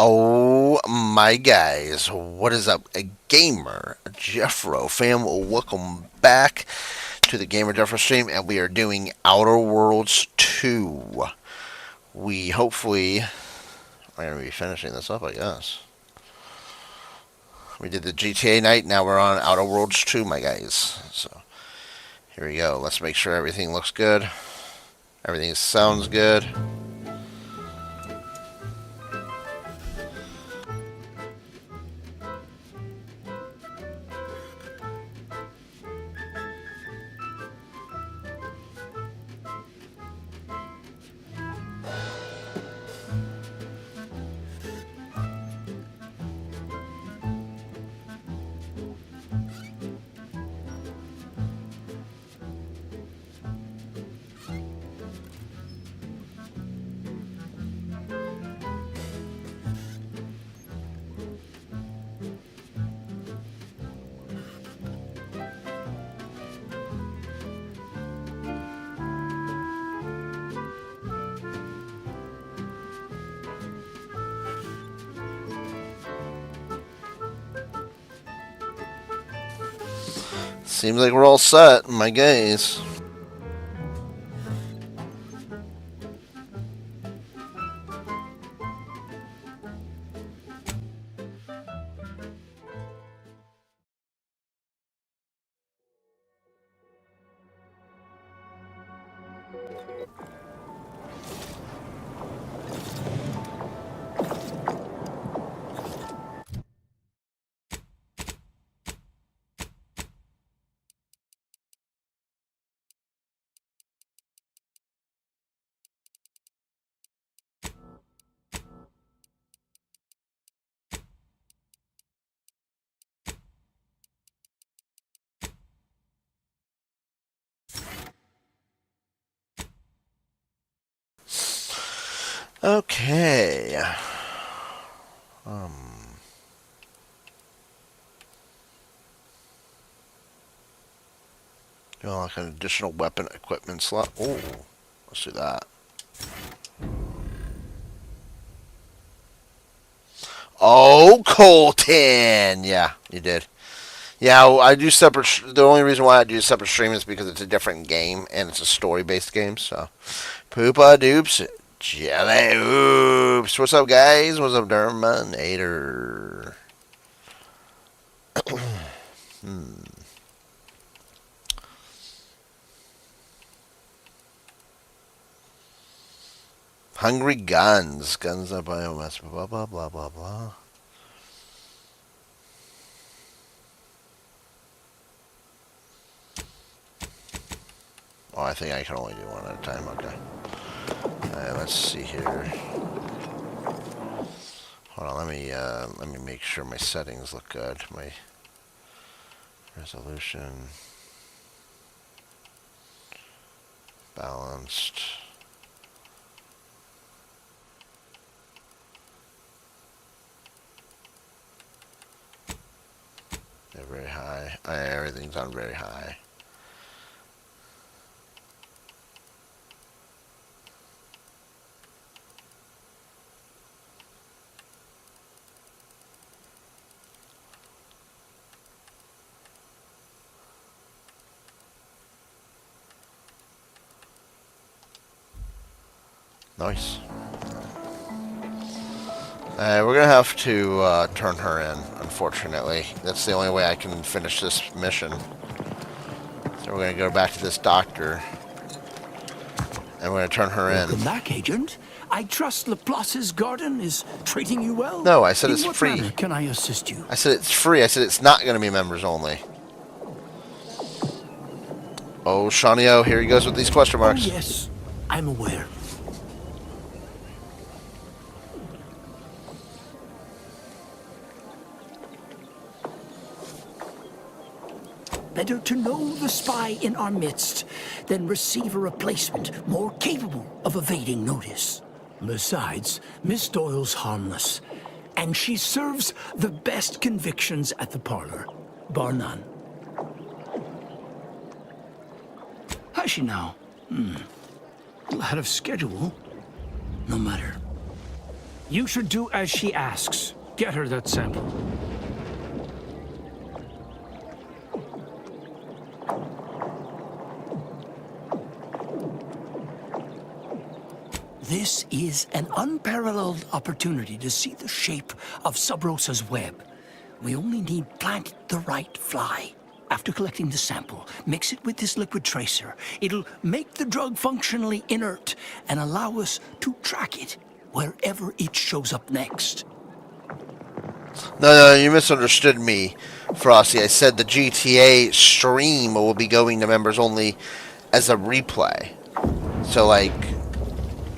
Oh my guys, what is up? A gamer, Jeffro fam, welcome back to the Gamer Jeffro stream, and we are doing Outer Worlds 2. We hopefully are going to be finishing this up, I guess. We did the GTA night, now we're on Outer Worlds 2, my guys. So, here we go. Let's make sure everything looks good. Everything sounds good. Seems like we're all set, my guys. Okay. You know, like an additional weapon equipment slot. Oh, let's do that. Oh, Colton! Yeah, you did. Yeah, I do separate. The only reason why I do separate stream is because it's a different game and it's a story-based game. So, poopa doops, jelly oops. What's up, guys? What's up, Derminator? Hungry guns. Guns that biomass. Blah, blah, blah, blah, blah. Oh, I think I can only do one at a time. Okay. Alright, let's see here. Hold on, let me make sure my settings look good. My resolution. Balanced. They're very high. Everything's on very high. Nice. We're gonna have to turn her in, unfortunately. That's the only way I can finish this mission. So we're gonna go back to this doctor, and we're gonna turn her in. Welcome back, Agent. I trust Laplace's garden is treating you well? No, I said it's In what free. manner can I assist you? I said it's free. I said it's not gonna be members only. Oh, Shawnio, here he goes with these question marks. Oh, yes, I'm aware. Better to know the spy in our midst than receive a replacement more capable of evading notice. Besides, Miss Doyle's harmless, and she serves the best convictions at the parlor, bar none. Has she now? A little out of schedule. No matter. You should do as she asks. Get her that sample. This is an unparalleled opportunity to see the shape of Sub Rosa's web. We only need plant the right fly. After collecting the sample, mix it with this liquid tracer. It'll make the drug functionally inert and allow us to track it wherever it shows up next. No, you misunderstood me, Frosty. I said the GTA stream will be going to members only as a replay. So, like,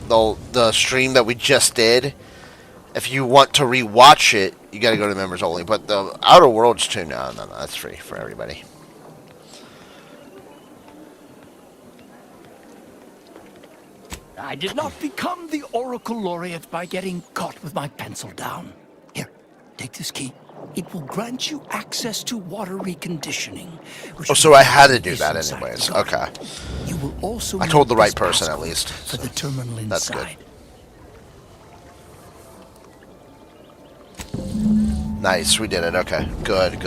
the stream that we just did, if you want to rewatch it, you got to go to members only. But the Outer Worlds too, no, that's free for everybody. I did not become the Oracle Laureate by getting caught with my pencil down. Here, take this key. It will grant you access to water reconditioning. Oh, so I had to do that anyways. Okay. You will also I told the right this person at passcode least. for the terminal inside. That's good. Nice, we did it. Okay, good.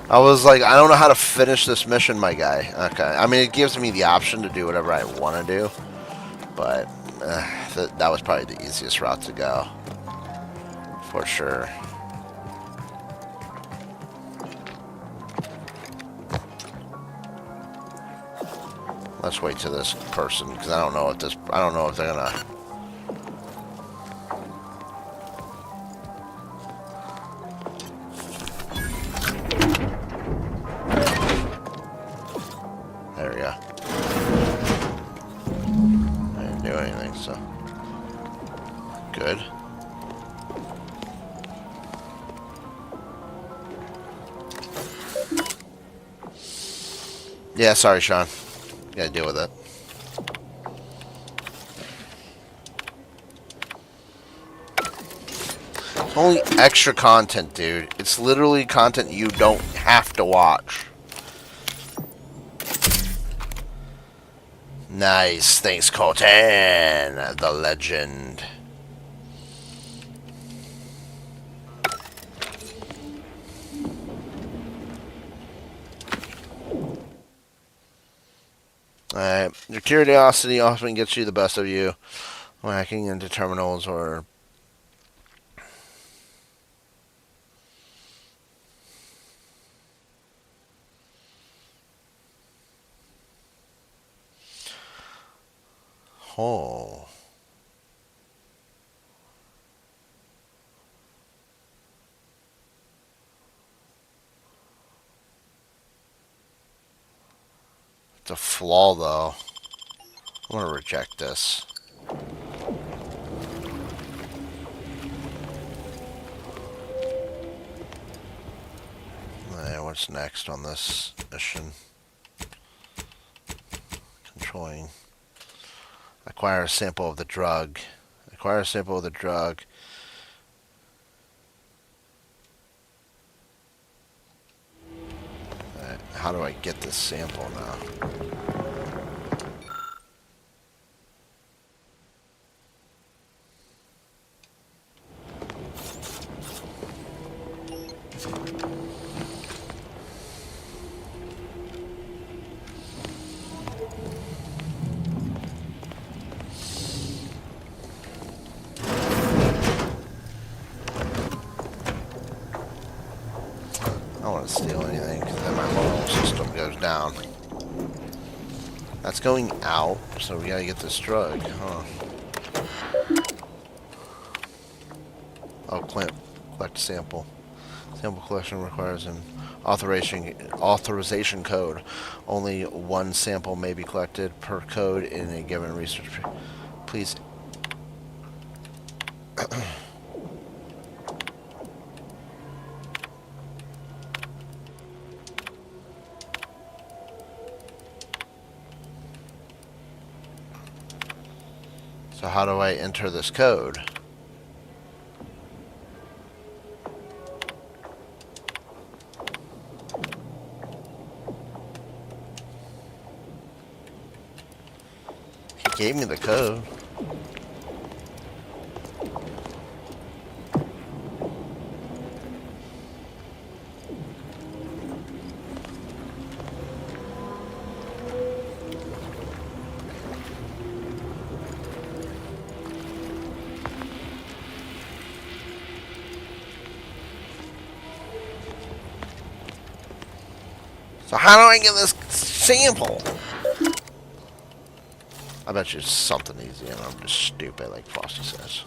I was like, I don't know how to finish this mission, my guy. Okay, I mean, it gives me the option to do whatever I want to do, but that was probably the easiest route to go, for sure. Let's wait to this person, because I don't know if they're gonna. There we go. I didn't do anything, so good. Yeah, sorry, Sean. Gotta deal with it. It's only extra content, dude. It's literally content you don't have to watch. Nice. Thanks, Colton, the legend. Alright, your curiosity often gets you the best of you when hacking into terminals or... Oh. It's a flaw, though. I'm gonna reject this. Alright, what's next on this mission? Controlling. Acquire a sample of the drug. Acquire a sample of the drug. Alright, how do I get this sample now? I don't want to steal anything because then my moral system goes down. That's going out, so we gotta get this drug, huh? Oh, collect sample. Sample collection requires an authorization code. Only one sample may be collected per code in a given research. Please. So how do I enter this code? He gave me the code. So how do I get this sample? I bet you it's something easy and I'm just stupid like Frosty says.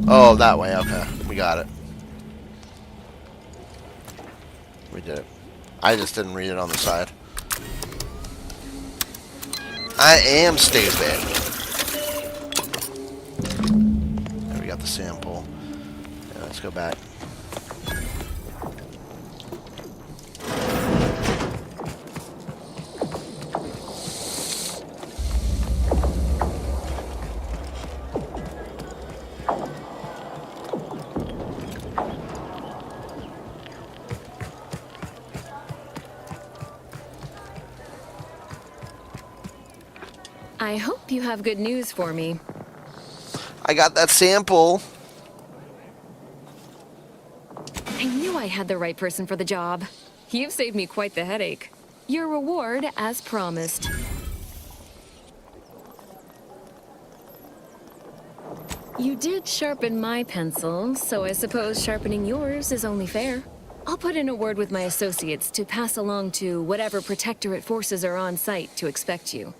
Oh, that way. Okay, we got it. We did it. I just didn't read it on the side. I am stupid. There, we got the sample. Yeah, let's go back. I hope you have good news for me. I got that sample. I knew I had the right person for the job. You've saved me quite the headache. Your reward, as promised. You did sharpen my pencil, so I suppose sharpening yours is only fair. I'll put in a word with my associates to pass along to whatever protectorate forces are on site to expect you.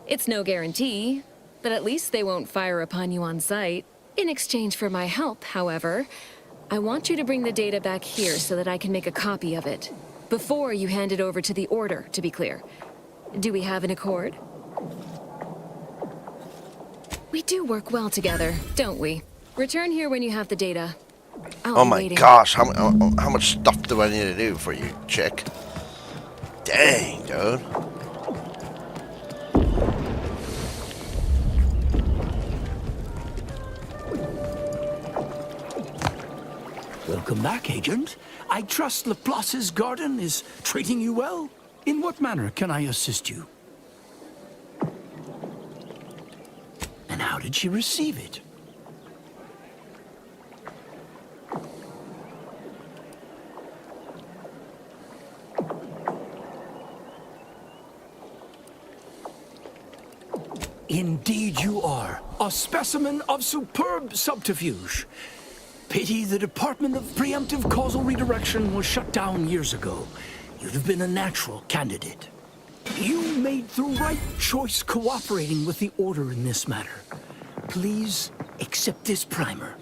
It's no guarantee, but at least they won't fire upon you on sight. In exchange for my help, however, I want you to bring the data back here so that I can make a copy of it. Before you hand it over to the Order, to be clear. Do we have an accord? We do work well together, don't we? Return here when you have the data. I'll Oh be my waiting. gosh, how much stuff do I need to do for you, chick? Dang, dude. Welcome back, Agent. I trust Laplace's garden is treating you well. In what manner can I assist you? And how did she receive it? Indeed you are. A specimen of superb subterfuge. Pity the Department of Preemptive Causal Redirection was shut down years ago. You'd have been a natural candidate. You made the right choice cooperating with the Order in this matter. Please accept this primer.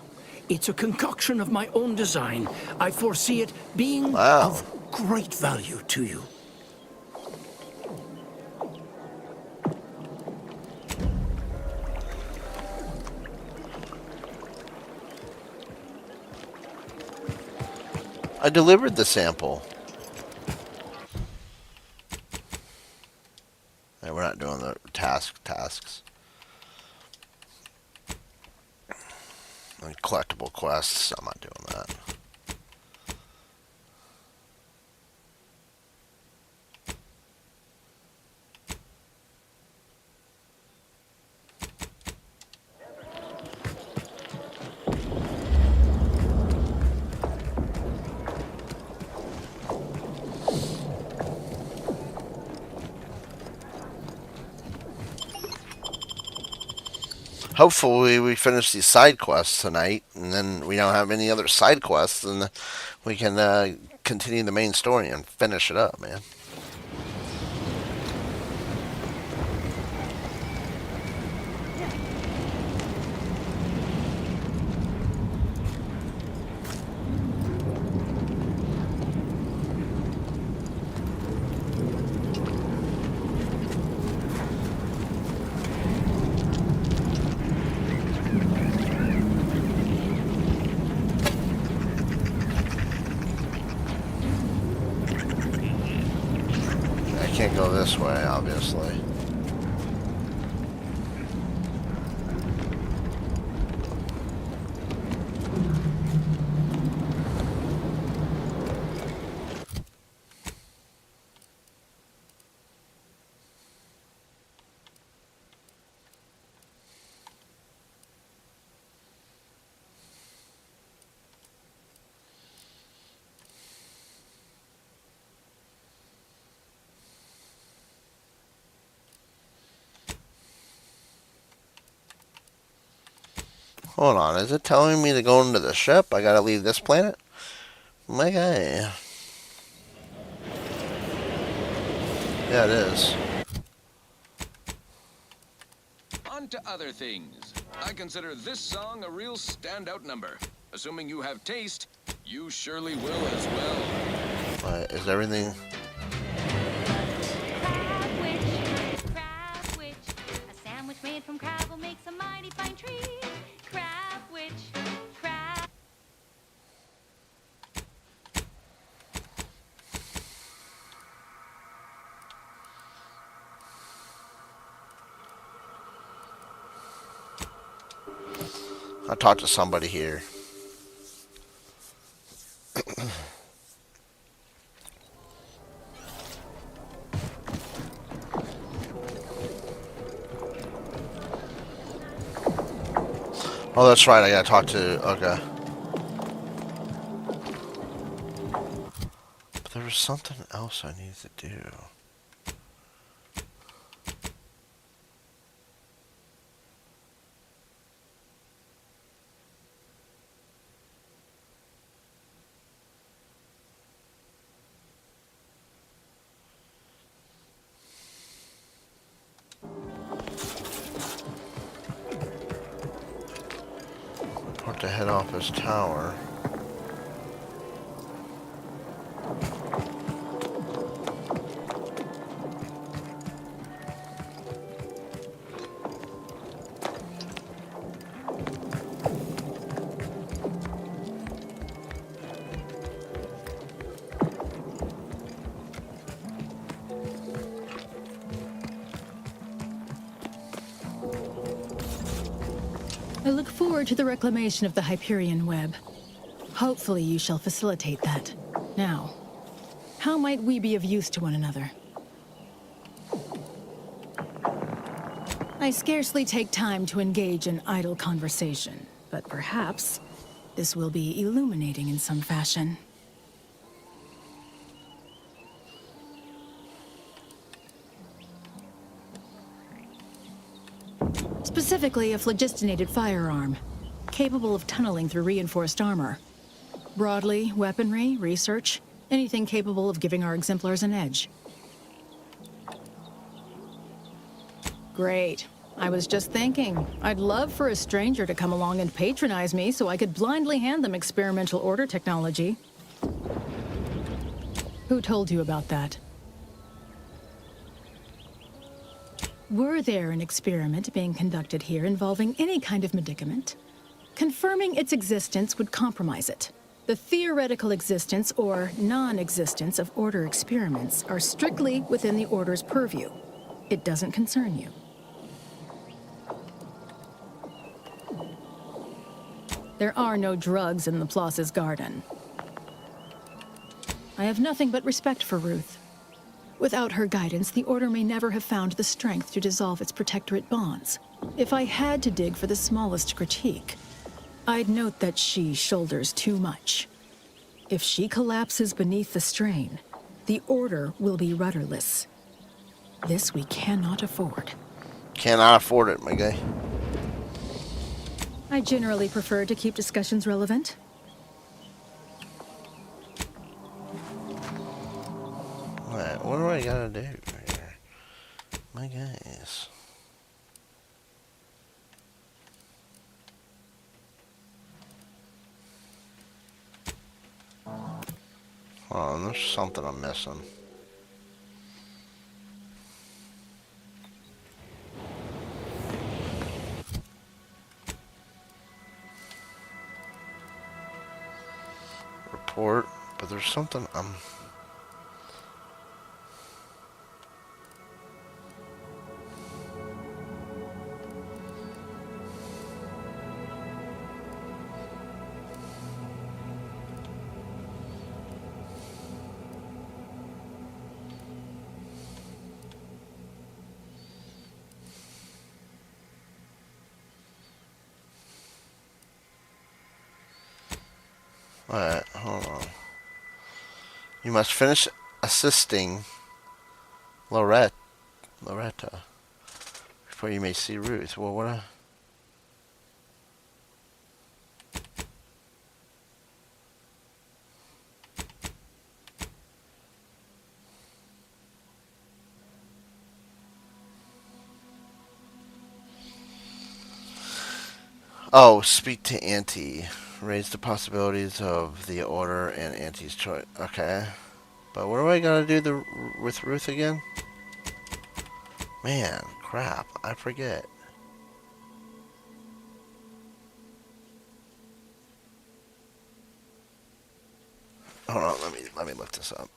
It's a concoction of my own design. I foresee it being of great value to you. I delivered the sample. Hey, we're not doing the tasks. And collectible quests, I'm not doing that. Hopefully we finish these side quests tonight, and then we don't have any other side quests, and we can continue the main story and finish it up, man. can't go this way, obviously. Hold on, is it telling me to go into the ship? I gotta leave this planet? My guy. Yeah, it is. On to other things. I consider this song a real standout number. Assuming you have taste, you surely will as well. Is everything... Crab witch. A sandwich made from crab will make some mighty fine trees. Crab witch. Crab. I'll talk to somebody here. Oh, that's right. I gotta talk to... Okay. But there was something else I needed to do. Report to head office tower. I look forward to the reclamation of the Hyperion web. Hopefully you shall facilitate that. Now, how might we be of use to one another? I scarcely take time to engage in idle conversation, but perhaps this will be illuminating in some fashion. Specifically, a phlogistinated firearm, capable of tunneling through reinforced armor. Broadly, weaponry, research, anything capable of giving our exemplars an edge. Great. I was just thinking, I'd love for a stranger to come along and patronize me so I could blindly hand them experimental order technology. Who told you about that? Were there an experiment being conducted here involving any kind of medicament? Confirming its existence would compromise it. The theoretical existence or non-existence of Order experiments are strictly within the Order's purview. It doesn't concern you. There are no drugs in Laplace's garden. I have nothing but respect for Ruth. Without her guidance, the Order may never have found the strength to dissolve its protectorate bonds. If I had to dig for the smallest critique, I'd note that she shoulders too much. If she collapses beneath the strain, the Order will be rudderless. This we cannot afford. Cannot afford it, my guy. I generally prefer to keep discussions relevant. Alright, what do I gotta do here? My guys. Hold on, there's something I'm missing. Report, but there's something I'm... Alright, hold on. You must finish assisting Loretta before you may see Ruth. Well, what? Oh, speak to Auntie. Raise the possibilities of the order and Auntie's choice. Okay. But what do I gotta do with Ruth again? Man, crap. I forget. Hold on, let me look this up.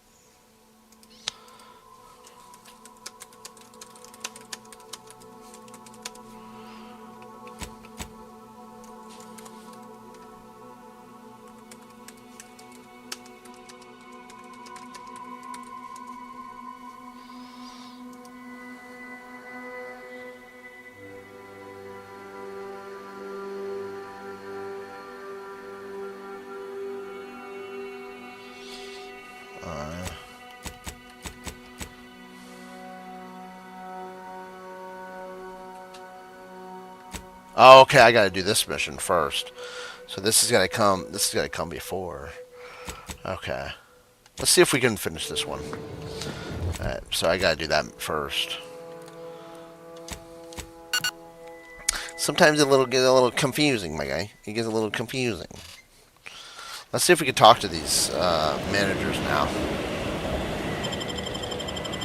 Oh, okay, I gotta do this mission first. So this is gonna come. This is gonna come before. Okay, let's see if we can finish this one. Alright, so I gotta do that first. Sometimes it gets a little confusing, my guy. It gets a little confusing. Let's see if we can talk to these managers now.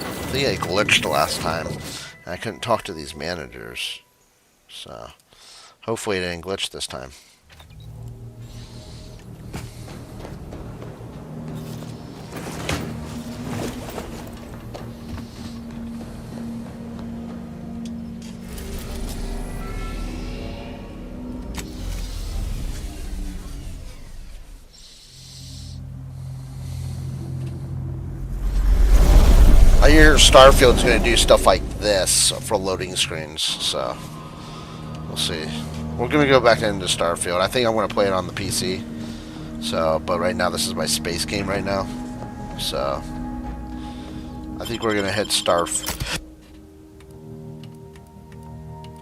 I think I glitched last time. I couldn't talk to these managers. So, hopefully it didn't glitch this time. I hear Starfield's going to do stuff like this for loading screens, so we'll see. We're going to go back into Starfield. I think I want to play it on the PC. So, but right now this is my space game right now. So, I think we're going to hit Starfield.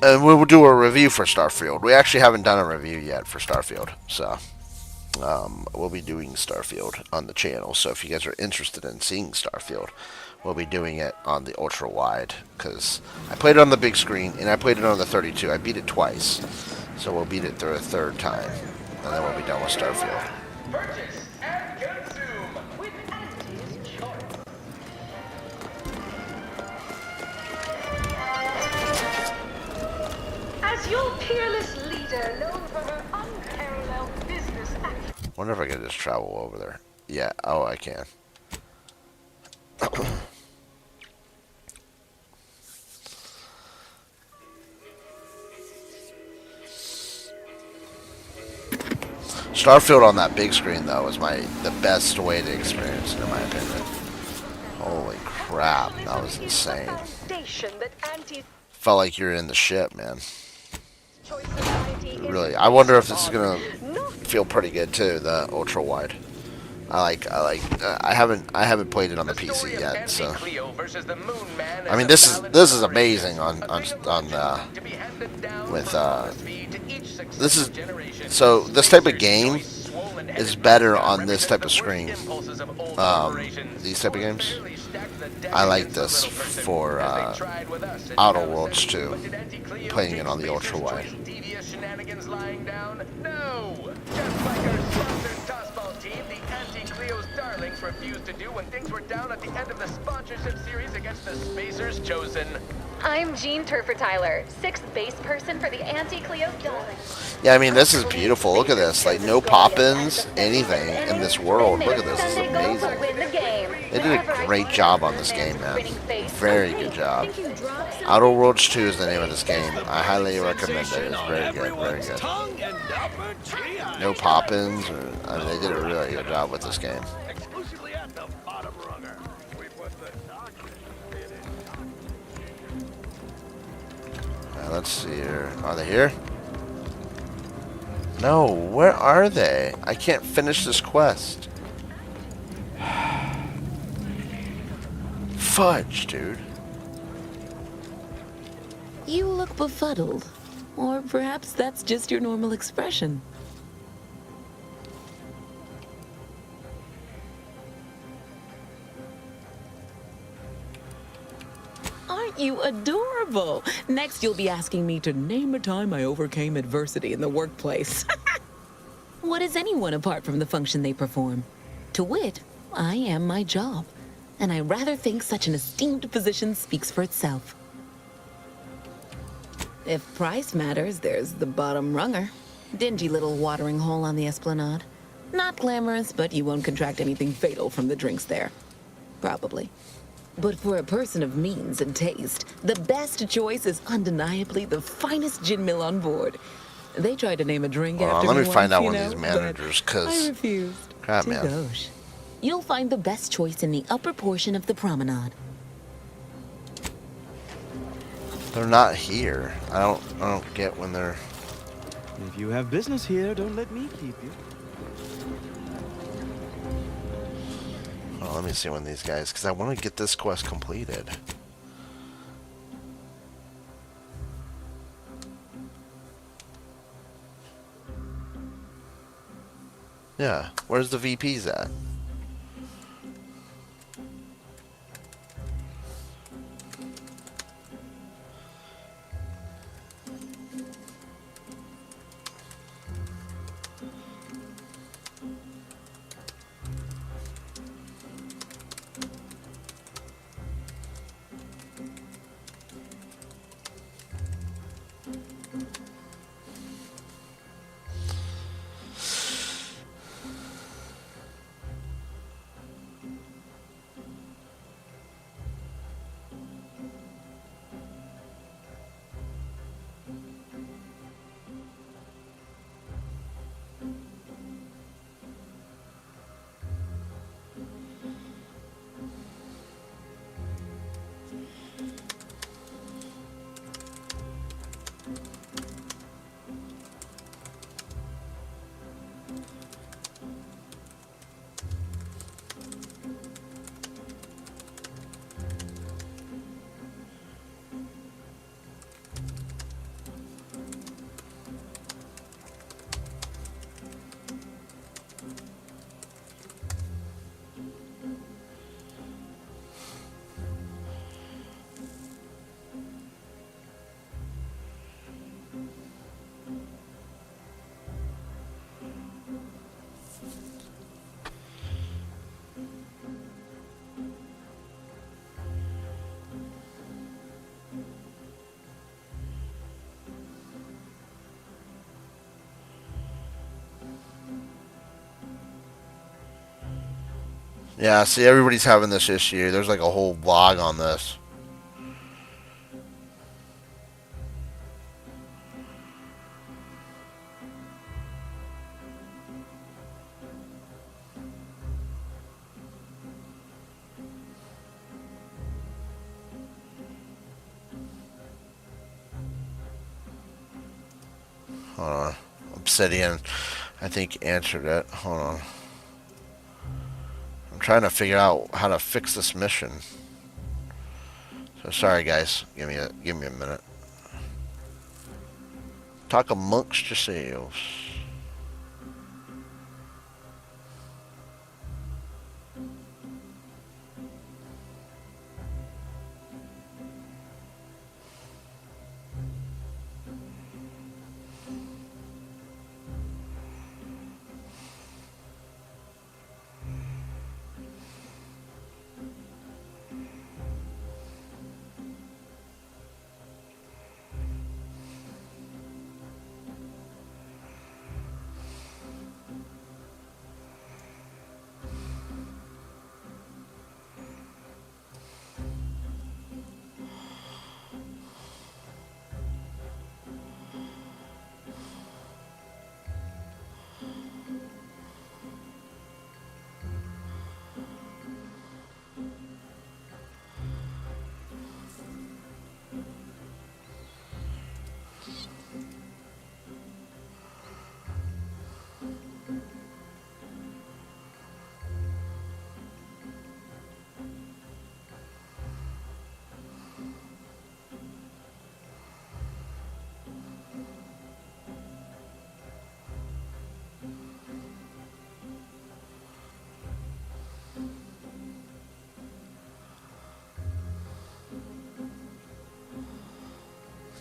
And we'll do a review for Starfield. We actually haven't done a review yet for Starfield, so we'll be doing Starfield on the channel. So if you guys are interested in seeing Starfield, we'll be doing it on the ultra wide, because I played it on the big screen and I played it on the 32. I beat it twice, so we'll beat it through a third time, and then we'll be done with Starfield. Purchase and consume with Auntie's choice. As your peerless leader, known for her unparalleled business acumen. Wonder if I can just travel over there. Yeah, oh, I can. Starfield on that big screen, though, is the best way to experience it, in my opinion. Holy crap, that was insane. Felt like you're in the ship, man. Really, I wonder if this is gonna feel pretty good too, the ultra wide. I haven't played it on the PC yet, so. I mean, this is amazing so this type of game is better on this type of screen. These type of games. I like this for Outer Worlds 2, playing it on the ultra wide. Refused to do when things were down at the end of the sponsorship series against the Spacers chosen. I'm Jean Turfer-Tyler, 6th base person for the Anti-Cleo Darlings. Yeah, I mean, this is beautiful. Look at this. Like, no pop-ins, anything in this world. Look at this. This is amazing. They did a great job on this game, man. Very good job. Outer Worlds 2 is the name of this game. I highly recommend it. It's very good, very good. No pop-ins. I mean, they did a really good job with this game. Let's see here. Are they here? No, where are they? I can't finish this quest. Fudge, dude. You look befuddled. Or perhaps that's just your normal expression. Aren't you adorable? Next, you'll be asking me to name a time I overcame adversity in the workplace. What is anyone apart from the function they perform? To wit, I am my job. And I rather think such an esteemed position speaks for itself. If price matters, there's the bottom runger. Dingy little watering hole on the esplanade. Not glamorous, but you won't contract anything fatal from the drinks there. Probably. But for a person of means and taste, the best choice is undeniably the finest gin mill on board. They tried to name a drink after Let me once, find out you one of know, these managers, but I because... refused. Crap, man. Gosh. You'll find the best choice in the upper portion of the promenade. They're not here. I don't get when they're... If you have business here, don't let me keep you. Oh, let me see when these guys... Because I want to get this quest completed. Yeah. Where's the VPs at? Yeah, see, everybody's having this issue. There's like a whole blog on this. Hold on. Obsidian, I think, answered it. Hold on. I'm trying to figure out how to fix this mission. So sorry, guys. Give me a minute. Talk amongst yourselves.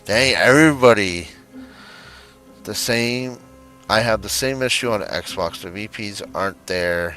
Dang, everybody. The same. I have the same issue on Xbox. The VPs aren't there.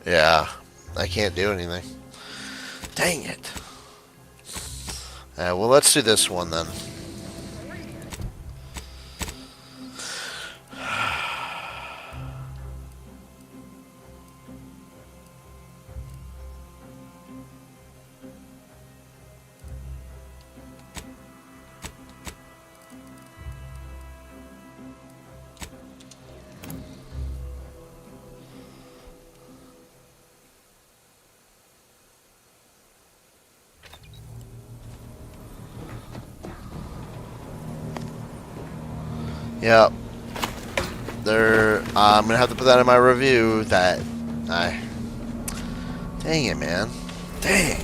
Yeah, I can't do anything. Dang it. Well, let's do this one then. Yep. I'm gonna have to put that in my review. Dang it, man. Dang.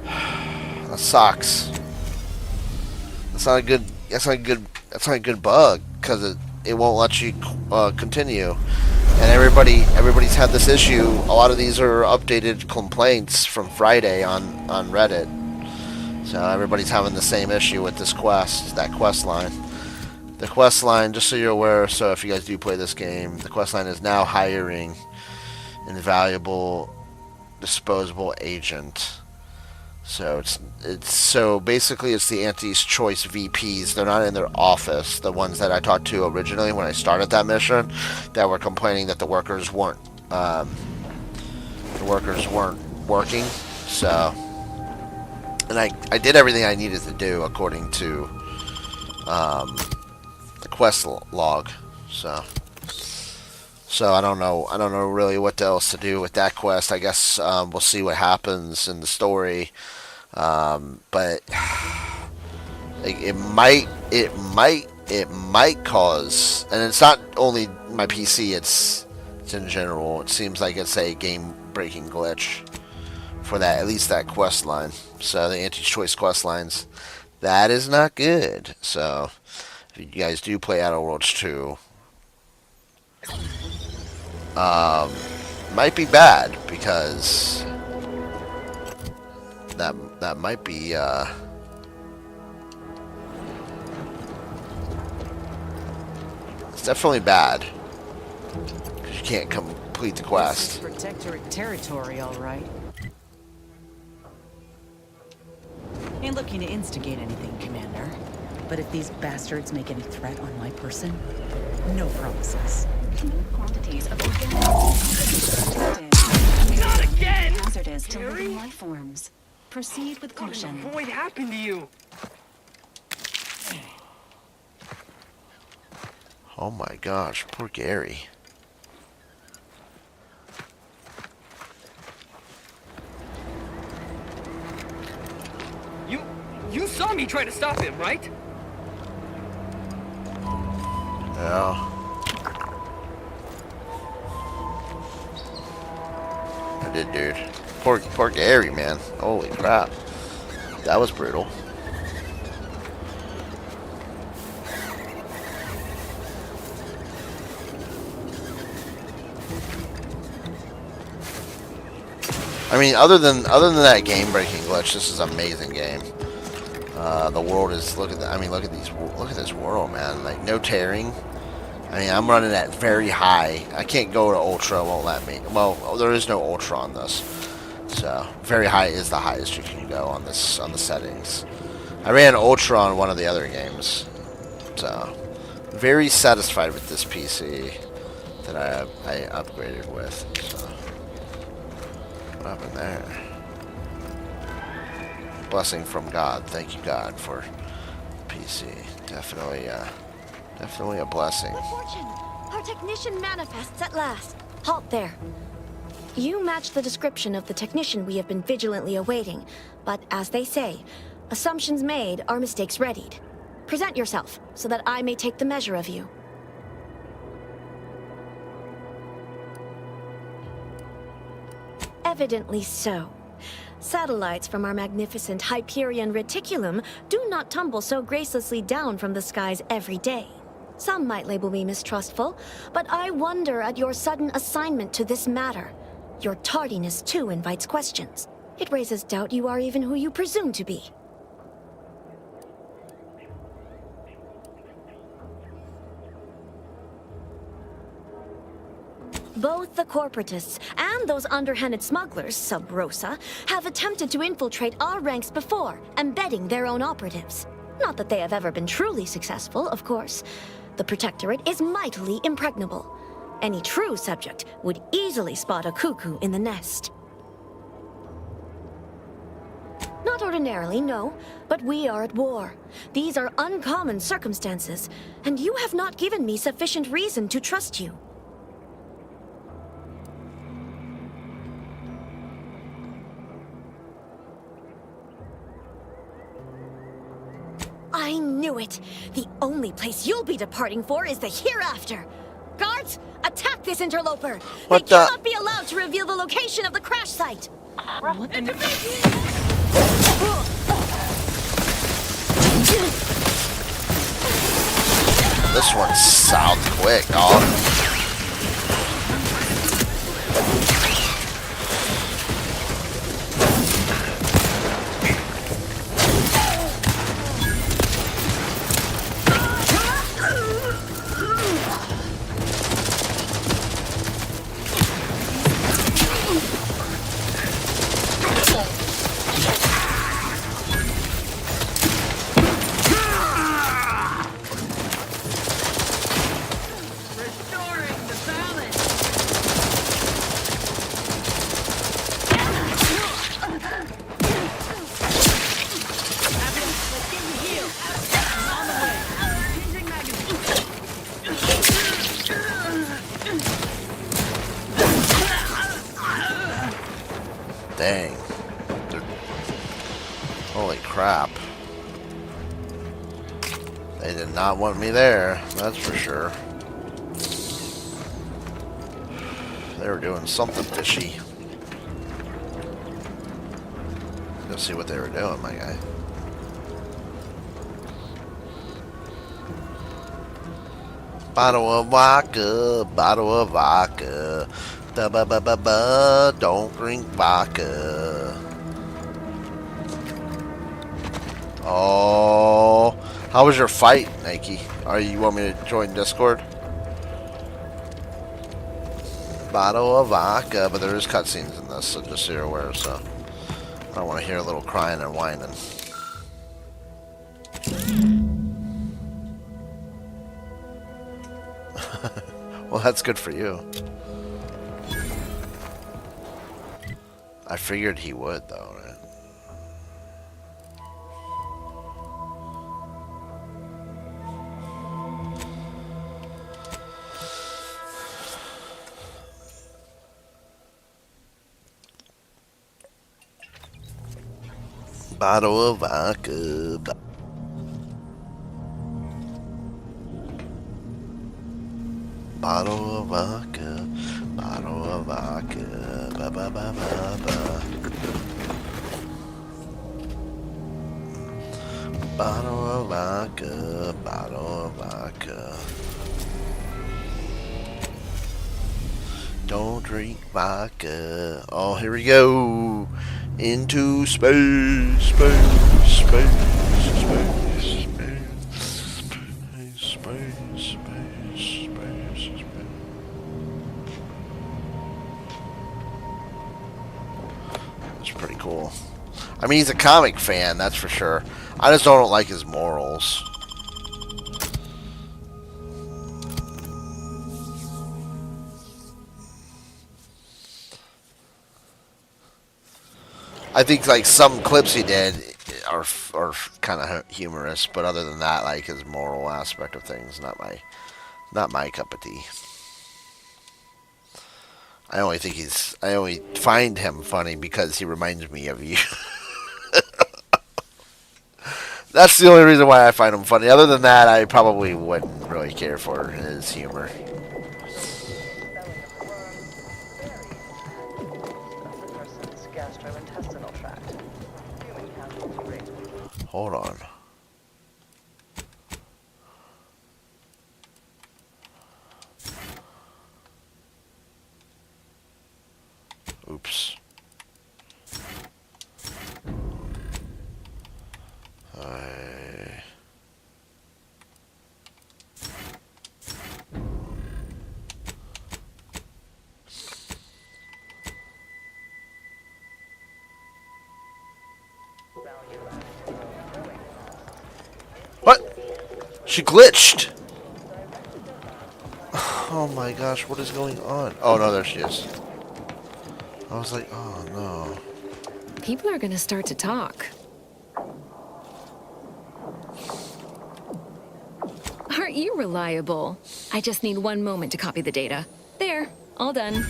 That sucks. That's not a good. That's not a good. That's not a good bug because it won't let you continue. And everybody's had this issue. A lot of these are updated complaints from Friday on Reddit. So everybody's having the same issue with this quest, that quest line. The quest line, just so you're aware, so if you guys do play this game, the quest line is now hiring invaluable disposable agent. So so basically it's the Anti's Choice VPs. They're not in their office. The ones that I talked to originally when I started that mission, that were complaining that the workers weren't working. So. And I did everything I needed to do according to the quest log. So I don't know really what else to do with that quest. I guess we'll see what happens in the story. But it might cause, and it's not only my PC. It's in general. It seems like it's a game-breaking glitch for that, at least that quest line. So the anti-choice quest lines, that is not good. So if you guys do play Outer Worlds 2, might be bad because that might be it's definitely bad because you can't complete the quest. Protectorate territory, all right. Ain't looking to instigate anything, Commander. But if these bastards make any threat on my person, no promises. Quantities of Not again! hazardous to living life forms. Proceed with caution. What happened to you? Oh my gosh, poor Gary. You saw me try to stop him, right? Yeah. I did, dude. Poor Gary, man. Holy crap. That was brutal. I mean, other than that game-breaking glitch, this is an amazing game. The world is look at this world, man. Like no tearing. I mean, I'm running at very high. I can't go to ultra. Won't let me. Well, there is no ultra on this, so very high is the highest you can go on this on the settings. I ran ultra on one of the other games, so very satisfied with this PC that I upgraded with. So what happened there? Blessing from God. Thank you, God, for PC. Definitely a blessing. Good fortune! Our technician manifests at last. Halt there. You match the description of the technician we have been vigilantly awaiting, but as they say, assumptions made are mistakes readied. Present yourself, so that I may take the measure of you. Evidently so. Satellites from our magnificent Hyperion reticulum do not tumble so gracelessly down from the skies every day. Some might label me mistrustful, but I wonder at your sudden assignment to this matter. Your tardiness, too, invites questions. It raises doubt you are even who you presume to be. Both the corporatists and those underhanded smugglers, sub rosa, have attempted to infiltrate our ranks before, embedding their own operatives. Not that they have ever been truly successful, of course. The Protectorate is mightily impregnable. Any true subject would easily spot a cuckoo in the nest. Not ordinarily, no, but we are at war. These are uncommon circumstances, and you have not given me sufficient reason to trust you. I knew it! The only place you'll be departing for is the hereafter! Guards, attack this interloper! What they the? cannot be allowed to reveal the location of the crash site! What the? This one's south quick, dog. Dang. Holy crap. They did not want me there, that's for sure. They were doing something fishy. Let's see what they were doing, my guy. Bottle of vodka. Da ba ba ba ba. Don't drink vodka. Oh, how was your fight, Nike? You want me to join Discord? Bottle of vodka, but there is cutscenes in this, so just so you're aware. So I don't want to hear a little crying and whining. Well, that's good for you. I figured he would, though, right? Bottle of vodka. Bottle of vodka. Bottle of vodka. Ba ba ba ba ba. Bottle of vodka. Bottle of vodka. Don't drink vodka. Oh, here we go. Into space, space, space, space, space, space, space. That's pretty cool. I mean, he's a comic fan, that's for sure. I just don't like his morals. I think like some clips he did are kind of humorous, but other than that, like his moral aspect of things, not my cup of tea. I only find him funny because he reminds me of you. That's the only reason why I find him funny. Other than that, I probably wouldn't really care for his humor. Hold on. Oops. What? She glitched. Oh my gosh, what is going on? Oh no, there she is. I was like, oh no. People are gonna start to talk. Aren't you reliable? I just need one moment to copy the data. There, all done.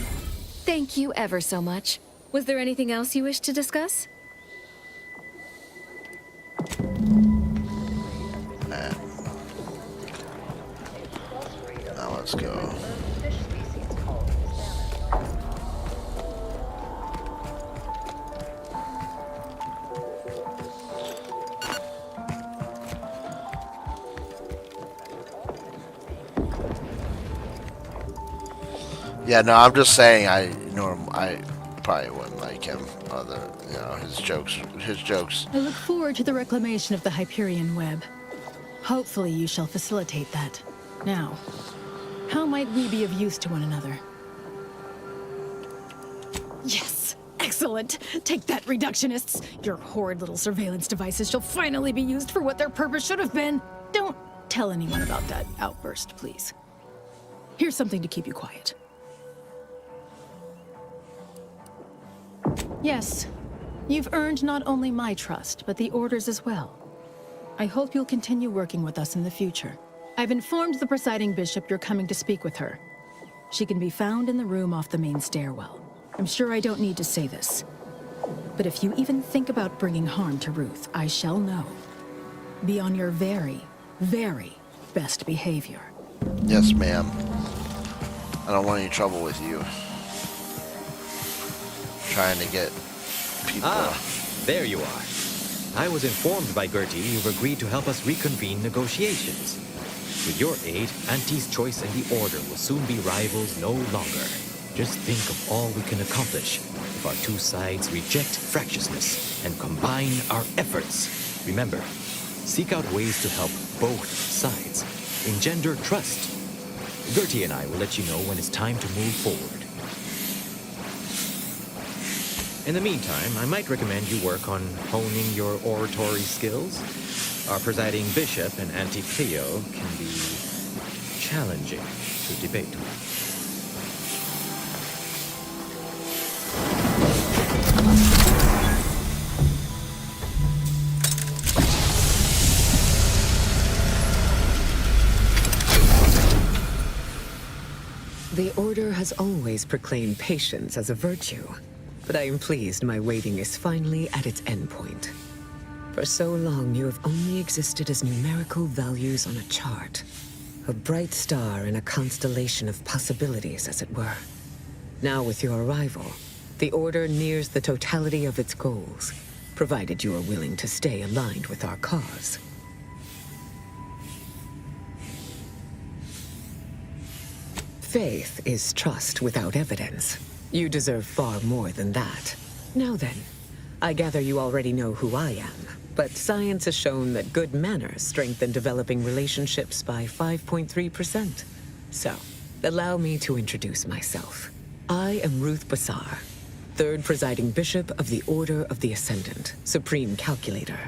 Thank you ever so much. Was there anything else you wish to discuss? Now let's go. Yeah, no, I'm just saying I probably wouldn't like him. Other, his jokes. I look forward to the reclamation of the Hyperion web. Hopefully you shall facilitate that. Now, how might we be of use to one another? Yes! Excellent! Take that, reductionists! Your horrid little surveillance devices shall finally be used for what their purpose should have been! Don't tell anyone about that outburst, please. Here's something to keep you quiet. Yes, you've earned not only my trust, but the Order's as well. I hope you'll continue working with us in the future. I've informed the presiding bishop you're coming to speak with her. She can be found in the room off the main stairwell. I'm sure I don't need to say this. But if you even think about bringing harm to Ruth, I shall know. Be on your very, very best behavior. Yes, ma'am. I don't want any trouble with you. Trying to get people. There you are. I was informed by Gertie you've agreed to help us reconvene negotiations. With your aid, Auntie's Choice and the Order will soon be rivals no longer. Just think of all we can accomplish if our two sides reject fractiousness and combine our efforts. Remember, seek out ways to help both sides. Engender trust. Gertie and I will let you know when it's time to move forward. In the meantime, I might recommend you work on honing your oratory skills. Our presiding bishop and Auntie Cleo can be challenging to debate with. The Order has always proclaimed patience as a virtue. But I am pleased my waiting is finally at its endpoint. For so long, you have only existed as numerical values on a chart. A bright star in a constellation of possibilities, as it were. Now with your arrival, the Order nears the totality of its goals, provided you are willing to stay aligned with our cause. Faith is trust without evidence. You deserve far more than that. Now then, I gather you already know who I am, but science has shown that good manners strengthen developing relationships by 5.3%. So, allow me to introduce myself. I am Ruth Bassar, third presiding bishop of the Order of the Ascendant, supreme calculator,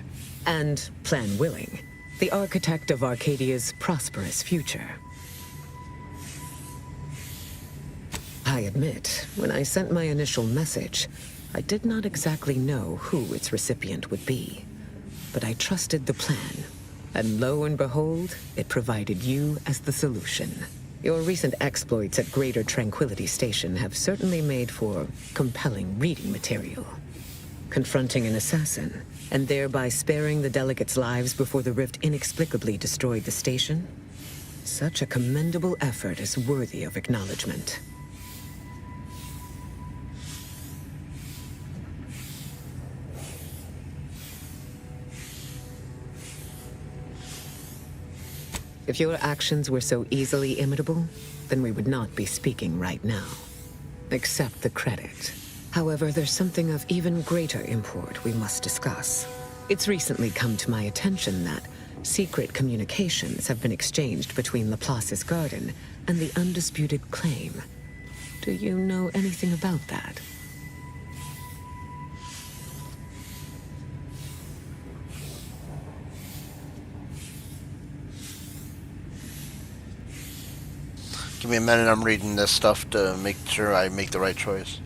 and, plan willing, the architect of Arcadia's prosperous future. I admit, when I sent my initial message, I did not exactly know who its recipient would be. But I trusted the plan, and lo and behold, it provided you as the solution. Your recent exploits at Greater Tranquility Station have certainly made for compelling reading material. Confronting an assassin, and thereby sparing the delegates' lives before the rift inexplicably destroyed the station? Such a commendable effort is worthy of acknowledgement. If your actions were so easily imitable, then we would not be speaking right now. Accept the credit. However, there's something of even greater import we must discuss. It's recently come to my attention that secret communications have been exchanged between Laplace's garden and the undisputed claim. Do you know anything about that? Give me a minute, I'm reading this stuff to make sure I make the right choice.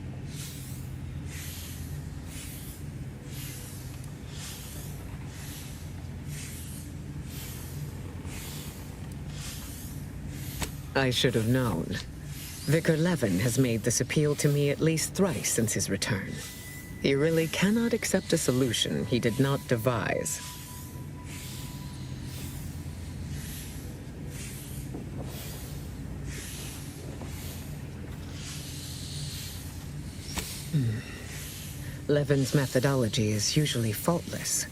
I should have known. Vicar Levin has made this appeal to me at least thrice since his return. He really cannot accept a solution he did not devise. Levin's methodology is usually faultless,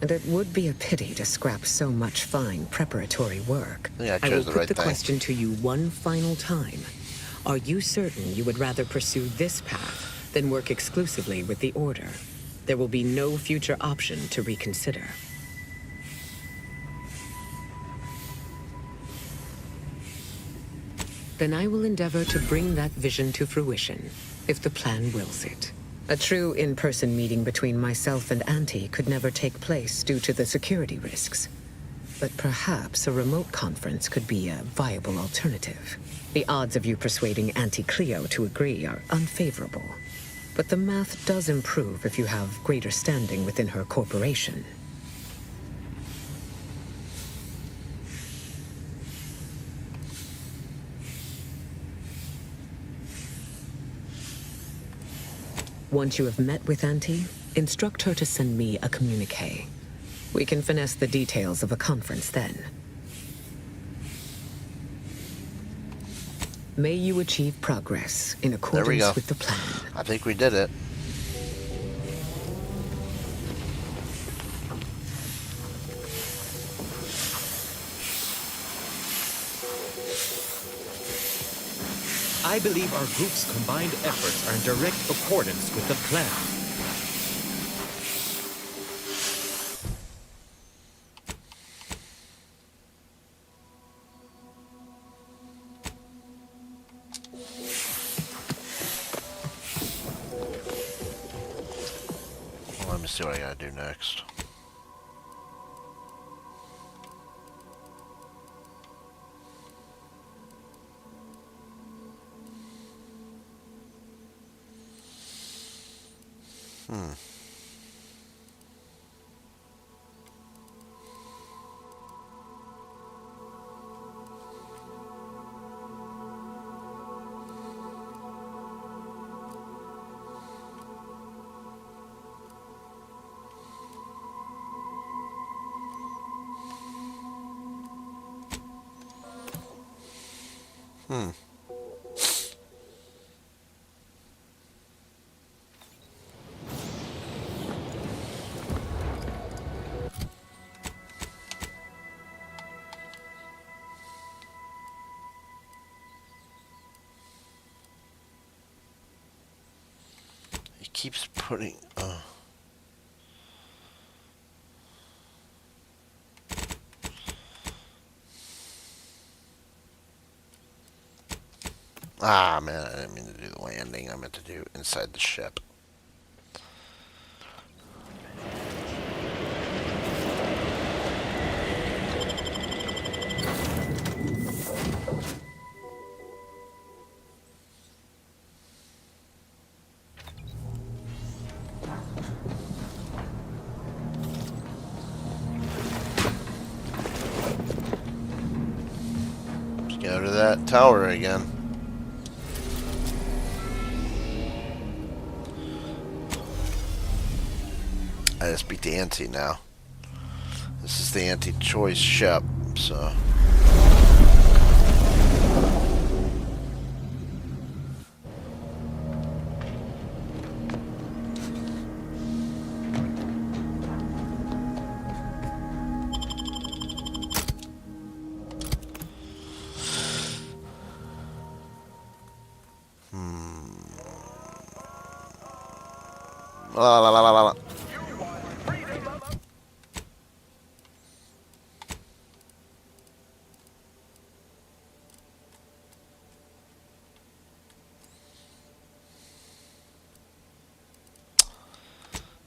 and it would be a pity to scrap so much fine preparatory work. Yeah, I will chose the put right the thing. question to you one final time. Are you certain you would rather pursue this path than work exclusively with the Order? There will be no future option to reconsider. Then I will endeavor to bring that vision to fruition, if the plan wills it. A true in-person meeting between myself and Auntie could never take place due to the security risks. But perhaps a remote conference could be a viable alternative. The odds of you persuading Auntie Cleo to agree are unfavorable. But the math does improve if you have greater standing within her corporation. Once you have met with Auntie, instruct her to send me a communique. We can finesse the details of a conference then. May you achieve progress in There we accordance go. with the plan. I think we did it. I believe our group's combined efforts are in direct accordance with the plan. Well, let me see what I gotta do next. He keeps putting. Ah, man, I didn't mean to do the landing. I meant to do inside the ship. Let's get Go to that tower again. I just beat the anti now. This is the anti-choice ship, so... La la la la la la.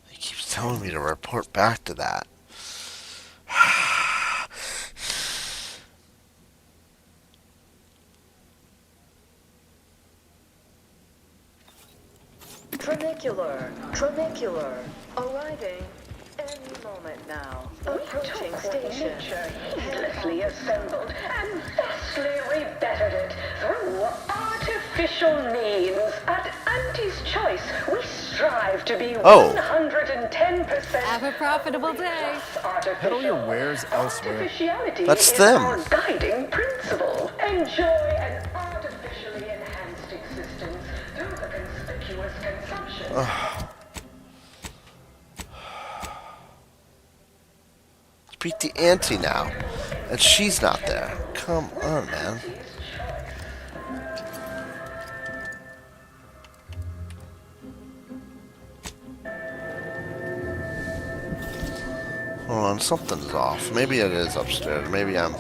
He keeps telling me to report back to that. Tramicular, arriving any moment now. Approaching station. Heedlessly assembled and thusly rebettered it through artificial means. At Auntie's Choice, we strive to be 110%. Have a profitable day. Peddle your wares elsewhere. Artificiality That's is them. our guiding principle. Enjoy an artificially enhanced existence through the conspicuous consumption. Beat the auntie now, and she's not there. Come on, man. Hold on, something's off. Maybe it is upstairs. Maybe I'm...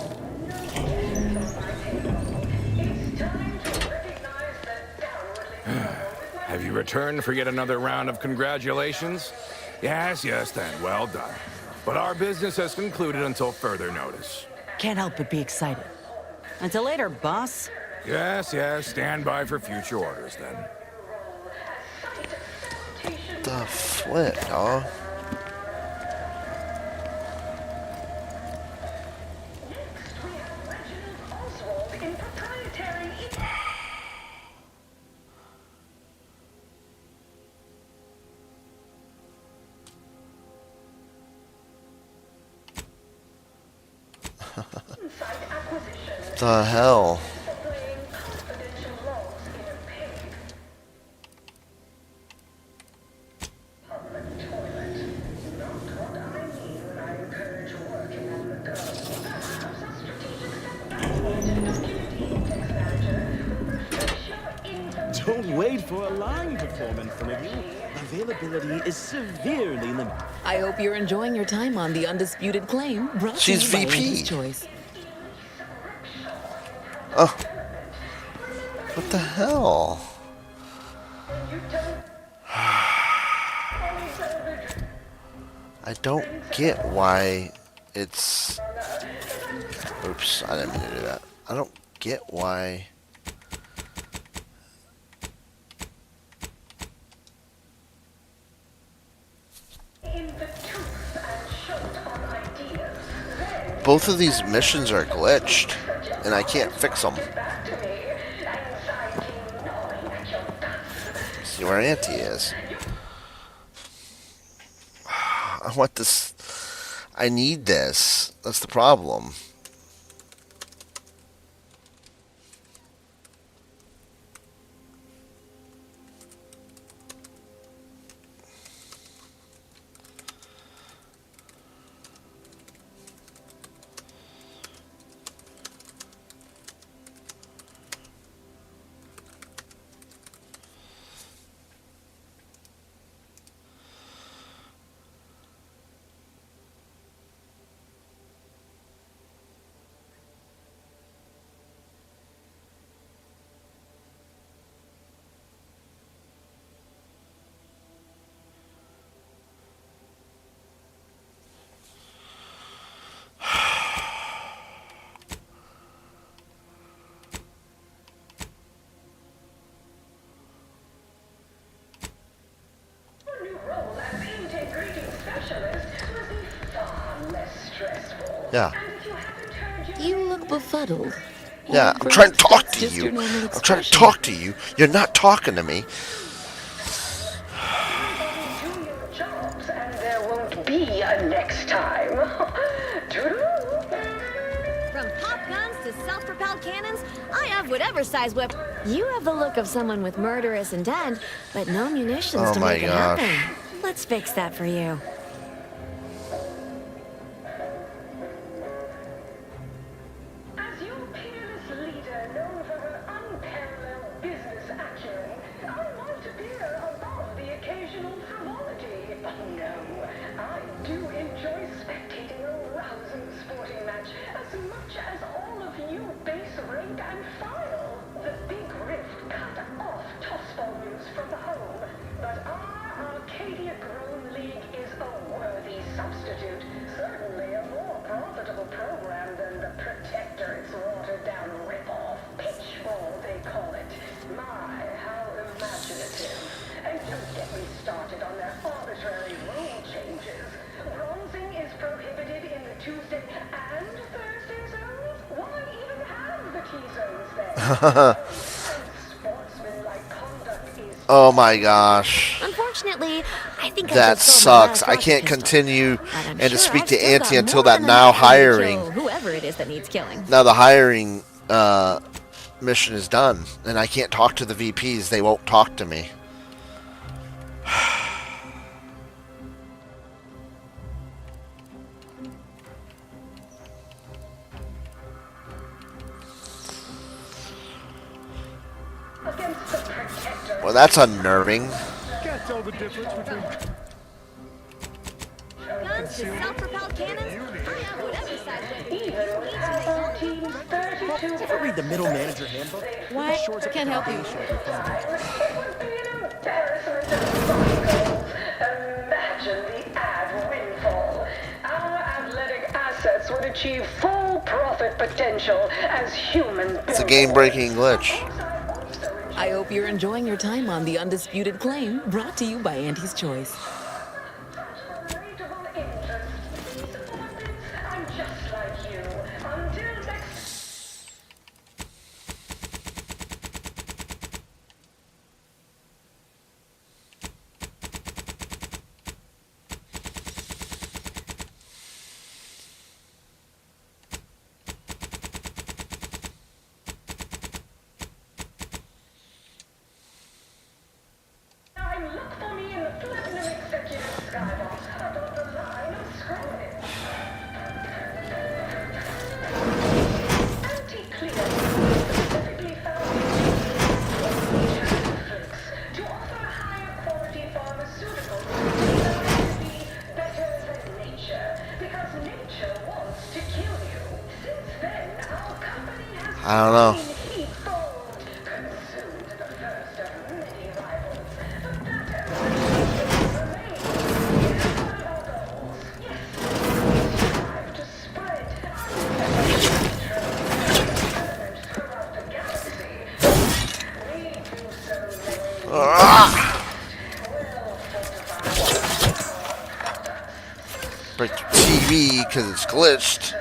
Have you returned for yet another round of congratulations? Yes, yes, then. Well done. But our business has concluded until further notice. Can't help but be excited. Until later, boss. Yes, yes. Stand by for future orders, then. The flip, dog. The hell? Don't wait for a line to form in front of you. Availability is severely limited. I hope you're enjoying your time on the undisputed claim. Brought to She's you by VP. Auntie's Choice. Oh. What the hell? I don't get why it's... Oops, I didn't mean to do that. I don't get why... Both of these missions are glitched, and I can't fix them. See where Auntie is. I want this. I need this. That's the problem. Yeah. You look befuddled. Yeah, Or I'm trying to perhaps talk that's to just you. your normal I'm trying to expression. talk to you. You're not talking to me. Do your jobs, and there won't be a next time. Toodaloo. From pop guns to self-propelled cannons, I have whatever size weapon. You have the look of someone with murderous intent, but no munitions Oh to my make it gosh. happen. Let's fix that for you. As your peerless leader, known for her unparalleled business acumen, I might appear above the occasional frivolity. Oh no, I do enjoy spectating a rousing sporting match as much as all of you base rank and file. The big rift cut off toss volumes from the home, but our Arcadia-grown league is a worthy substitute. Certainly a more profitable program than the Protectorate's watered-down rip-off. Pitchfall, they call it. My, how imaginative. And don't get me started on their arbitrary rule changes. Bronzing is prohibited in the Tuesday and Thursday zones? Why even have the T-zones then? Sportsmanlike conduct is... Oh my gosh. Unfortunately, I think I That just sold my sucks. last I rocket can't pistol. continue But I'm and to sure speak I've to still Auntie got until more that than now enough for you to hiring. kill whoever it is that needs killing. Now the hiring mission is done, and I can't talk to the VPs. They won't talk to me. Against the Protector. Well, that's unnerving. Can't tell the difference between... Guns to self-propelled cannons, I have whatever size weapon you Even need to with make our all team's 32 Ever read the middle manager handbook? What? Shores up Can't the help you. foundation of your company. It would be an embarrassment of bicycles. Imagine the ad windfall. Our athletic assets would achieve full profit potential as human It's a game-breaking glitch. I hope you're enjoying your time on The Undisputed Claim, brought to you by Auntie's Choice. Relatable interest. These appointments, I'm just like you. Until next... Time, look for me in the Platinum Executive Skybox above the line of scrimmage. Anti-clear specifically found to offer higher quality pharmaceuticals designed to be better than nature, because nature wants to kill you. Since then, our company has I don't know. heat-fold, consumed the first of many rivals. But that remains our goals. Yes, strive to spread throughout the galaxy. We do so Break the TV because it's glitched.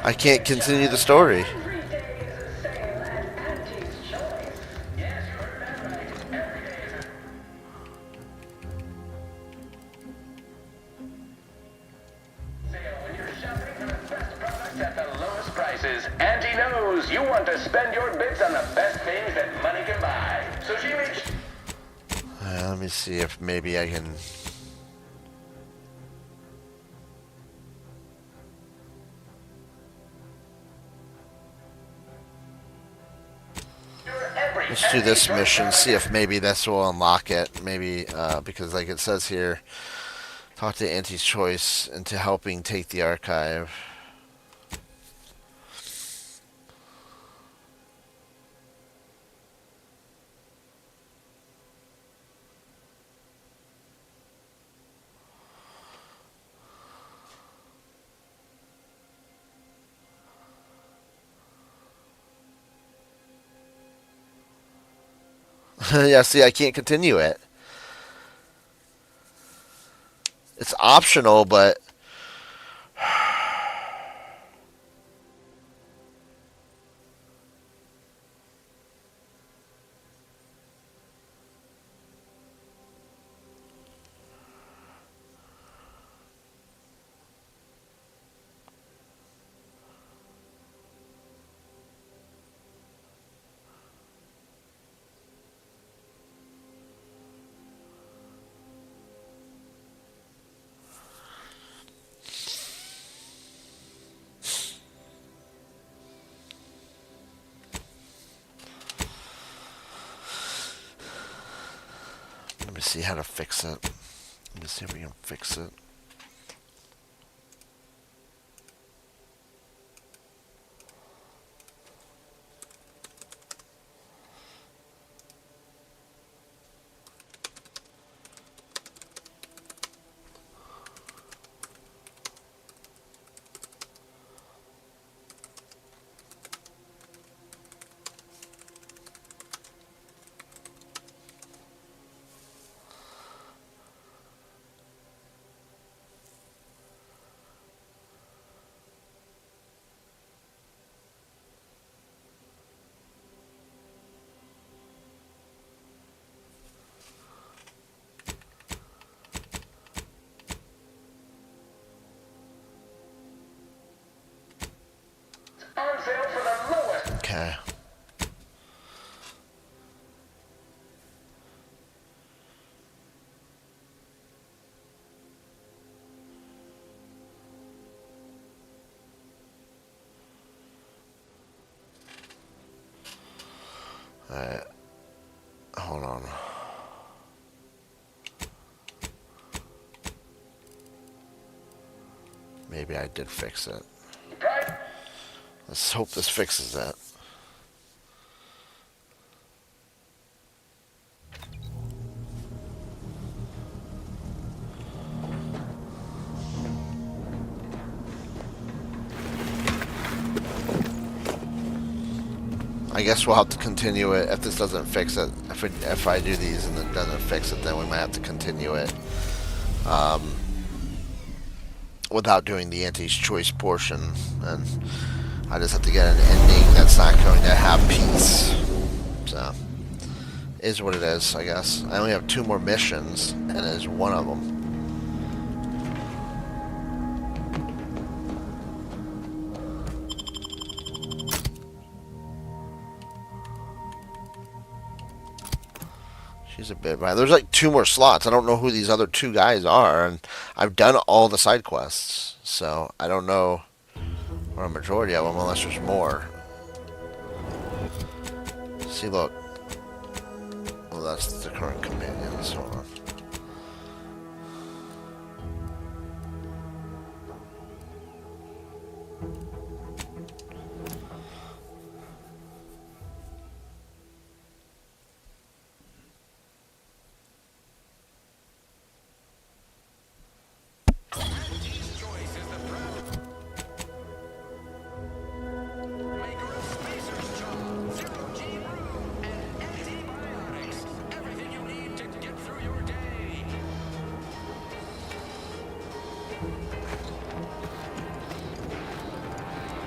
I can't continue the story. At the lowest prices, Auntie knows you want to spend your bits on the best things that money can buy. So she reached... Let me see if maybe I can... Let's do this mission, see if maybe this will unlock it. Maybe, because like it says here, talk to Auntie's Choice into helping take the archive. Yeah, see, I can't continue it. It's optional, but... Let me see how to fix it. Let me see if we can fix it. On sale for the lowest. Okay. Alright. Hold on. Maybe I did fix it. Let's hope this fixes it. I guess we'll have to continue it if this doesn't fix it. If I do these and it doesn't fix it, then we might have to continue it without doing the Auntie's Choice portion. And I just have to get an ending that's not going to have peace. So, is what it is, I guess. I only have 2 more missions, and it is one of them. She's a bit right. There's like 2 more slots. I don't know who these other 2 guys are, and I've done all the side quests, so I don't know or a majority of them unless there's more. See, look. Well, that's the current companions. Hold on.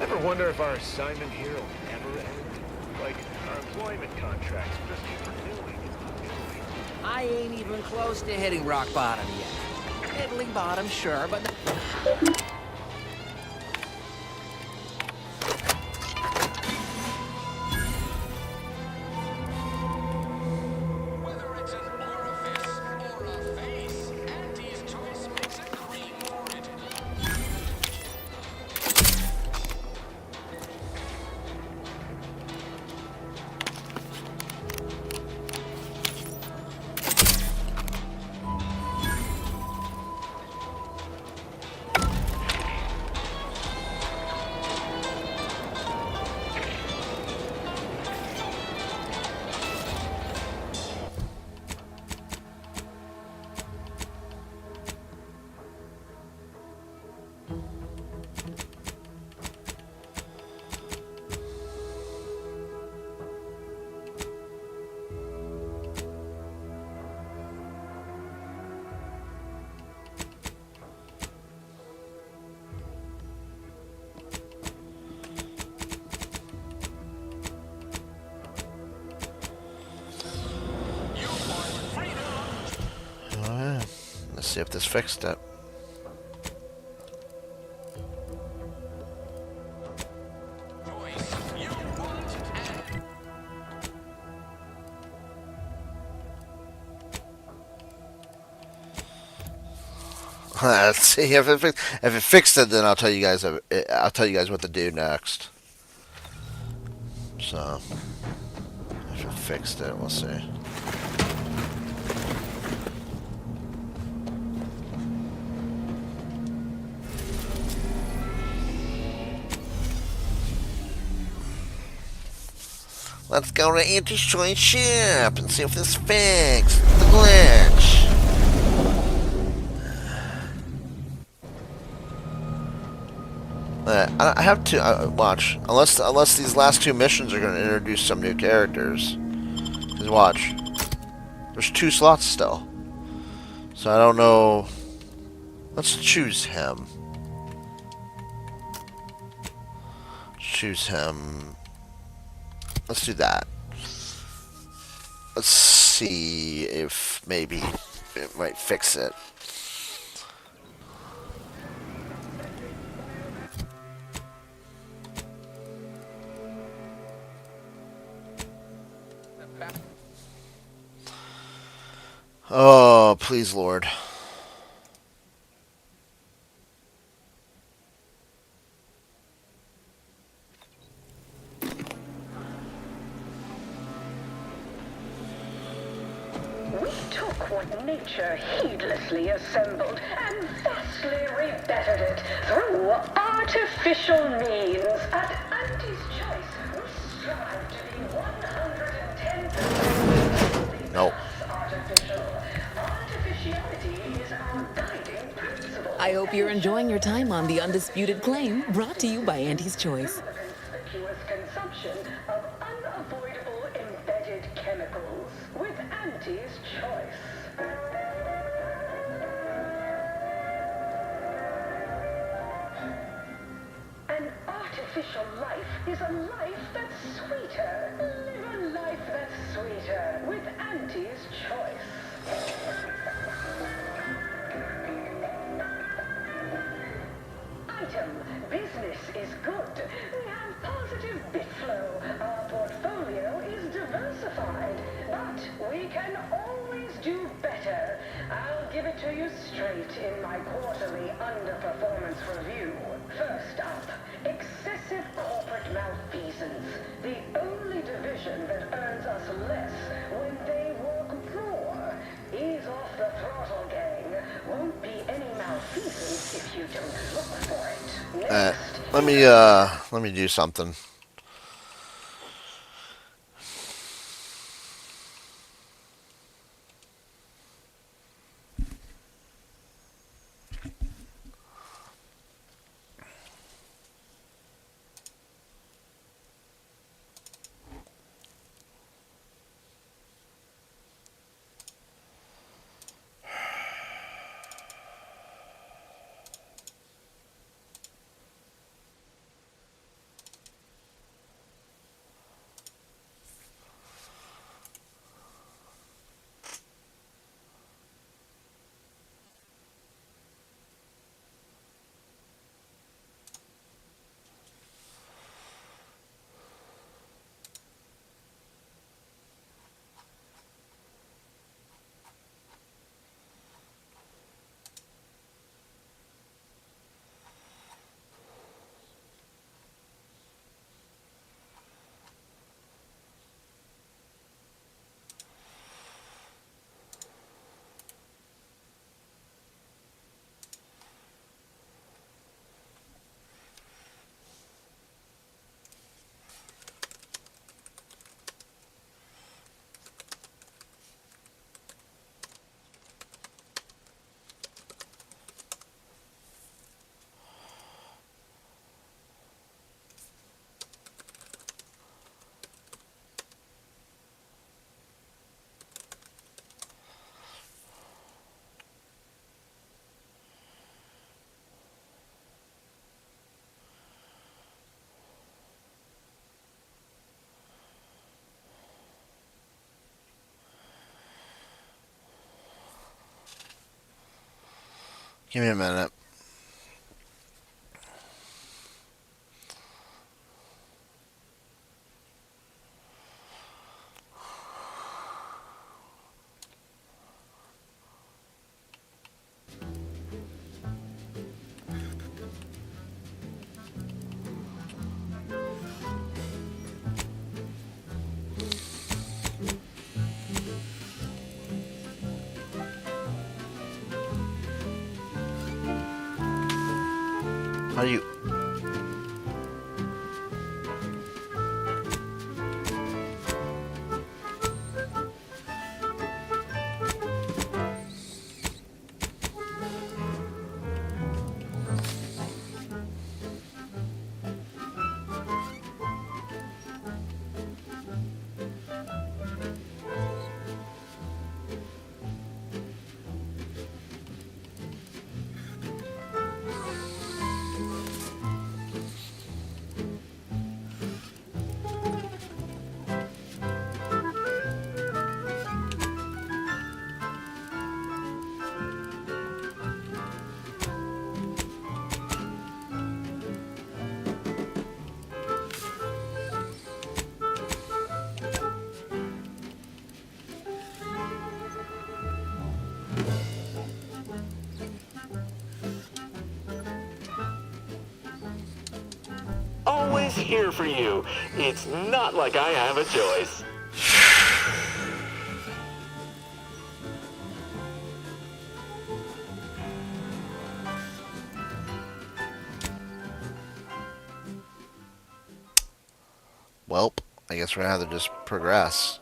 Ever wonder if our assignment here will never end? Like, our employment contracts just keep renewing and renewing. I ain't even close to hitting rock bottom yet. Middling bottom, sure, but... Let's see if this fixed it. Let's see if it fixed it. Then I'll tell you guys. I'll tell you guys what to do next. So if it fixed it, we'll see. Let's go to Anti's ship and see if this fixed the glitch. I have to watch unless these last two missions are going to introduce some new characters. Cause watch, there's 2 slots still, so I don't know. Let's choose him. Choose him. Let's do that. Let's see if maybe it might fix it. Oh, please, Lord. We took what nature heedlessly assembled and vastly rebettered it through artificial means. At Auntie's Choice, we strive to be 110% Nope. artificial. Artificiality is our guiding principle. I hope you're enjoying your time on The Undisputed Claim, brought to you by Auntie's Choice. Conspicuous consumption of unavoidable embedded chemicals with Auntie's Choice. An artificial life is a life that's sweeter. Live a life that's sweeter with Auntie's Choice. Item, business is good. We have positive bit flow. Our portfolio is diversified. But we can always do better. I'll give it to you straight in my quarterly underperformance review. First up, excessive corporate malfeasance. The only division that earns us less when they work more. Ease off the throttle, gang. Won't be any malfeasance if you don't look for it. Let me do something. Give me a minute. How do you... Always here for you. It's not like I have a choice. Welp, I guess we're gonna have to just progress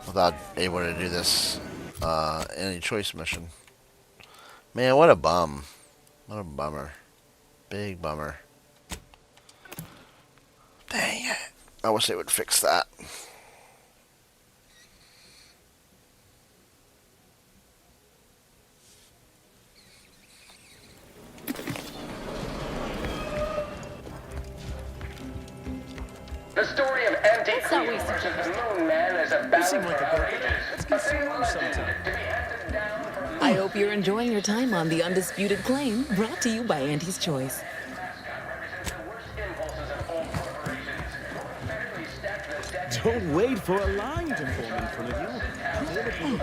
without able to do this any choice mission. Man, what a bum. What a bummer. Big bummer. Dang it. I wish they would fix that. The story of Antique Cleo versus the Moon Man is a battle for our ages. Let's get some lunch sometime. I hope you're enjoying your time on The Undisputed Claim, brought to you by Auntie's Choice. Don't wait for a line to form in front of you.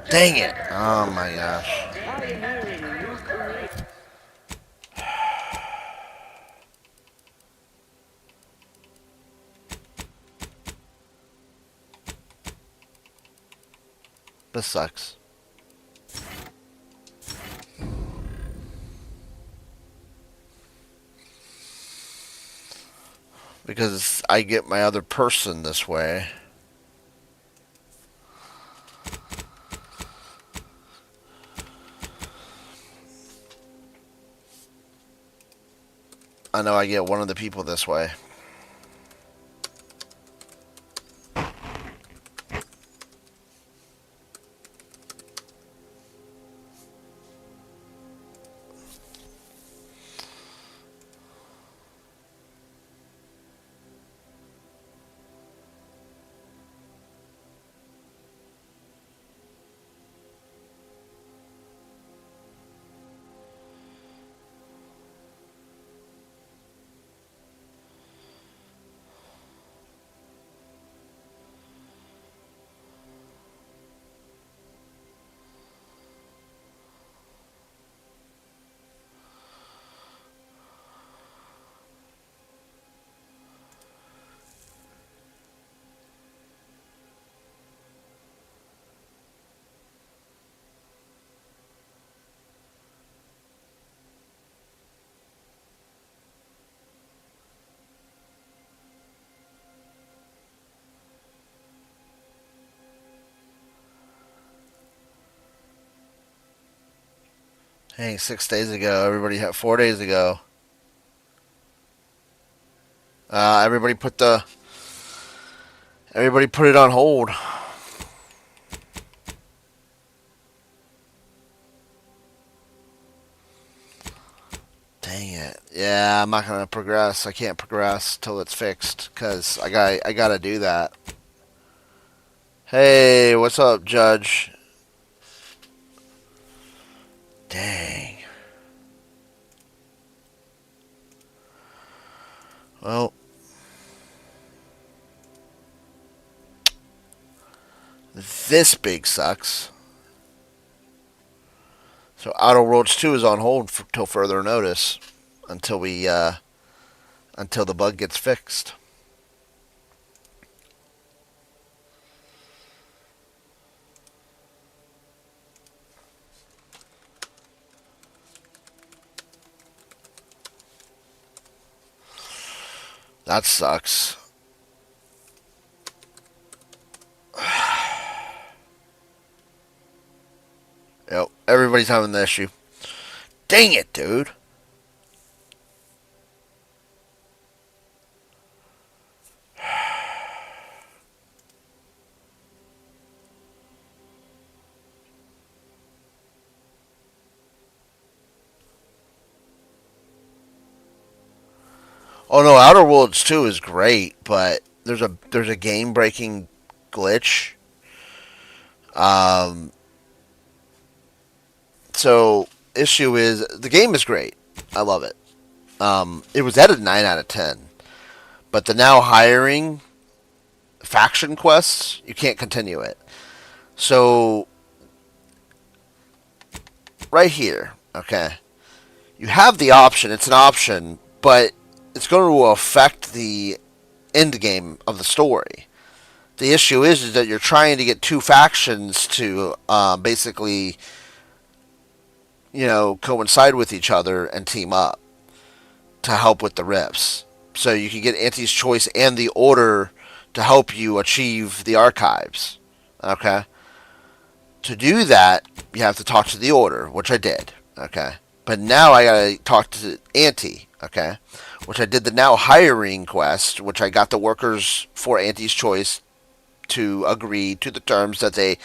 Dang it. Oh my gosh. This sucks. Because I get my other person this way. I know I get one of the people this way. Hey, 6 days ago, everybody had 4 days ago. Everybody put it on hold. Dang it. Yeah, I'm not gonna progress. I can't progress till it's fixed because I gotta do that. Hey, what's up, Judge? Dang. Well, this big sucks. So Outer Worlds 2 is on hold till further notice, until we until the bug gets fixed. That sucks. Yep, everybody's having the issue. Dang it, dude. Oh no, Outer Worlds 2 is great, but there's a game breaking glitch. Um, so issue is the game is great. I love it. It was at a 9 out of 10, but the now hiring faction quests you can't continue it. So right here, okay, you have the option. It's an option, but it's going to affect the end game of the story. The issue is that you're trying to get two factions to basically, coincide with each other and team up to help with the rifts. So you can get Auntie's Choice and the Order to help you achieve the archives. Okay? To do that, you have to talk to the Order, which I did. Okay? But now I gotta talk to Auntie. Okay? Which I did the now hiring quest, which I got the workers for Auntie's Choice to agree to the terms that they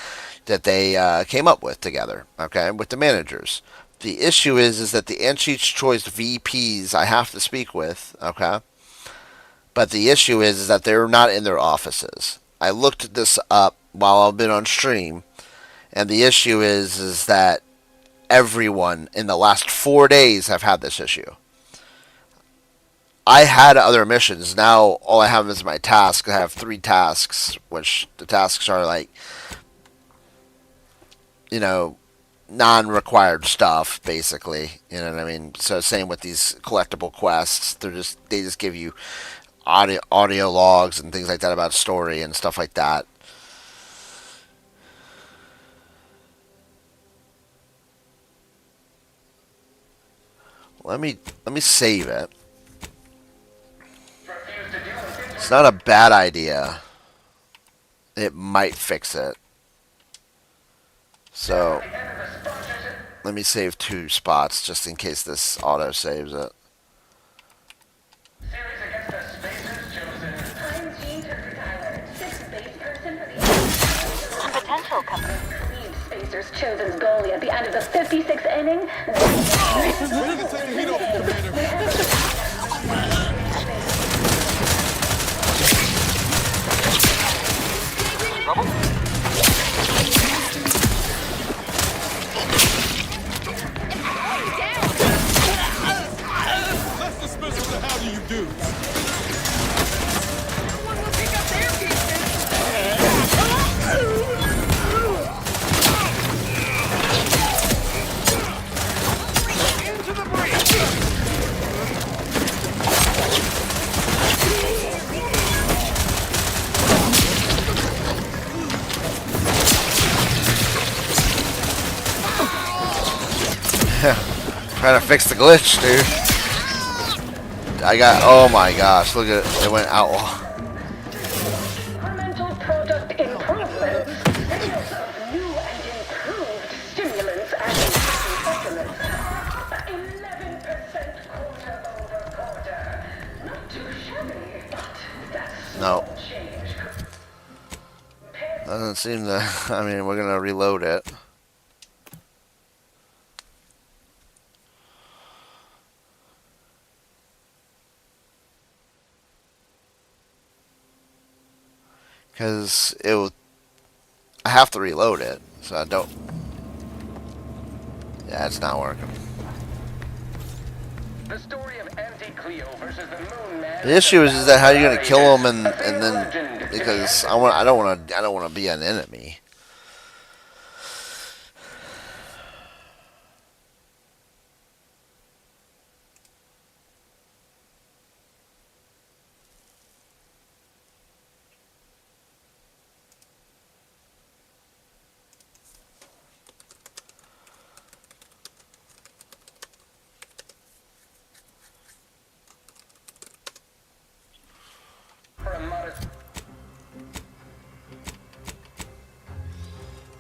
came up with together. Okay? With the managers. The issue is that the Auntie's Choice VPs I have to speak with. Okay? But the issue is that they're not in their offices. I looked this up while I've been on stream, and the issue is that everyone in the last 4 days have had this issue. I had other missions. Now all I have is my task. I have 3 tasks, which the tasks are like, non-required stuff, basically. You know what I mean? So same with these collectible quests. They just give you audio logs and things like that about story and stuff like that. Let me save it. It's not a bad idea. It might fix it. So let me save 2 spots just in case this auto saves it. Potential company. Spacers chosen goalie at the end of the 56th inning. That's the special how do you do? Trying to fix the glitch, dude. Oh my gosh, look at it. It went outlaw. Incremental product improvements. Sales of new and improved stimulants and supplements. 11% quarter-over-quarter. Not too shabby, but that's No. change. Doesn't seem to. I mean, we're gonna reload it. Because I have to reload it, so I don't. Yeah, it's not working. The story of Anti-Cleo versus the Moon Man. The issue is that how are you gonna kill him and then because I don't want to be an enemy.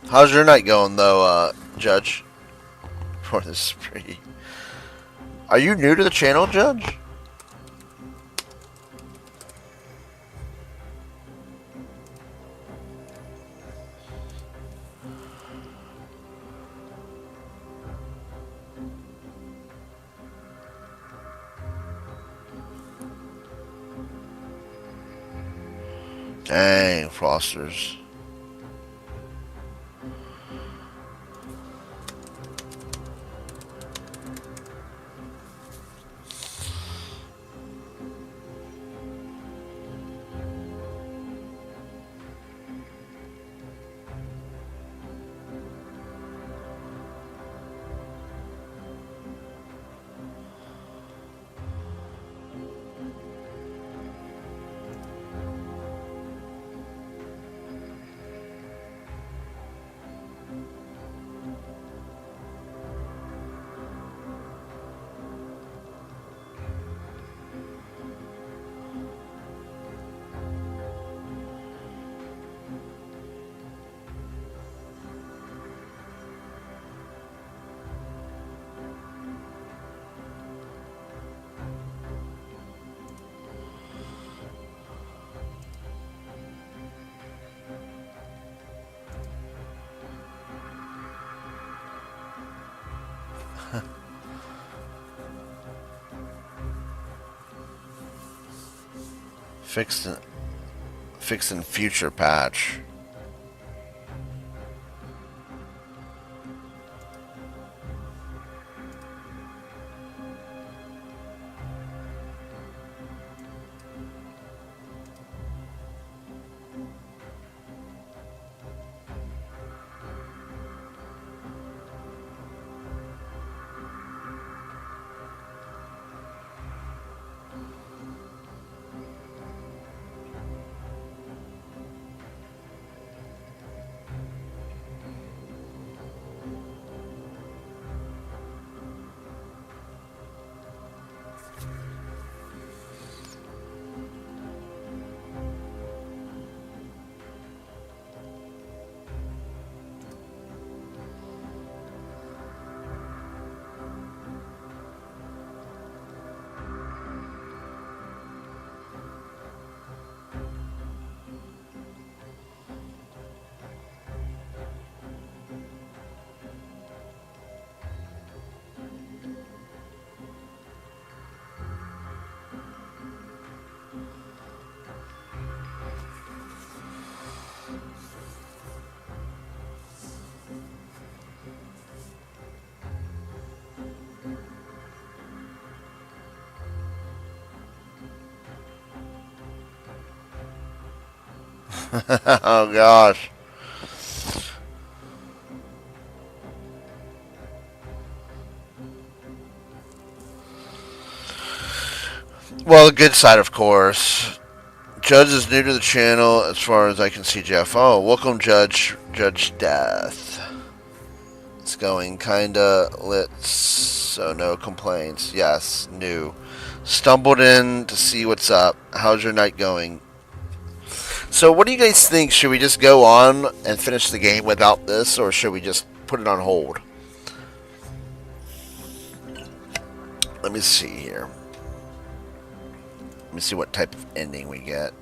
How's your night going though, Judge? For this spree. Are you new to the channel, Judge? Dang, Frosters. Fixing future patch. Oh gosh. Well, the good side, of course. Judge is new to the channel, as far as I can see, Jeff. Oh, welcome, Judge. Judge Death. It's going kinda lit, so no complaints. Yes, new. Stumbled in to see what's up. How's your night going? So, what do you guys think? Should we just go on and finish the game without this, or should we just put it on hold? Let me see here. Let me see what type of ending we get.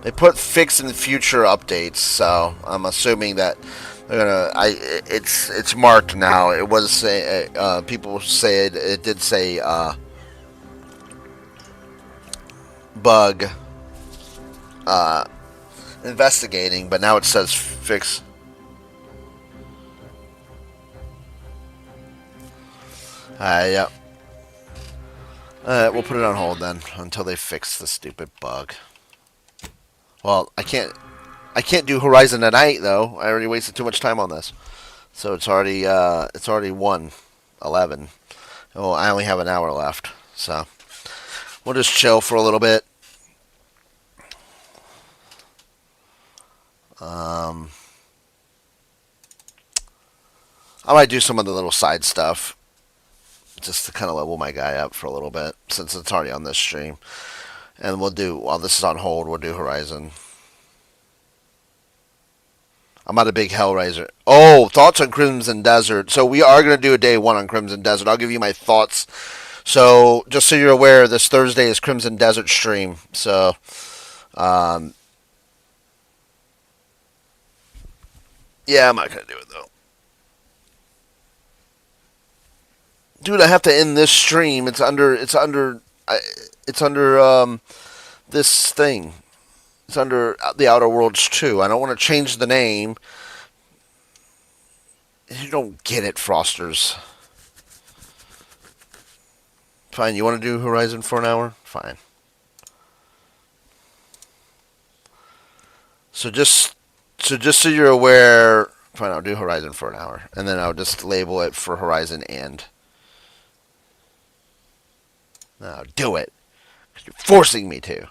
They put fix in future updates, so I'm assuming that They're gonna. It's marked now. It was say. People say it did say bug investigating, but now it says fix. Yep. We'll put it on hold then until they fix the stupid bug. Well, I can't do Horizon tonight though. I already wasted too much time on this. So it's already 1:11. Oh, I only have an hour left. So we'll just chill for a little bit. I might do some of the little side stuff just to kind of level my guy up for a little bit since it's already on this stream. And we'll do, while this is on hold, we'll do Horizon. I'm not a big Hellraiser. Oh, thoughts on Crimson Desert. So we are going to do a day one on Crimson Desert. I'll give you my thoughts. So just so you're aware, this Thursday is Crimson Desert stream. So, yeah, I'm not going to do it though. Dude, I have to end this stream. It's under this thing. It's under the Outer Worlds 2. I don't want to change the name. You don't get it, Frosters. Fine, you want to do Horizon for an hour? Fine. So just so you're aware, fine, I'll do Horizon for an hour. And then I'll just label it for Horizon and. No, do it. You're forcing me to.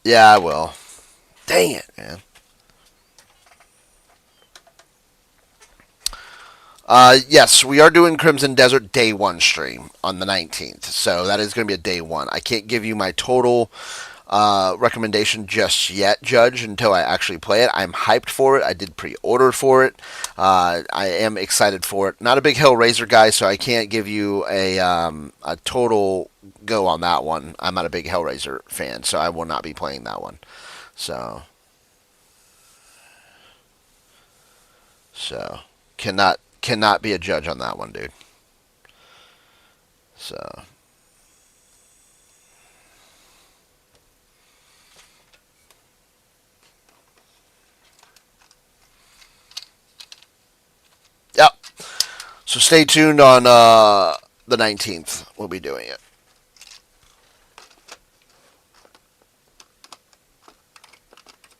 Yeah, I will. Dang it, man. Yes, we are doing Crimson Desert Day 1 stream on the 19th. So that is going to be a Day 1. I can't give you my total recommendation just yet, Judge, until I actually play it. I'm hyped for it. I did pre-order for it. I am excited for it. Not a big Hellraiser guy, so I can't give you a total go on that one. I'm not a big Hellraiser fan, so I will not be playing that one. So cannot be a judge on that one, dude. So yep. So stay tuned on the 19th. We'll be doing it.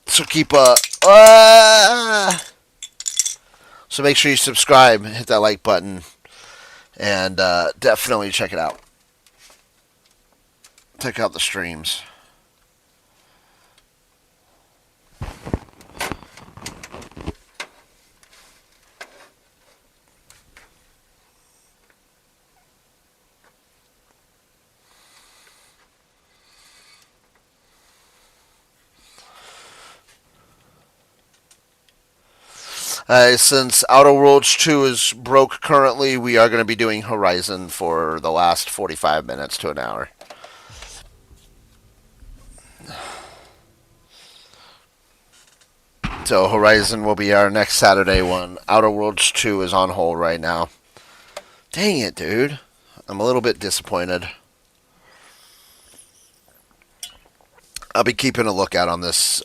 So keep so make sure you subscribe, hit that like button, and definitely check it out. Check out the streams. Since Outer Worlds 2 is broke currently, we are going to be doing Horizon for the last 45 minutes to an hour. So Horizon will be our next Saturday one. Outer Worlds 2 is on hold right now. Dang it, dude. I'm a little bit disappointed. I'll be keeping a lookout on this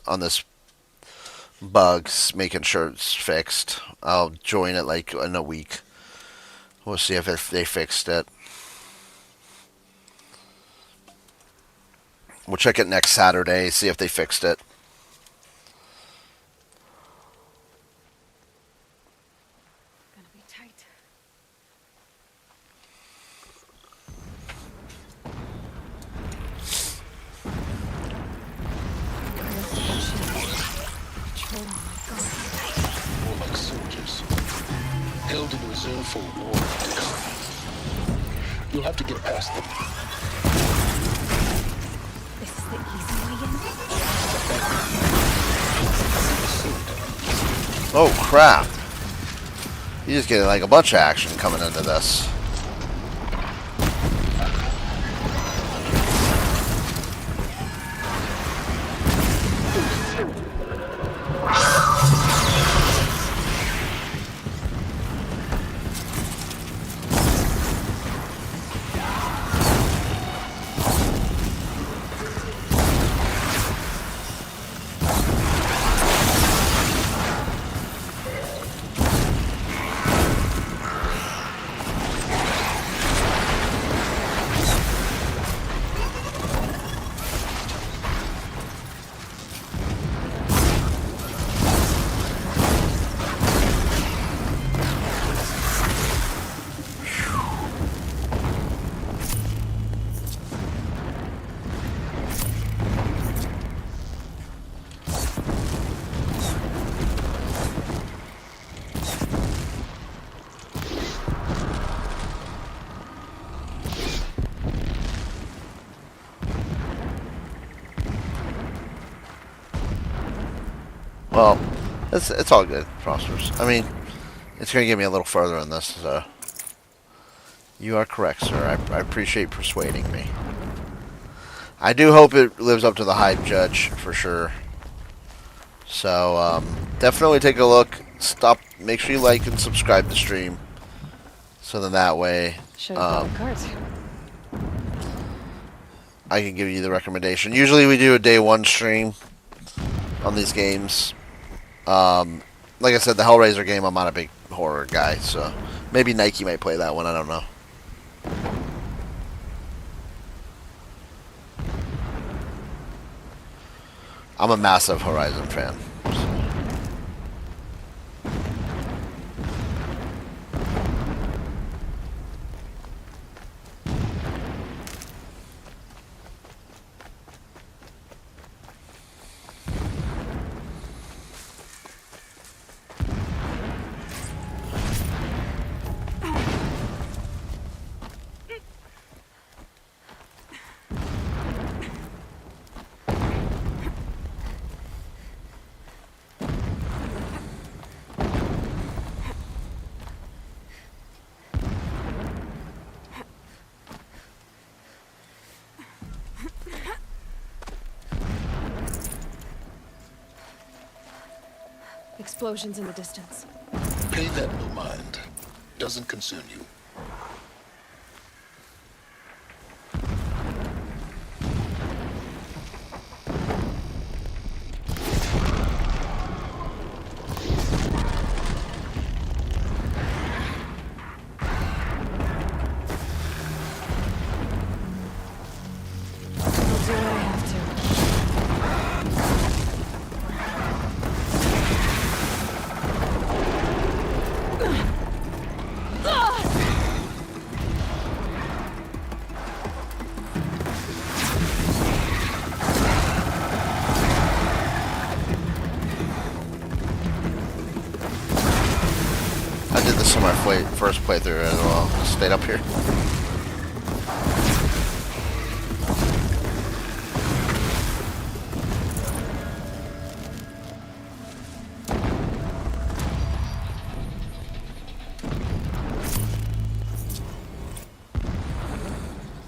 bugs, making sure it's fixed. I'll join it like in a week. We'll see if they fixed it. We'll check it next Saturday, see if they fixed it. Gonna be tight. More like soldiers, held in reserve for war to come. You'll have to get past them. This is the easy way in. Oh crap. You just get like a bunch of action coming into this. Well, it's all good, Frosters. I mean, it's going to get me a little further in this, so... You are correct, sir. I appreciate persuading me. I do hope it lives up to the hype, Judge, for sure. So, definitely take a look. Make sure you like and subscribe to stream. So then that way, I can give you the recommendation. Usually we do a day one stream on these games. Like I said, the Hellraiser game, I'm not a big horror guy, so maybe Nike might play that one, I don't know. I'm a massive Horizon fan. Explosions in the distance. Pay that no mind. Doesn't concern you. First playthrough as well. Stayed up here.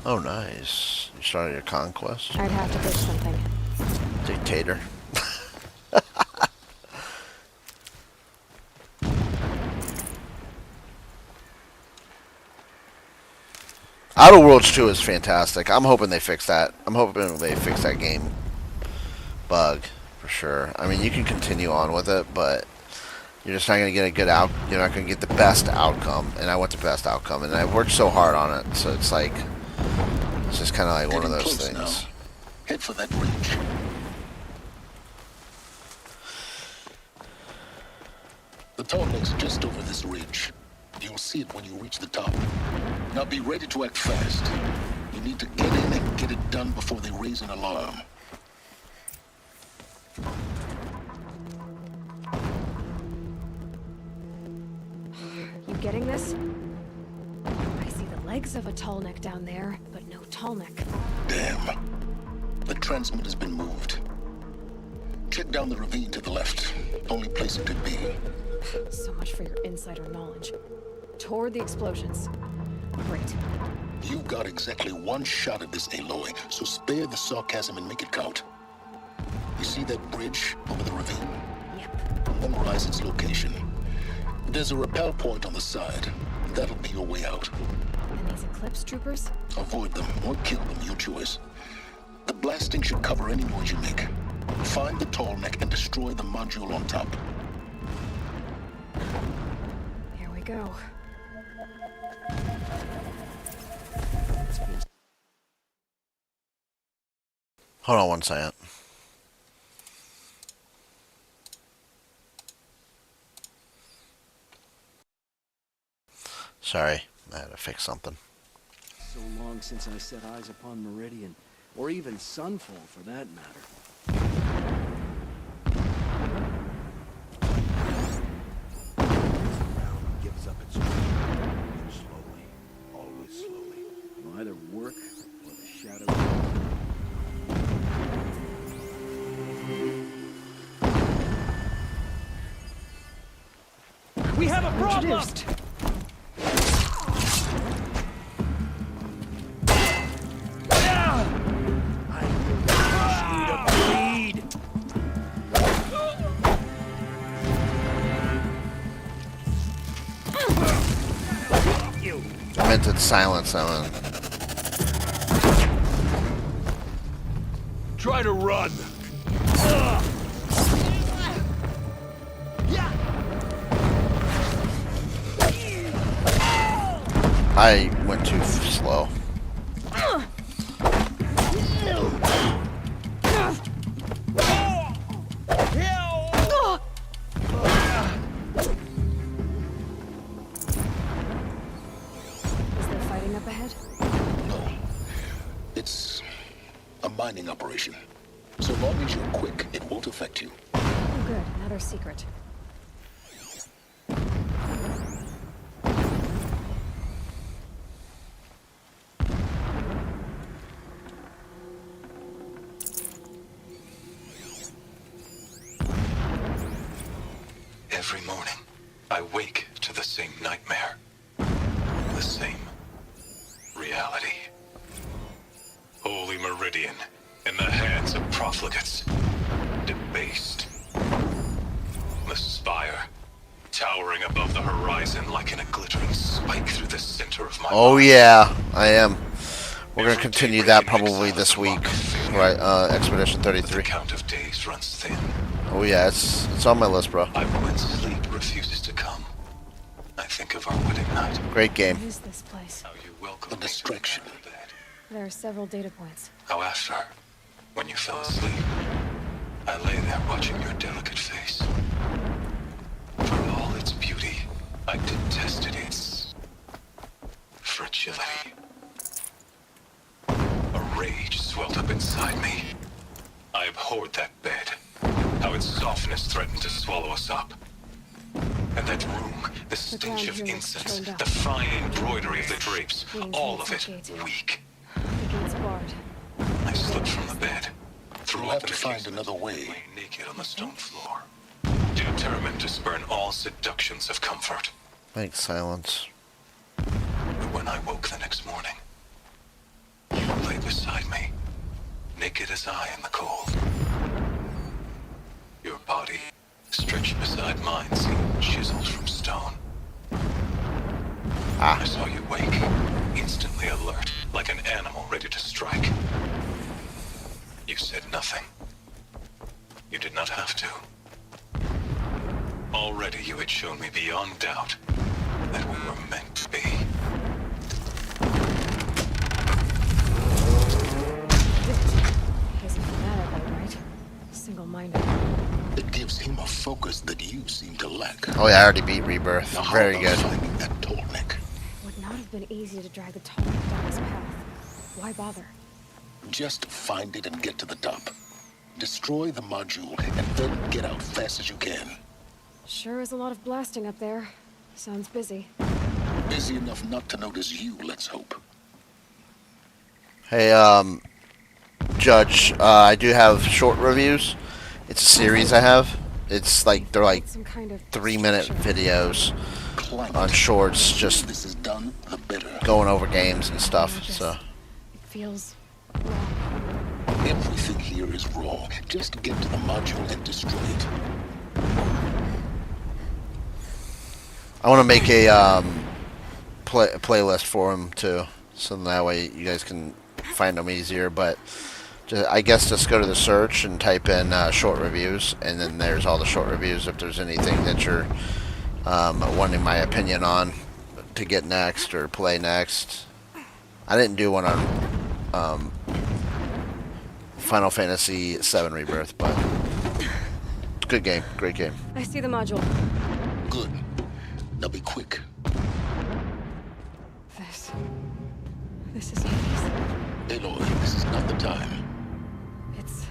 Oh, nice. You started your conquest? I'd have to pitch something. Dictator. Outer Worlds 2 is fantastic. I'm hoping they fix that. I'm hoping they fix that game bug for sure. I mean, you can continue on with it, but you're just not going to get a good you're not going to get the best outcome. And I want the best outcome, and I've worked so hard on it. So it's like, it's just kind of like one of those things. Now. Head for that ridge. The target's just over this ridge. You'll see it when you reach the top. Now be ready to act fast. You need to get in and get it done before they raise an alarm. You getting this? I see the legs of a tall neck down there, but no tall neck. Damn. The transmitter's been moved. Check down the ravine to the left. Only place it could be. So much for your insider knowledge. Toward the explosions. Great. You've got exactly one shot at this, Aloy, so spare the sarcasm and make it count. You see that bridge over the ravine? Yep. Memorize its location. There's a rappel point on the side. That'll be your way out. And these Eclipse troopers? Avoid them or kill them, your choice. The blasting should cover any noise you make. Find the tall neck and destroy the module on top. Here we go. Hold on one second. Sorry, I had to fix something. So long since I set eyes upon Meridian, or even Sunfall for that matter. Gives up its control. Slowly, always slowly. It'll either work or the shadow. We have a problem! Introduced. I meant to silence someone. Try to run. I went too slow. Is there fighting up ahead? No. It's a mining operation. So long as you're quick, it won't affect you. Oh, good. Another secret. Every morning, I wake to the same nightmare. The same reality. Holy Meridian in the hands of profligates. Debased. The spire, towering above the horizon like in a glittering spike through the center of my Oh yeah, I am. We're gonna continue that probably this week, right? Expedition 33. The count of days runs thin. Oh yeah, it's on my list, bro. When sleep refuses to come, I think of our wedding night. Great game. What is this place? How you welcome A distraction. There are several data points. How after, when you fell asleep, I lay there watching your delicate face. For all its beauty, I detested its fragility. A rage swelled up inside me. I abhorred that bed. How its softness threatened to swallow us up. And that room, the stench of incense, the fine embroidery of the drapes, all of it weak. The gate's barred. I slipped from the bed, threw You'll up have to the find casement, another way. lay naked on the stone floor, determined to spurn all seductions of comfort. Thanks, silence. But when I woke the next morning, you lay beside me, naked as I in the cold. Your body, stretched beside mine, seemed chiseled from stone. I saw you wake, instantly alert, like an animal ready to strike. You said nothing. You did not have to. Already you had shown me beyond doubt that we were meant to be. Isn't fanatical, right? Single-minded. It gives him a focus that you seem to lack. Oh yeah, I already beat Rebirth. Now, how Very about good. finding that tall neck? Would not have been easy to drag the tall neck down his path. Why bother? Just find it and get to the top. Destroy the module and then get out fast as you can. Sure is a lot of blasting up there. Sounds busy. Busy enough not to notice you, let's hope. Hey, Judge, I do have short reviews. It's a series I have. It's like they're like Some kind of 3-minute structure. videos on shorts, just This is done, the better. going over games and stuff. So It feels Everything here is raw. Just get to the module and destroy it. I want to make a playlist for them too, so that way you guys can find them easier. But I guess just go to the search and type in short reviews, and then there's all the short reviews. If there's anything that you're wanting my opinion on to get next or play next. I didn't do one on Final Fantasy VII Rebirth, but good game, great game. I see the module. Good. Now be quick. This is Hades. Aloy, this is not the time. It's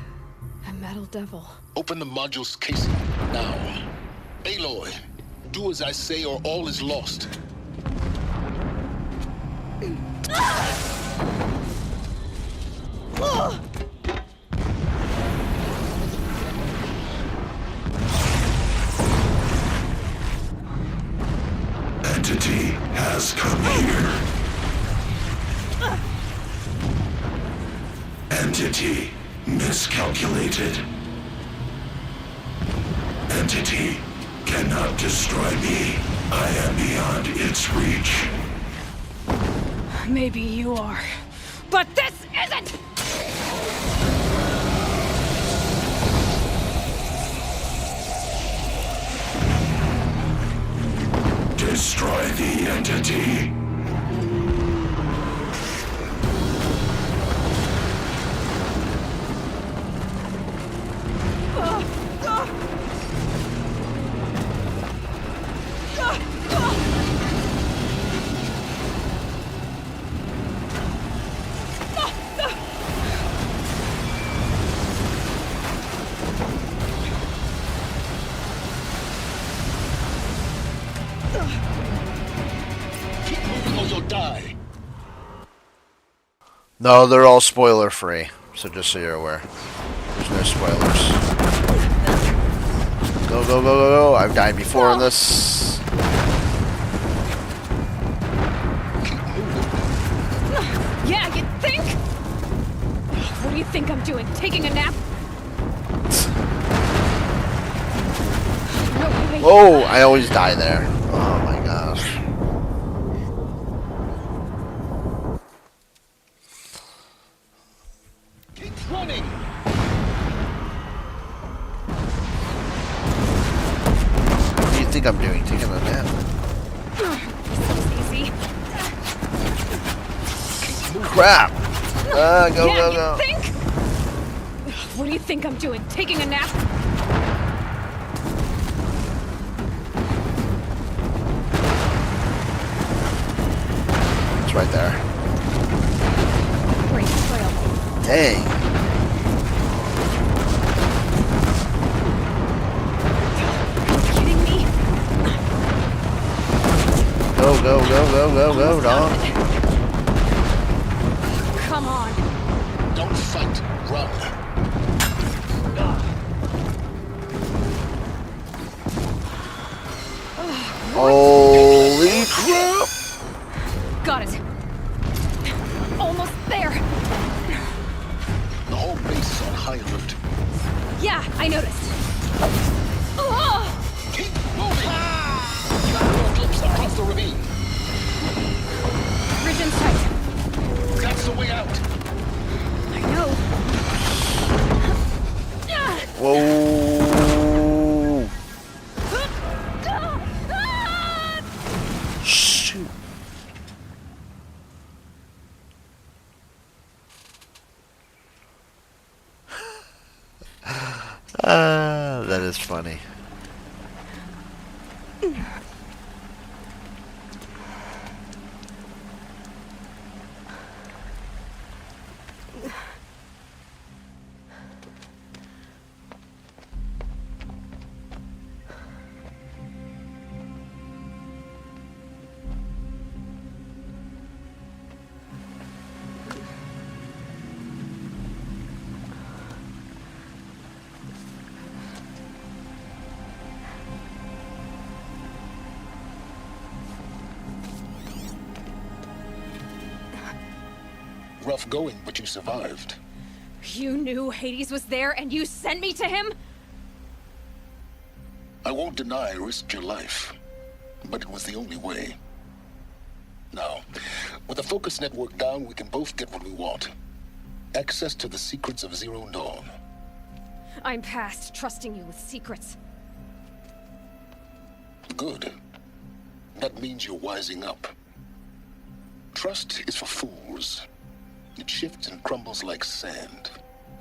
a metal devil. Open the module's casing now. Aloy, do as I say or all is lost. Entity has come here. Entity miscalculated. Entity cannot destroy me. I am beyond its reach. Maybe you are, but this isn't! Destroy the entity. Keep moving or you'll die. No, they're all spoiler free, so just so you're aware. There's no spoilers. Go, go, go, go, go. I've died before in this. Yeah, you think? What do you think I'm doing? Taking a nap? No way. Whoa, I always die there. Oh my gosh. Keep running. What do you think I'm doing? Taking a nap? Easy. Crap! Go, Yeah, go, you go. think? What do you think I'm doing? Taking a nap? It's right there. Great trail. Dang. Kidding me? Go, go, go, go, go, go, dog. Come on. Don't fight. Run. Holy crap! Got it. Almost there. The whole base is on high alert. Yeah, I noticed. Oh! Keep moving. Lateral glimpse across the ravine. Bridge in sight. That's the way out. I know. Whoa! Shoot! That is funny. rough going, but you survived. You knew Hades was there and you sent me to him? I won't deny I risked your life, but it was the only way. Now, with the focus network down, we can both get what we want. Access to the secrets of Zero Dawn. I'm past trusting you with secrets. Good. That means you're wising up. Trust is for fools. It shifts and crumbles like sand.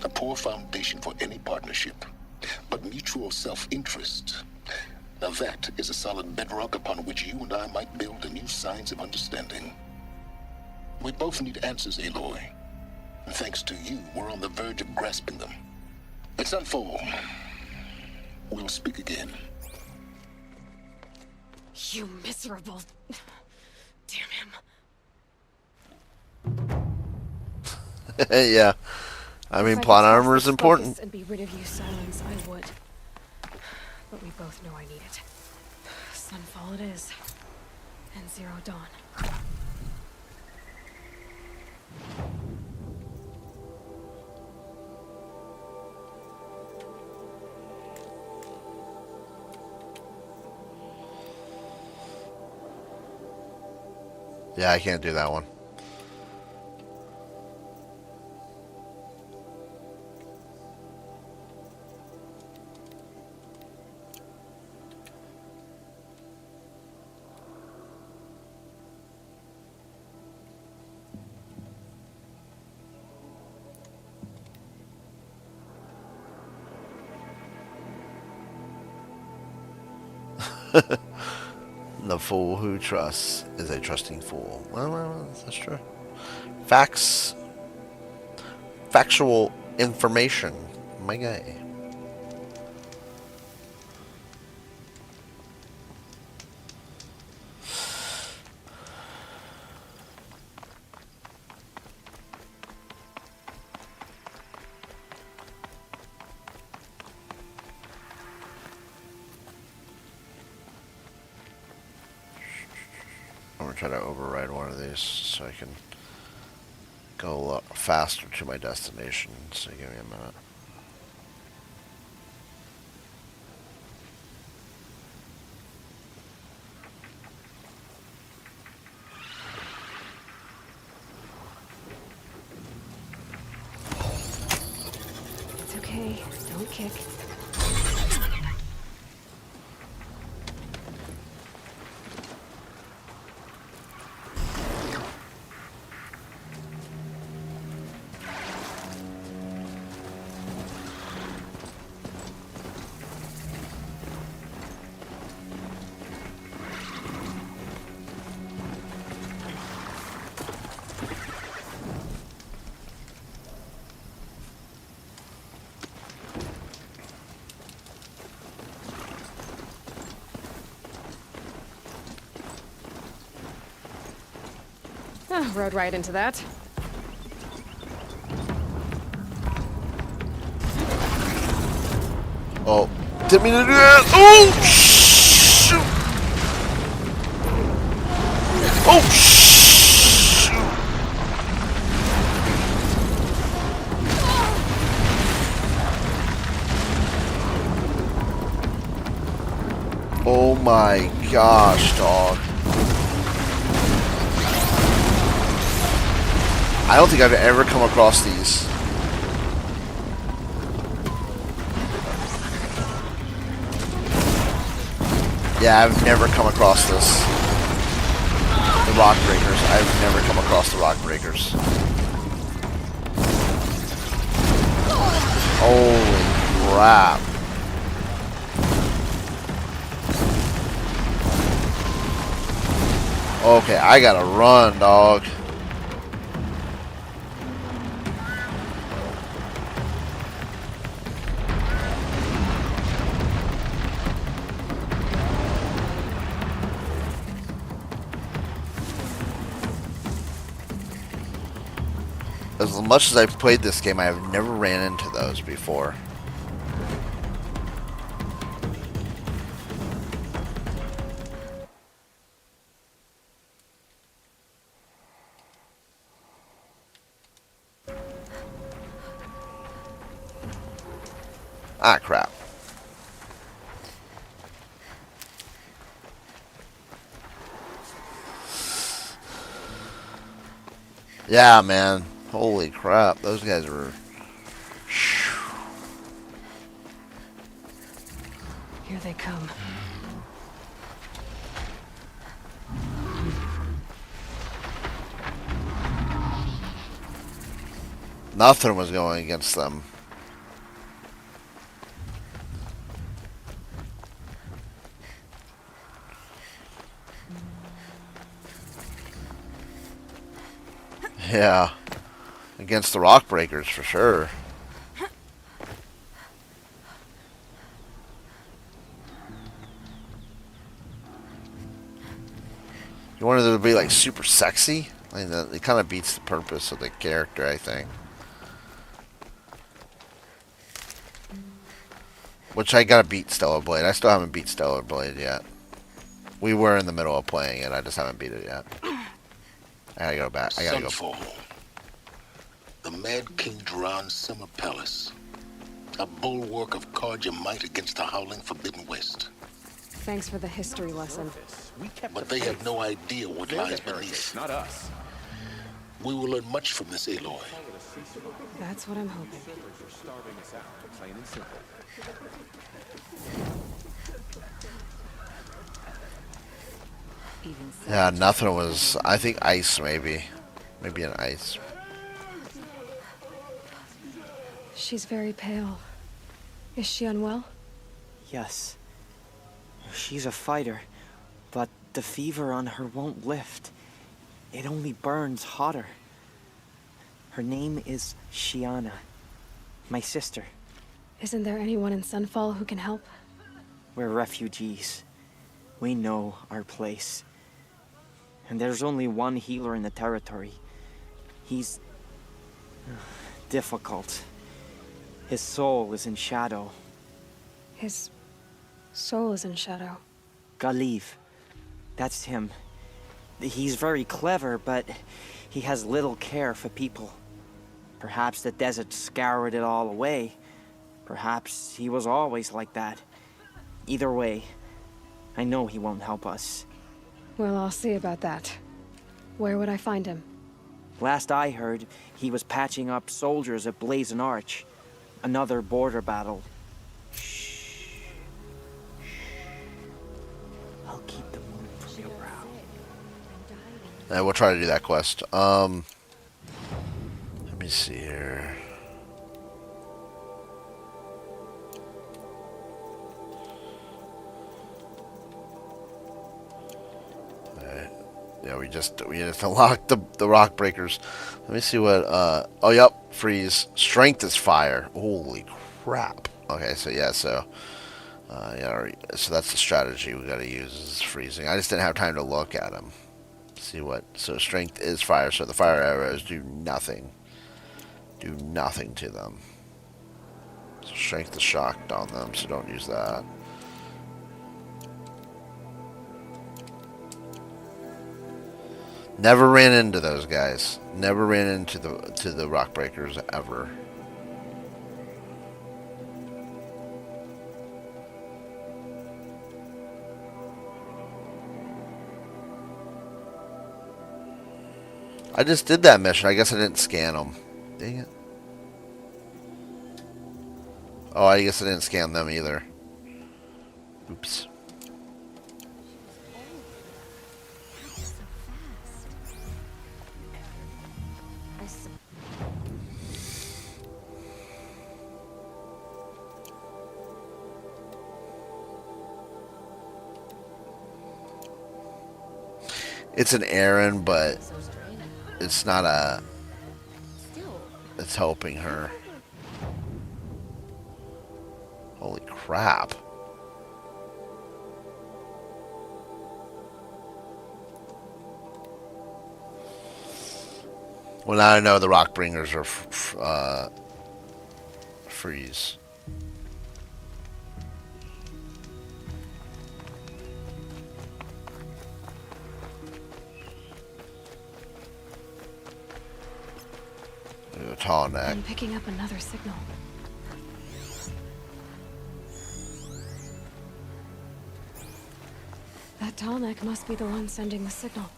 A poor foundation for any partnership. But mutual self-interest. Now that is a solid bedrock upon which you and I might build a new science of understanding. We both need answers, Aloy. And thanks to you, we're on the verge of grasping them. It's Sunfall. We'll speak again. You miserable... Damn him. Yeah. I mean, If plot could armor toss is this important. focus and be rid of you, Silence, I would. But we both know I need it. Sunfall it is. And Zero Dawn. Yeah, I can't do that one. The fool who trusts is a trusting fool. Well, that's true. Facts. Factual information. My guy. I'm gonna try to override one of these so I can go a lot faster to my destination. So give me a minute. It's okay. Don't kick. Rode right into that. Oh, didn't mean to do that. Oh, shoot. Oh, shoot. Oh my gosh, dog. I don't think I've ever come across these. Yeah, I've never come across this. The rock breakers. I've never come across the rock breakers. Holy crap. Okay, I gotta run, dog. As much as I've played this game, I have never ran into those before. Ah, crap. Yeah, man. Holy crap. Those guys were... Here they come. Nothing was going against them. Yeah. Against the rock breakers for sure. You wanted it to be like super sexy? I mean, it kind of beats the purpose of the character, I think. Which I gotta beat Stellar Blade. I still haven't beat Stellar Blade yet. We were in the middle of playing it. I just haven't beat it yet. I gotta go back. I gotta go. Sunfall. The Mad King Duran's summer palace. A bulwark of Carja might against the howling Forbidden West. Thanks for the history lesson. But they have no idea what lies beneath. Not us. We will learn much from this Aloy. That's what I'm hoping. Starving us out, plain and simple. Yeah, nothing was... I think ice, maybe. Maybe an ice. She's very pale. Is she unwell? Yes. She's a fighter, but the fever on her won't lift. It only burns hotter. Her name is Shiana, my sister. Isn't there anyone in Sunfall who can help? We're refugees. We know our place. And there's only one healer in the territory. He's... difficult. His soul is in shadow. His soul is in shadow. Galiv. That's him. He's very clever, but he has little care for people. Perhaps the desert scoured it all away. Perhaps he was always like that. Either way, I know he won't help us. Well, I'll see about that. Where would I find him? Last I heard, he was patching up soldiers at Blazon Arch. Another border battle. Shh. I'll keep the moon from your brow. Yeah, we'll try to do that quest. Let me see here. Yeah, we just unlocked the rock breakers. Let me see what oh yep, freeze. Strength is fire. Holy crap. Okay, so yeah, so yeah, so that's the strategy we gotta use is freezing. I just didn't have time to look at them. See what so strength is fire, so the fire arrows do nothing. Do nothing to them. So strength is shocked on them, so don't use that. Never ran into those guys. Never ran into the rock breakers ever. I just did that mission. I guess I didn't scan them. Dang it. Oh, I guess I didn't scan them either. Oops. It's an errand, but it's not a... It's helping her. Holy crap. Well, now I know the rock bringers are freeze. Tall neck. I'm picking up another signal. tall neck must be the one sending the signal.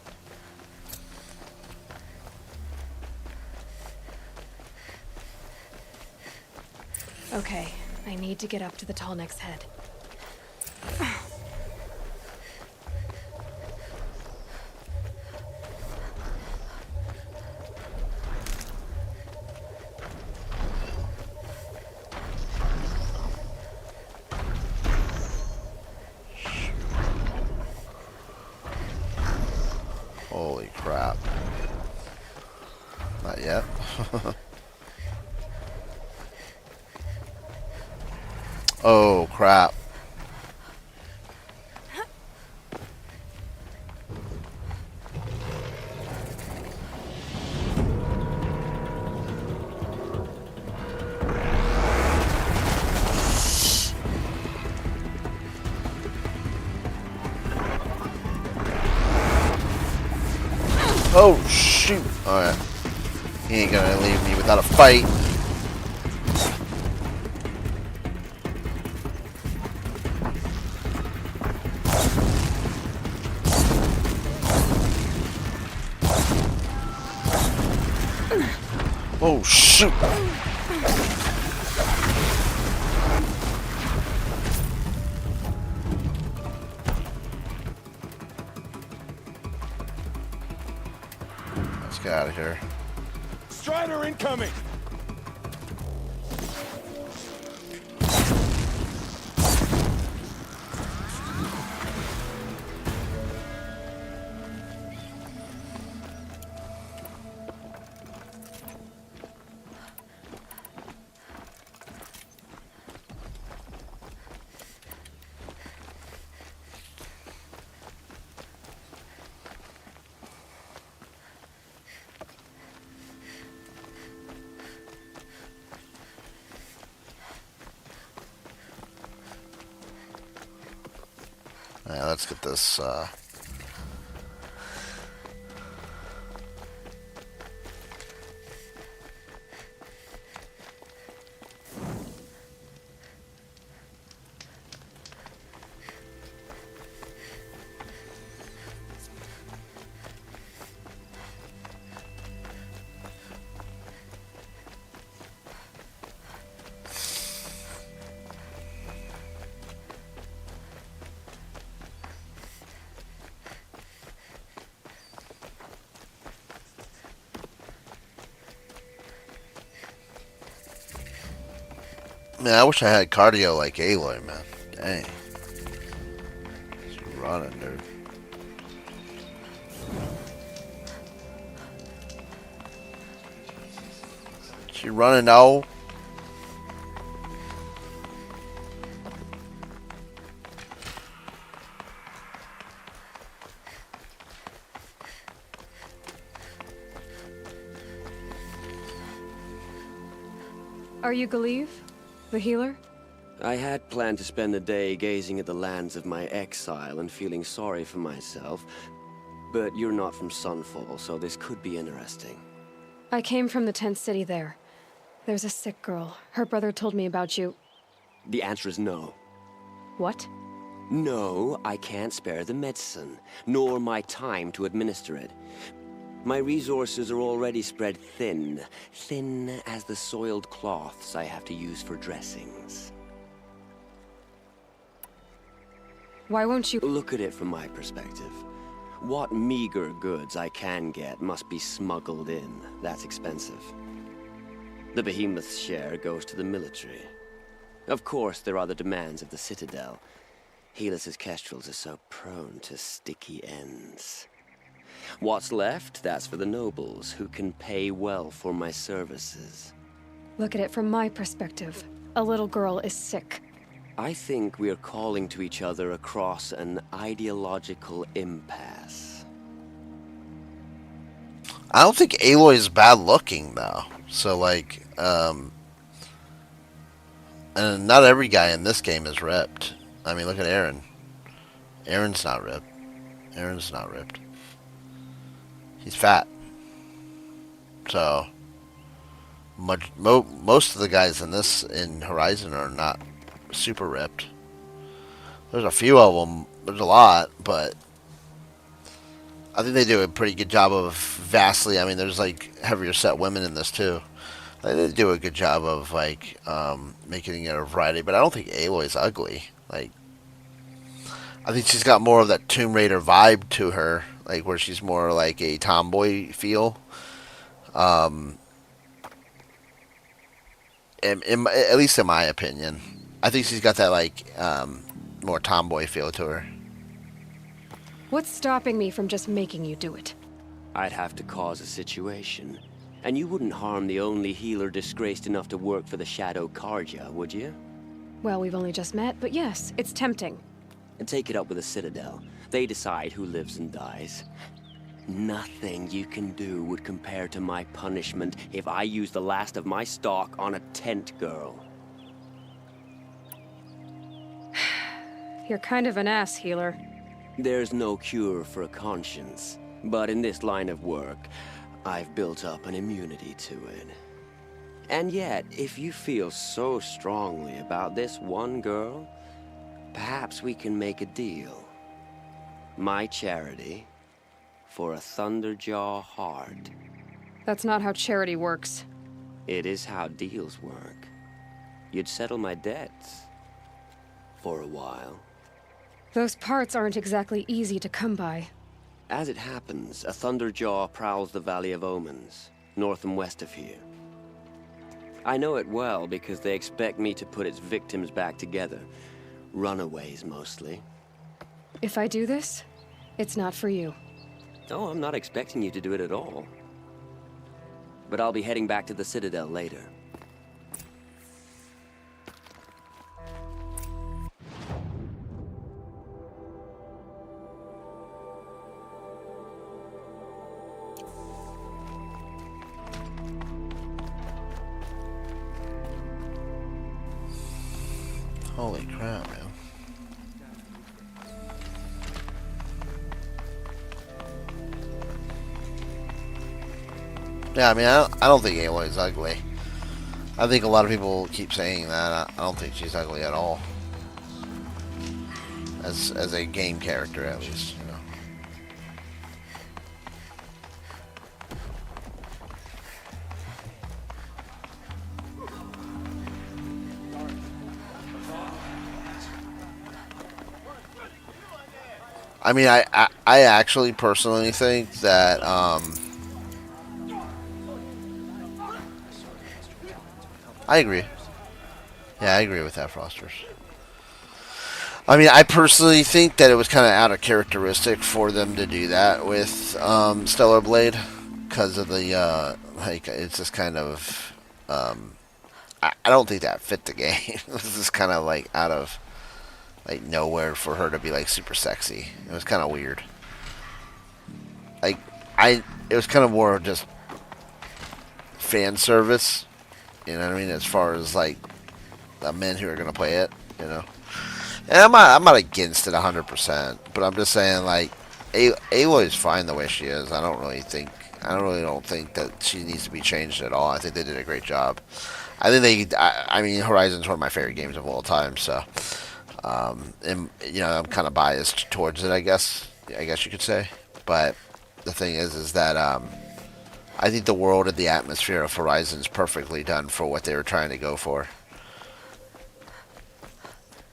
Okay, I need to get up to the tall neck's head. Holy crap. Not yet. Oh crap. Oh shoot. Alright. He ain't gonna leave me without a fight. Oh shoot. Let's get out of here. Strider incoming! Yeah, let's get this, man, I wish I had cardio like Aloy, man. Dang. She's running, dude. She running now. Are you Galeev? The healer? I had planned to spend the day gazing at the lands of my exile and feeling sorry for myself, but you're not from Sunfall, so this could be interesting. I came from the tent city there. There's a sick girl. Her brother told me about you. The answer is no. What? No, I can't spare the medicine, nor my time to administer it. My resources are already spread thin, thin as the soiled cloths I have to use for dressings. Why won't you— Look at it from my perspective. What meager goods I can get must be smuggled in. That's expensive. The behemoth's share goes to the military. Of course, there are the demands of the Citadel. Helis's kestrels are so prone to sticky ends. What's left, that's for the nobles, who can pay well for my services. Look at it from my perspective. A little girl is sick. I think we are calling to each other across an ideological impasse. I don't think Aloy is bad looking though. So like, and not every guy in this game is ripped. I mean, look at Aaron. Aaron's not ripped. Aaron's not ripped. He's fat. So most of the guys in Horizon are not super ripped. There's a few of them. There's a lot, but I think they do a pretty good job of vastly. I mean, there's like heavier set women in this too. They do a good job of like making it a variety, but I don't think Aloy's ugly. Like, I think she's got more of that Tomb Raider vibe to her, like where she's more like a tomboy feel. At least in my opinion, I think she's got that like more tomboy feel to her. What's stopping me from just making you do it? I'd have to cause a situation. And you wouldn't harm the only healer disgraced enough to work for the Shadow Carja, would you? Well, we've only just met, but yes, it's tempting. And take it up with the Citadel. They decide who lives and dies. Nothing you can do would compare to my punishment if I use the last of my stock on a tent girl. You're kind of an ass, healer. There's no cure for a conscience. But in this line of work, I've built up an immunity to it. And yet, if you feel so strongly about this one girl, perhaps we can make a deal. My charity for a Thunderjaw heart. That's not how charity works. It is how deals work. You'd settle my debts. For a while. Those parts aren't exactly easy to come by. As it happens, a Thunderjaw prowls the Valley of Omens, north and west of here. I know it well because they expect me to put its victims back together. Runaways, mostly. If I do this, it's not for you. Oh, I'm not expecting you to do it at all. But I'll be heading back to the Citadel later. Holy crap, man. Yeah, I mean, I don't think Aloy's ugly. I think a lot of people keep saying that. I don't think she's ugly at all. As a game character, at least, you know. I mean, I actually personally think that I agree. Yeah, I agree with that, Frosters. I mean, I personally think that it was kind of out of characteristic for them to do that with Stellar Blade because of the like it's just kind of I don't think that fit the game. This is kind of like out of like nowhere for her to be like super sexy. It was kind of weird. Like it was kind of more of just fan service. You know what I mean? As far as like the men who are gonna play it, you know. And I'm not against it 100%, but I'm just saying like Aloy is fine the way she is. I don't really think that she needs to be changed at all. I think they did a great job. I think I mean, Horizon's one of my favorite games of all time, so. And you know, I'm kind of biased towards it, I guess you could say. But the thing is that I think the world and the atmosphere of Horizon's perfectly done for what they were trying to go for.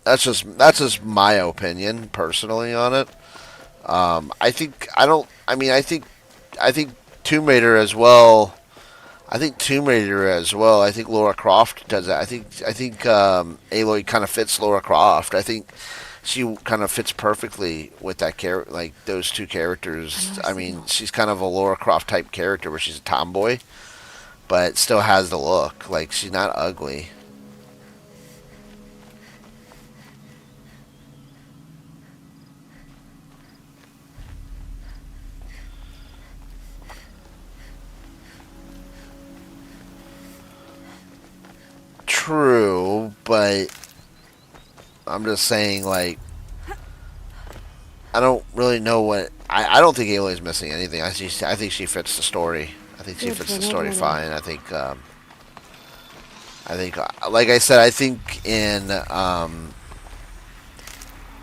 That's just my opinion personally on it. I think Tomb Raider as well. I think Lara Croft does that. I think Aloy kind of fits Lara Croft. I think she kind of fits perfectly with that character, like those two characters. I mean, she's kind of a Lara Croft type character where she's a tomboy, but still has the look. Like, she's not ugly. True, but I'm just saying, like, I don't really know what I don't think Aloy's missing anything. I think she fits the story. I think she fits the story fine. I think like I said, I think in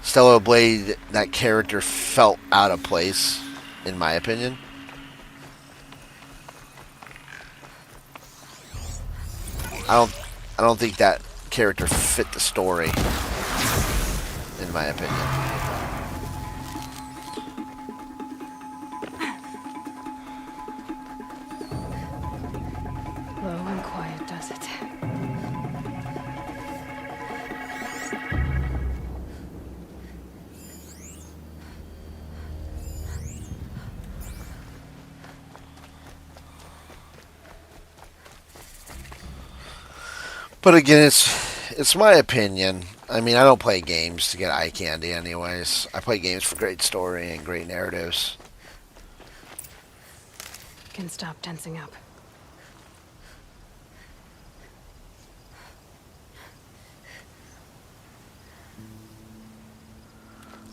Stellar Blade that character felt out of place in my opinion. I don't think that character fit the story, in my opinion. Low and quiet does it. But again, it's my opinion. I mean, I don't play games to get eye candy anyways. I play games for great story and great narratives. Can stop tensing up.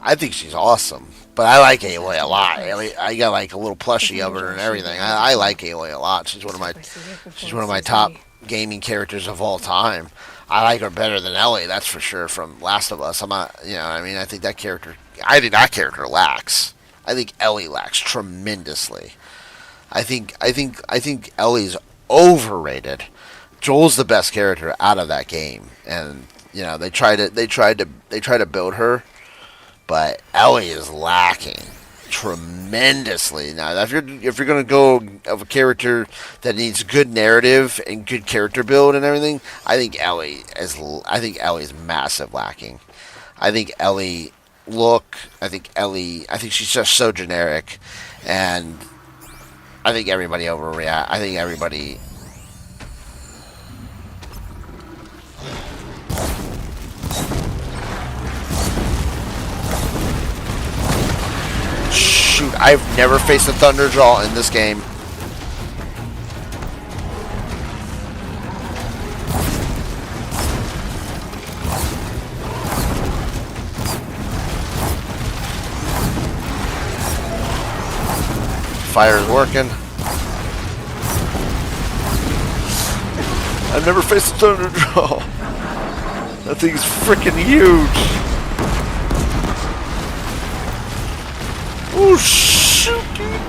I think she's awesome, but I like Aloy a lot. I got like a little plushie of her and everything. I like Aloy a lot. She's one of my top gaming characters of all time. I like her better than Ellie, that's for sure. From Last of Us, I'm not, you know, I mean, I think that character lacks. I think Ellie lacks tremendously. I think Ellie's overrated. Joel's the best character out of that game, and you know they tried to build her. But Ellie is lacking tremendously. Now, if you're gonna go of a character that needs good narrative and good character build and everything, I think Ellie's massive lacking. I think I think she's just so generic, and I think everybody overreact. I think everybody. Shoot, I've never faced a Thunderjaw in this game. Fire is working. I've never faced a Thunderjaw. That thing's freaking huge. Oh, shoot, dude.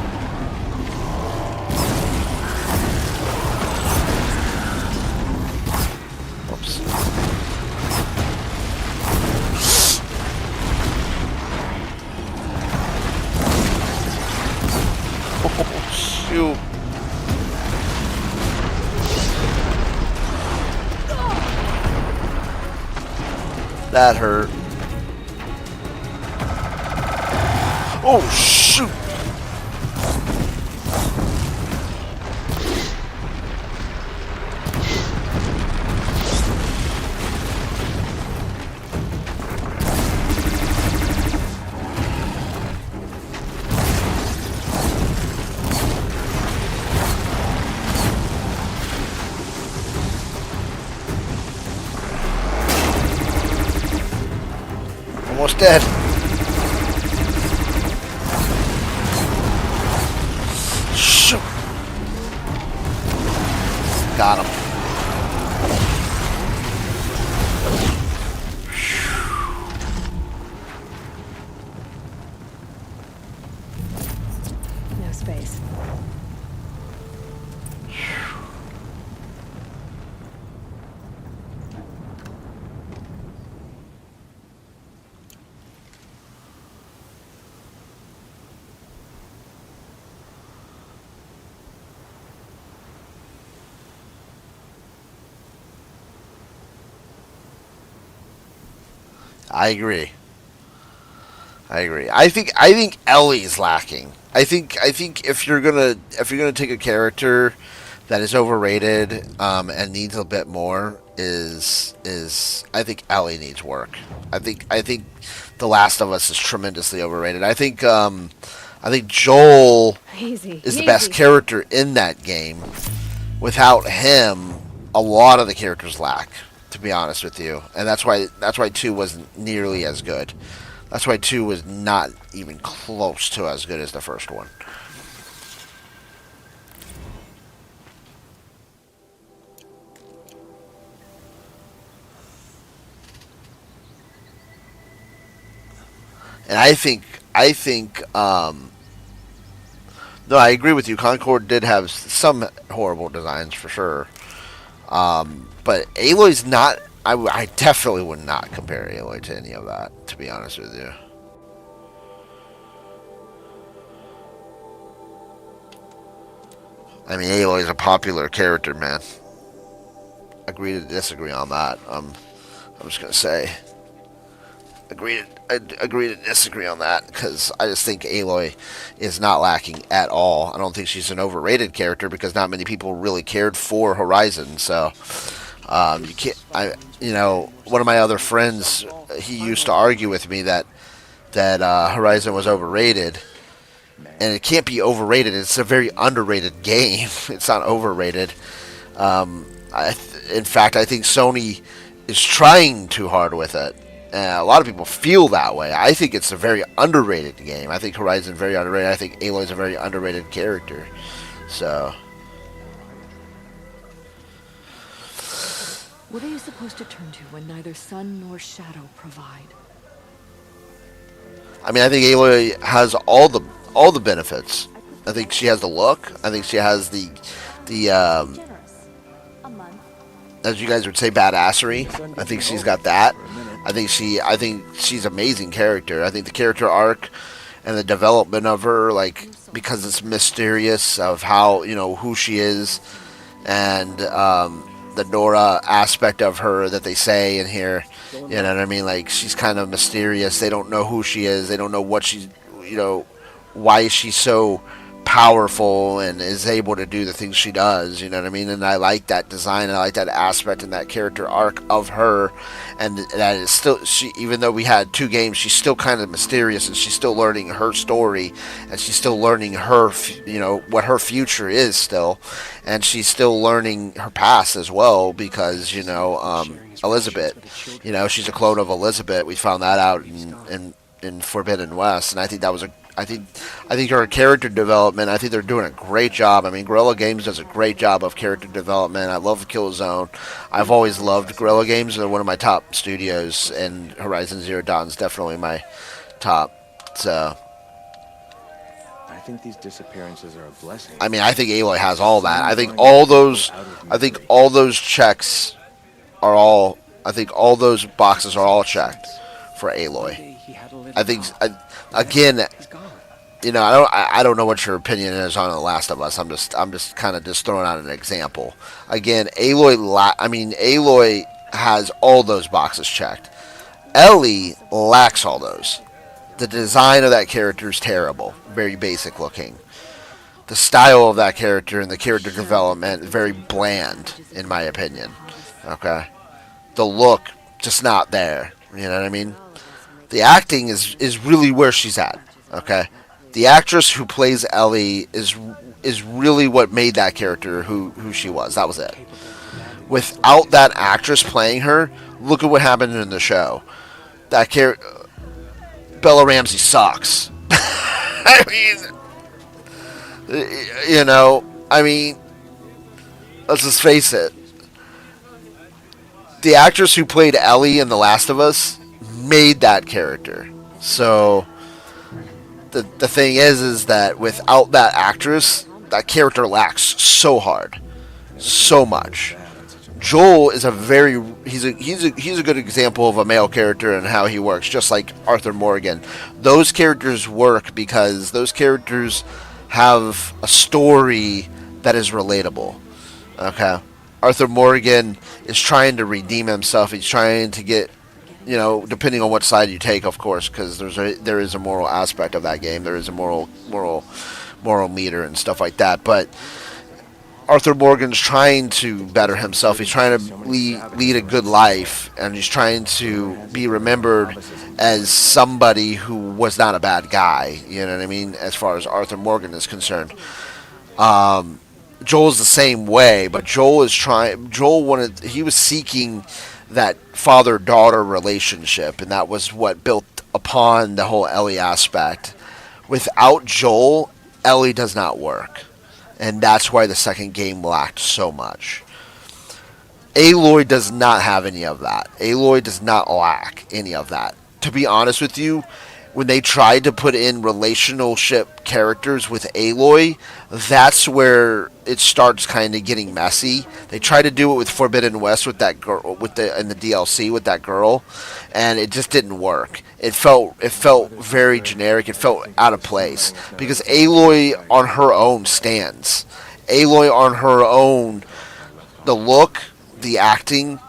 Oops. Oh, shoot. That hurt. Oh, shoot! Almost dead. Got him. No space. I agree. I think Ellie's lacking. I think if you're gonna take a character that is overrated and needs a bit more, is I think Ellie needs work. I think The Last of Us is tremendously overrated. I think Joel is the best character in that game. Without him, a lot of the characters lack, to be honest with you, and that's why 2 wasn't nearly as good. That's why 2 was not even close to as good as the first one. And I think No, I agree with you. Concord did have some horrible designs for sure. But Aloy's not. I definitely would not compare Aloy to any of that, to be honest with you. I mean, Aloy's a popular character, man. Agree to disagree on that. I'm just gonna say, I agree to disagree on that because I just think Aloy is not lacking at all. I don't think she's an overrated character because not many people really cared for Horizon. So you can't. One of my other friends, he used to argue with me that Horizon was overrated, and it can't be overrated. It's a very underrated game. It's not overrated. In fact, I think Sony is trying too hard with it. A lot of people feel that way. I think it's a very underrated game. I think Horizon is very underrated. I think Aloy is a very underrated character. So, What are you supposed to turn to when neither sun nor shadow provide? I mean, I think Aloy has all the benefits. I think she has the look. I think she has the as you guys would say, badassery. I think she's got that. I think she's an amazing character. I think the character arc and the development of her, like, because it's mysterious of how, who she is, and the Nora aspect of her that they say in here, you know what I mean? Like, she's kind of mysterious. They don't know who she is. They don't know what she's, why she's so powerful and is able to do the things she does, you know what I mean? And I like that design, and I like that aspect and that character arc of her, and that is still, she, even though we had 2 games, she's still kind of mysterious, and she's still learning her story, and she's still learning her, what her future is still, and she's still learning her past as well, because, Elizabeth, she's a clone of Elizabeth. We found that out in Forbidden West, and I think that was I think her character development, I think they're doing a great job. I mean, Guerrilla Games does a great job of character development. I love Killzone. I've always loved Guerrilla Games. They're one of my top studios, and Horizon Zero Dawn is definitely my top. So, I think these disappearances are a blessing. I mean, I think Aloy has all that. I think all those checks are all. I think all those boxes are all checked for Aloy. I think, again, I don't know what your opinion is on The Last of Us. I'm just kind of throwing out an example. Again, Aloy has all those boxes checked. Ellie lacks all those. The design of that character is terrible, very basic looking. The style of that character and the character development is very bland, in my opinion. Okay, the look just not there. You know what I mean? The acting is really where she's at. Okay, the actress who plays Ellie is really what made that character who she was. That was it. Without that actress playing her, look at what happened in the show. That character, Bella Ramsey, sucks. I mean, let's just face it. The actress who played Ellie in The Last of Us made that character. So the thing is that without that actress, that character lacks so hard, so much. Joel is he's a good example of a male character and how he works, just like Arthur Morgan. Those characters work because those characters have a story that is relatable. Okay, Arthur Morgan is trying to redeem himself. He's trying to get, depending on what side you take, of course, because there is a moral aspect of that game. There is a moral meter and stuff like that. But Arthur Morgan's trying to better himself. He's trying to lead a good life, and he's trying to be remembered as somebody who was not a bad guy. You know what I mean? As far as Arthur Morgan is concerned. Joel's the same way, but he was seeking that father-daughter relationship, and that was what built upon the whole Ellie aspect. Without Joel, Ellie does not work, and that's why the second game lacked so much. Aloy does not have any of that. Aloy does not lack any of that. To be honest with you, when they tried to put in relationship characters with Aloy, that's where it starts kind of getting messy. They tried to do it with Forbidden West with that girl, in the DLC with that girl, and it just didn't work. It felt very generic. It felt out of place because Aloy on her own stands. Aloy on her own, the look, the acting,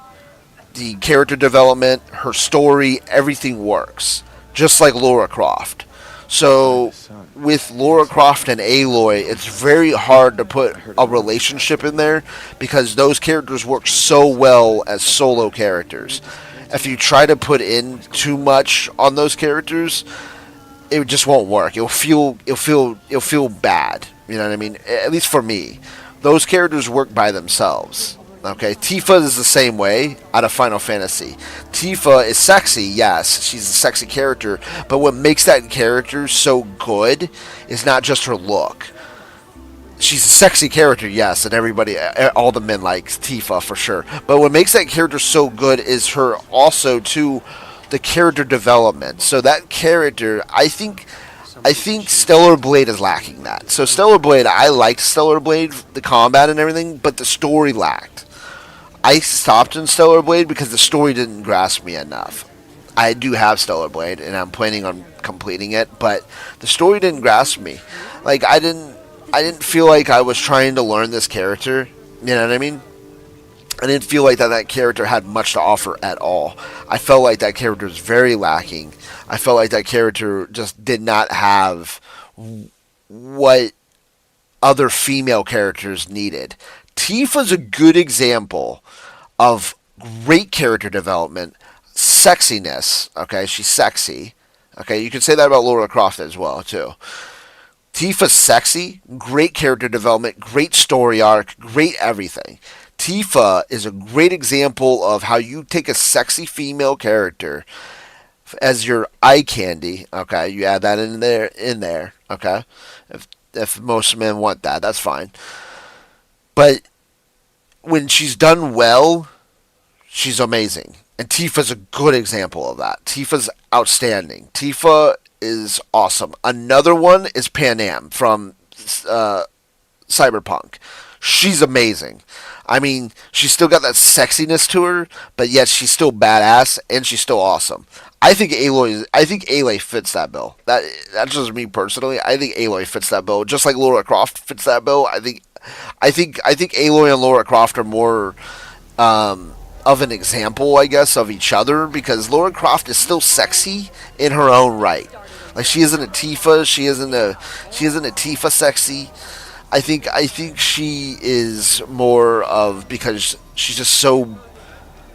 the character development, her story, everything works. Just like Lara Croft. So with Lara Croft and Aloy, it's very hard to put a relationship in there because those characters work so well as solo characters. If you try to put in too much on those characters, it just won't work. It'll feel bad. You know what I mean? At least for me, those characters work by themselves. Okay, Tifa is the same way out of Final Fantasy. Tifa is sexy, yes, she's a sexy character, but what makes that character so good is not just her look. She's a sexy character, yes, and everybody, all the men like Tifa for sure. But what makes that character so good is her also too, the character development. So that character, I think Stellar Blade is lacking that. So Stellar Blade, I liked Stellar Blade, the combat and everything, but the story lacked. I stopped in Stellar Blade because the story didn't grasp me enough. I do have Stellar Blade, and I'm planning on completing it, but the story didn't grasp me. Like, I didn't feel like I was trying to learn this character. You know what I mean? I didn't feel like that character had much to offer at all. I felt like that character was very lacking. I felt like that character just did not have what other female characters needed. Tifa's a good example of great character development, sexiness. Okay, she's sexy. Okay, you can say that about Lara Croft as well too. Tifa's sexy, great character development, great story arc, great everything. Tifa is a great example of how you take a sexy female character as your eye candy. Okay, you add that in there. Okay, if most men want that, that's fine. But when she's done well, she's amazing. And Tifa's a good example of that. Tifa's outstanding. Tifa is awesome. Another one is Panam from Cyberpunk. She's amazing. I mean, she's still got that sexiness to her, but yet she's still badass and she's still awesome. I think Aloy fits that bill. That's just me personally. I think Aloy fits that bill, just like Lara Croft fits that bill. I think Aloy and Lara Croft are more of an example, I guess, of each other because Lara Croft is still sexy in her own right. Like she isn't a Tifa. She isn't a Tifa sexy. I think she is more of because she's just so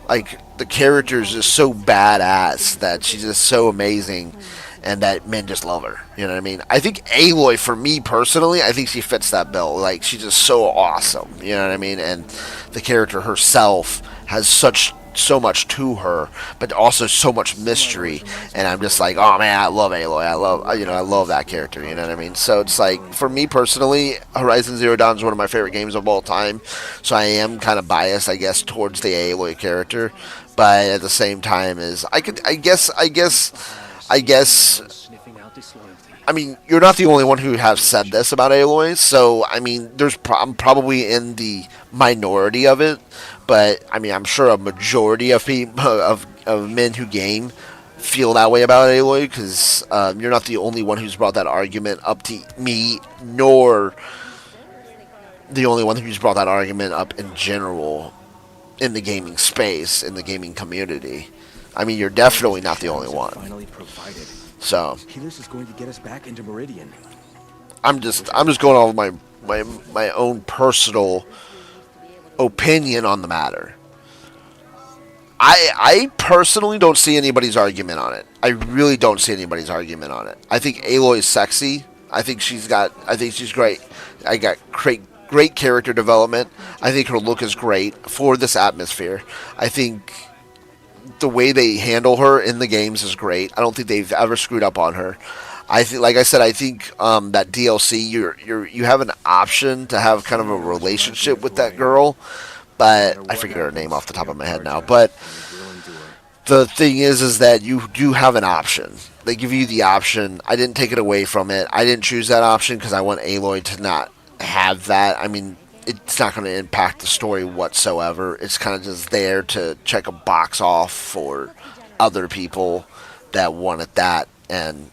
like the character is just so badass that she's just so amazing and that men just love her. You know what I mean? I think Aloy, for me personally, I think she fits that bill. Like she's just so awesome. You know what I mean? And the character herself has so much to her, but also so much mystery. And I'm just like, oh man, I love Aloy. I love that character. You know what I mean? So it's like for me personally, Horizon Zero Dawn is one of my favorite games of all time. So I am kind of biased, I guess, towards the Aloy character. But at the same time, I guess. I mean, you're not the only one who has said this about Aloy, so I mean, I'm probably in the minority of it, but I mean, I'm sure a majority of people, of men who game feel that way about Aloy, because you're not the only one who's brought that argument up to me, nor the only one who's brought that argument up in general in the gaming space, in the gaming community. I mean, you're definitely not the only one. So Helis is going to get us back into Meridian. I'm just going off my own personal opinion on the matter. I personally don't see anybody's argument on it. I really don't see anybody's argument on it. I think Aloy is sexy. I think she's great. I got great character development. I think her look is great for this atmosphere. I think the way they handle her in the games is great. I don't think they've ever screwed up on her. I think, like I said, I think that DLC you have an option to have kind of a relationship with that girl, but I forget her name off the top of my head now. But The thing is that you do have an option. They give you the option. I didn't take it away from it. I didn't choose that option because I want Aloy to not have that. I mean, it's not going to impact the story whatsoever. It's kind of just there to check a box off for other people that wanted that, and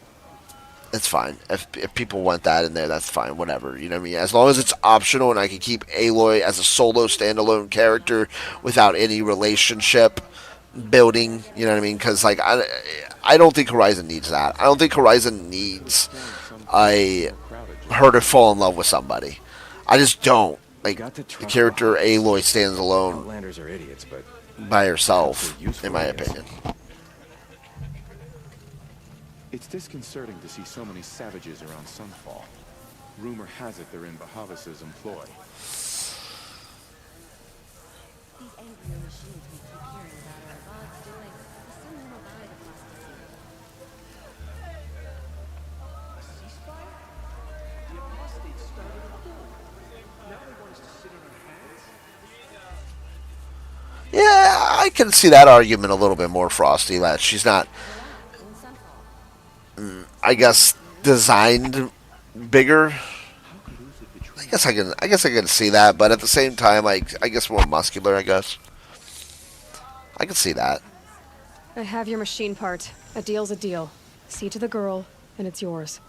it's fine. If people want that in there, that's fine. Whatever, you know what I mean. As long as it's optional and I can keep Aloy as a solo standalone character without any relationship building, you know what I mean? Because like I don't think Horizon needs that. I don't think Horizon needs her to fall in love with somebody. I just don't. Like the character Aloy stands alone Outlanders are idiots, but by herself, in my opinion. it's disconcerting to see so many savages around Sunfall. Rumor has it they're in Bahavas' employ. These angry machines we keep hearing about are God's doing. Soon we'll die to plasticity. A ceasefire? The apostates started a coup. Now they want us to sit on our hands? Yeah, I can see that argument a little bit more, Frosty. That she's not, I guess, designed bigger. I guess I can see that, but at the same time, like, I guess more muscular. I guess I can see that. I have your machine part. A deal's a deal. See to the girl, and it's yours.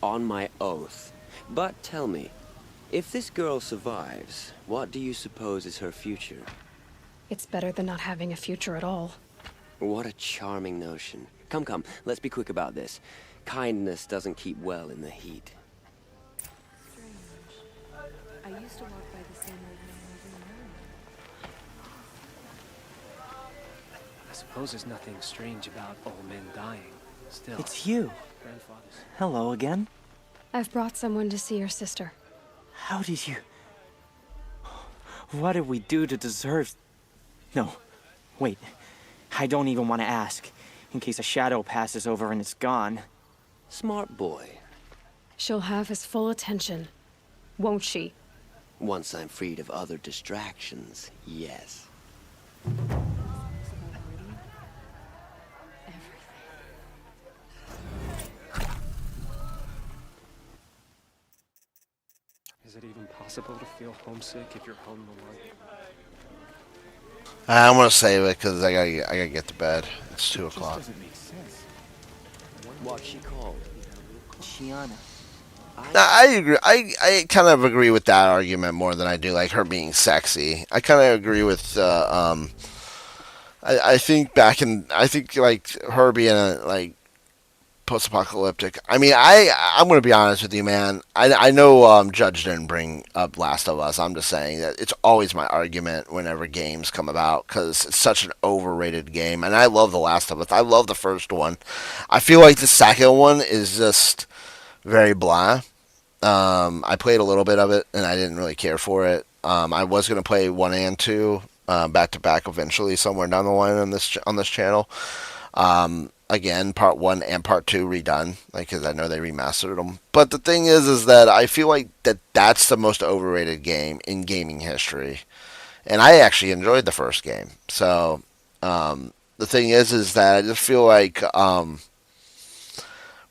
On my oath. But tell me, if this girl survives, what do you suppose is her future? It's better than not having a future at all. What a charming notion. Come, come, let's be quick about this. Kindness doesn't keep well in the heat. I used to walk by the same old man every morning. I suppose there's nothing strange about old men dying. Still. It's you. Grandfather's. Hello again. I've brought someone to see your sister. How did you... What did we do to deserve... No. Wait. I don't even want to ask. In case a shadow passes over and it's gone. Smart boy. She'll have his full attention. Won't she? Once I'm freed of other distractions, yes. Is it even possible to feel homesick if you're home alone? I'm gonna save it because I gotta get to bed. It's 2 o'clock. Doesn't make sense. What's she called? Shiana. I agree. I kind of agree with that argument more than I do like her being sexy. I kind of agree with. I think I think like her being like post-apocalyptic. I mean, I'm gonna be honest with you, man. I know Judge didn't bring up Last of Us. I'm just saying that it's always my argument whenever games come about because it's such an overrated game, and I love The Last of Us. I love the first one. I feel like the second one is just very blah. I played a little bit of it, and I didn't really care for it. I was gonna play 1 and 2 back to back eventually somewhere down the line on this channel. Again, part 1 and part 2 redone, like, because I know they remastered them. But the thing is that I feel like that's the most overrated game in gaming history, and I actually enjoyed the first game. So the thing is that I just feel like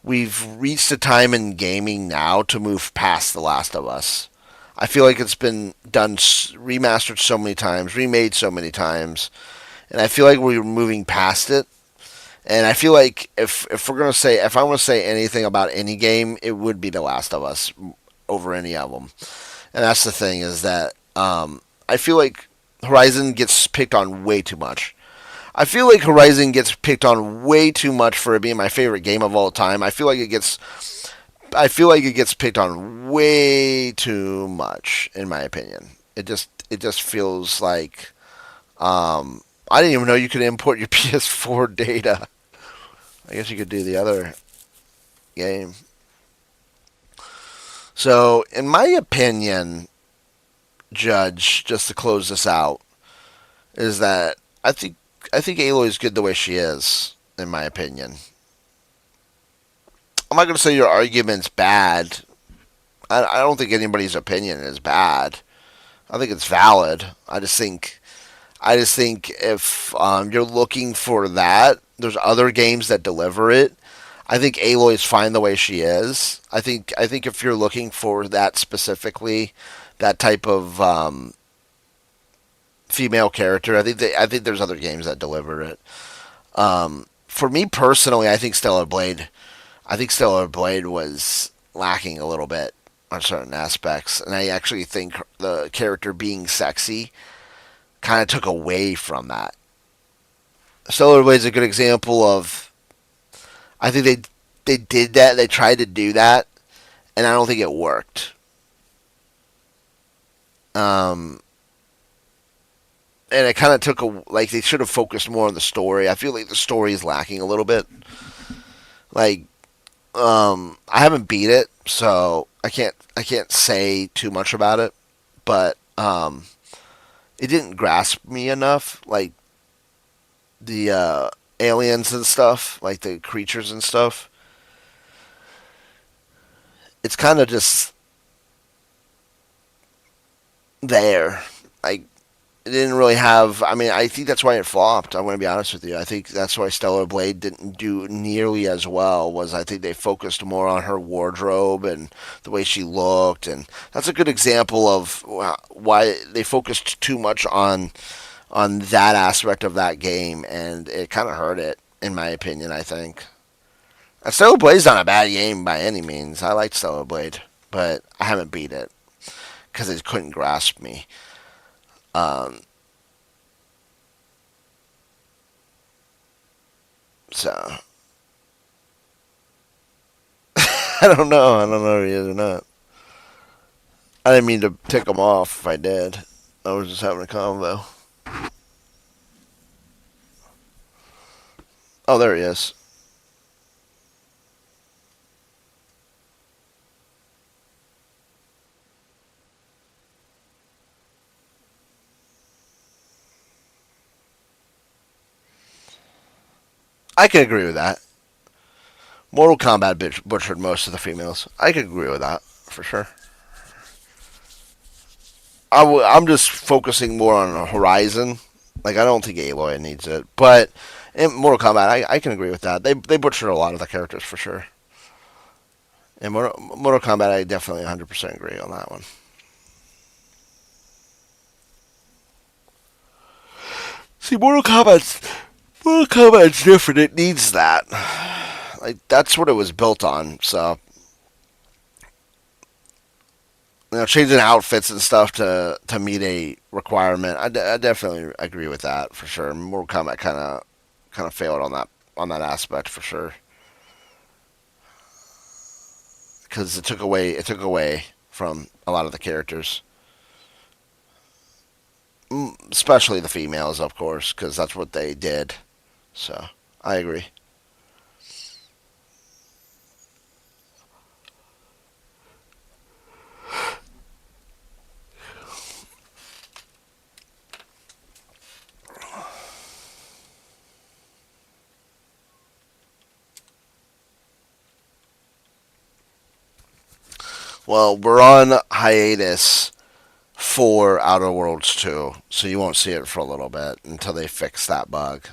we've reached a time in gaming now to move past The Last of Us. I feel like it's been done, remastered so many times, remade so many times, and I feel like we're moving past it. And I feel like if I want to say anything about any game, it would be The Last of Us over any of them. And that's the thing is that I feel like Horizon gets picked on way too much. I feel like Horizon gets picked on way too much for it being my favorite game of all time. I feel like it gets picked on way too much, in my opinion. It just feels like I didn't even know you could import your PS4 data. I guess you could do the other game. So, in my opinion, Judge, just to close this out, is that I think Aloy is good the way she is, in my opinion. I'm not going to say your argument's bad. I don't think anybody's opinion is bad. I think it's valid. I just think I just think if you're looking for that, there's other games that deliver it. I think Aloy's fine the way she is. I think if you're looking for that specifically, that type of female character, I think there's other games that deliver it. For me personally, I think Stellar Blade was lacking a little bit on certain aspects, and I actually think the character being sexy kind of took away from that. Stellar Blade's a good example of. I think they did that. They tried to do that, and I don't think it worked. Um, and it kind of took a like they should have focused more on the story. I feel like the story is lacking a little bit. Like, I haven't beat it, so I can't say too much about it. But it didn't grasp me enough. Like the aliens and stuff, like the creatures and stuff. It's kind of just there. Like it didn't really have. I mean, I think that's why it flopped. I'm going to be honest with you. I think that's why Stellar Blade didn't do nearly as well. Was I think they focused more on her wardrobe and the way she looked, and that's a good example of why they focused too much on that aspect of that game, and it kind of hurt it, in my opinion. I think. Stellar Blade's not a bad game by any means. I like Stellar Blade, but I haven't beat it because it couldn't grasp me. Um, so I don't know. I don't know if he is or not. I didn't mean to tick him off if I did. I was just having a convo. Oh, there he is. I can agree with that. Mortal Kombat butchered most of the females. I can agree with that for sure. I'm just focusing more on Horizon. Like I don't think Aloy needs it, but in Mortal Kombat, I can agree with that. They butchered a lot of the characters for sure. In Mortal Kombat, I definitely 100% agree on that one. See, Mortal Kombat's different. It needs that. Like that's what it was built on. So changing outfits and stuff to meet a requirement, I definitely agree with that for sure. Mortal Kombat kind of failed on that aspect for sure because it took away from a lot of the characters, especially the females, of course, because that's what they did. So I agree. Well, we're on hiatus for Outer Worlds 2, so you won't see it for a little bit until they fix that bug.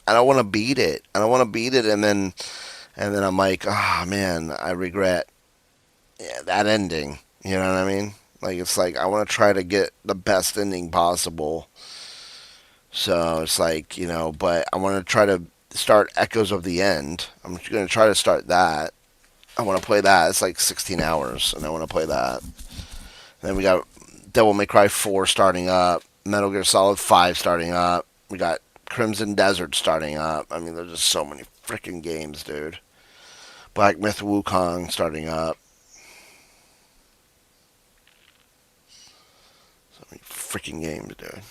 I don't want to beat it. I don't want to beat it, and then I'm like, ah, oh, man, I regret that ending. You know what I mean? Like it's like I want to try to get the best ending possible. So it's like but I want to try to start Echoes of the End. I'm going to try to start that. I want to play that. It's like 16 hours, and I want to play that. And then we got Devil May Cry 4 starting up, Metal Gear Solid 5 starting up. We got Crimson Desert starting up. I mean, there's just so many freaking games, dude. Black Myth Wukong starting up. So many freaking games, dude.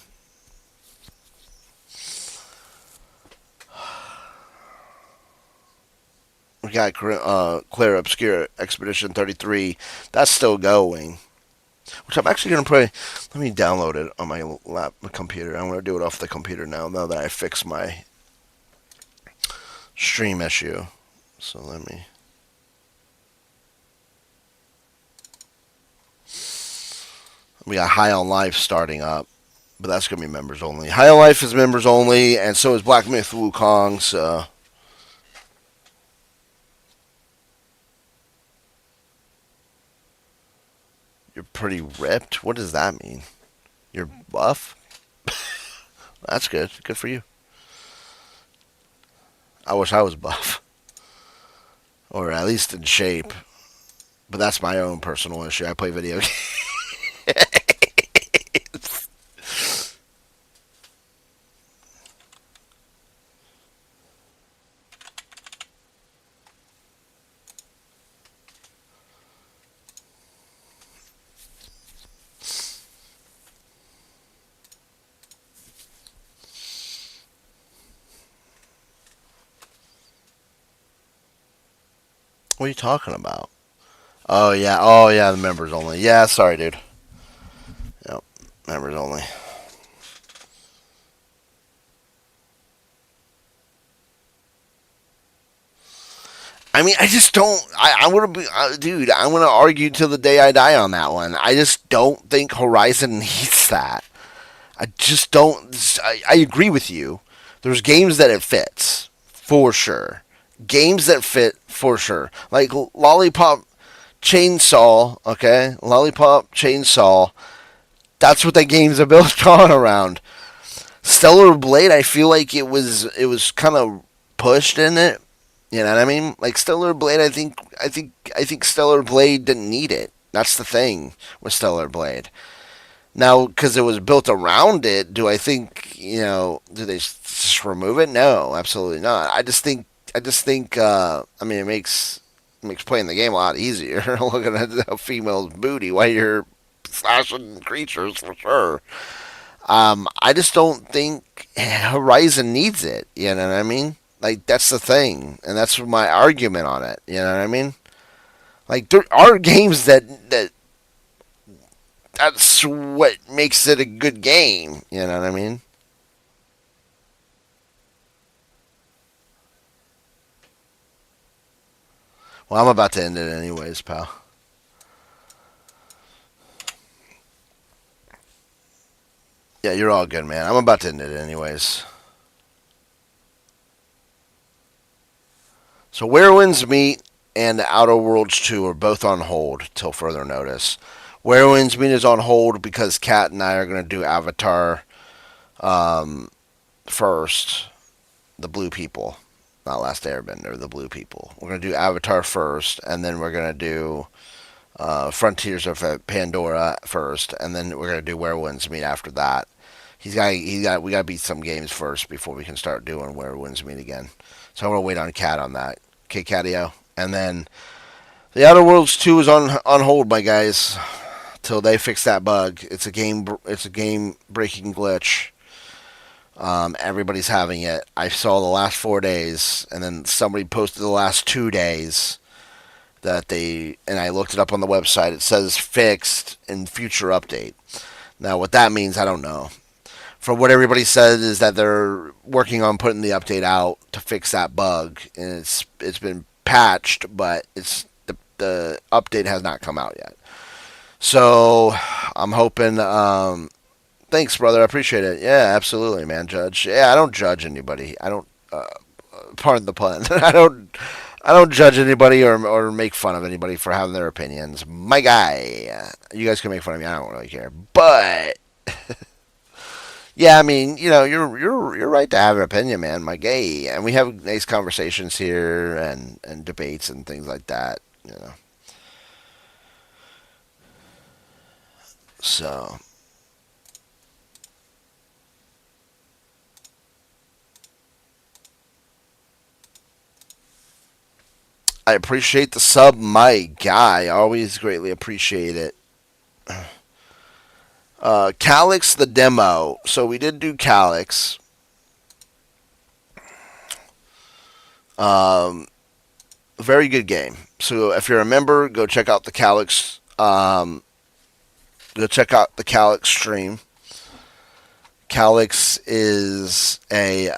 We got Clear Obscure Expedition 33. That's still going. Which I'm actually going to play. Let me download it on my computer. I'm going to do it off the computer now that I fixed my stream issue. So let me. We got High on Life starting up. But that's going to be members only. High on Life is members only, and so is Black Myth Wukong, so... You're pretty ripped? What does that mean? You're buff? That's good. Good for you. I wish I was buff. Or at least in shape. But that's my own personal issue. I play video games. What are you talking about? Oh yeah, the members only. Yeah, sorry, dude. Yep, members only. I mean, I just don't. I'm gonna be, dude. I'm gonna argue till the day I die on that one. I just don't think Horizon needs that. I just don't. I agree with you. There's games that it fits for sure. Games that fit for sure, like Lollipop Chainsaw. Okay, Lollipop Chainsaw. That's what that game's are built on around. Stellar Blade. I feel like it was kind of pushed in it. You know what I mean? Like Stellar Blade, I think Stellar Blade didn't need it. That's the thing with Stellar Blade. Now, because it was built around it, do I think do they just remove it? No, absolutely not. I just think. I mean, it makes playing the game a lot easier. Looking at a female's booty while you're slashing creatures for sure. I just don't think Horizon needs it. You know what I mean? Like that's the thing, and that's my argument on it. You know what I mean? Like there are games that's what makes it a good game. You know what I mean? Well, I'm about to end it anyways, pal. Yeah, you're all good, man. I'm about to end it anyways. So Where Winds Meet and The Outer Worlds 2 are both on hold till further notice. Where Winds Meet is on hold because Kat and I are going to do Avatar first. The Blue People. Not Last Airbender, the Blue People. We're going to do Avatar first, and then we're going to do Frontiers of Pandora first, and then we're going to do Where Winds Meet after that. We got to beat some games first before we can start doing Where Winds Meet again. So I'm going to wait on Cat on that. Okay, Catio. And then The Outer Worlds 2 is on hold, my guys, till they fix that bug. It's a game breaking glitch. Everybody's having it. I saw the last 4 days, and then somebody posted the last 2 days and I looked it up on the website. It says fixed in future update. Now, what that means, I don't know. From what everybody said is that they're working on putting the update out to fix that bug, and it's been patched, but the update has not come out yet. So I'm hoping. Thanks, brother. I appreciate it. Yeah, absolutely, man. Judge. Yeah, I don't judge anybody. I don't. Pardon the pun. I don't judge anybody or make fun of anybody for having their opinions. My guy. You guys can make fun of me. I don't really care, but. Yeah, I mean, you're right to have an opinion, man. My gay, and we have nice conversations here and debates and things like that. So, I appreciate the sub, my guy. Always greatly appreciate it. Calyx the demo. So we did do Calyx. Very good game. So if you're a member, go check out the Calyx. Go check out the Calyx stream. Calyx is a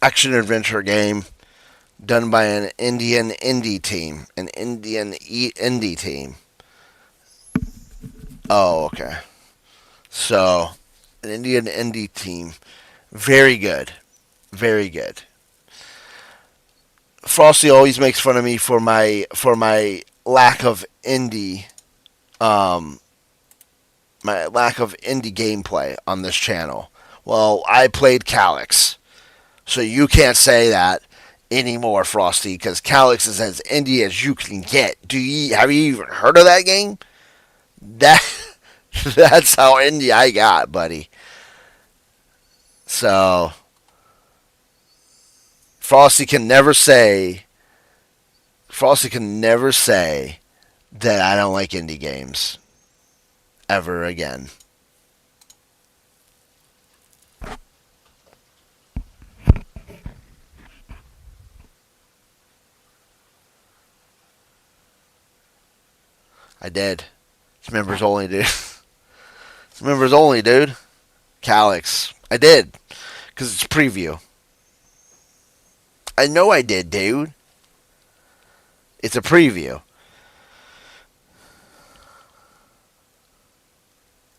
action adventure game done by an Indian indie team. Indie team. Oh, okay. So, an Indian indie team, very good, very good. Frosty always makes fun of me for my lack of indie, um, my lack of indie gameplay on this channel. Well, I played Calyx, so you can't say that anymore, Frosty, because Calyx is as indie as you can get. Have you even heard of that game? That that's how indie I got, buddy. So Frosty can never say Frosty can never say that I don't like indie games ever again. I did. It's members only, dude. It's members only, dude. Calyx. I did. Because it's preview. I know I did, dude. It's a preview.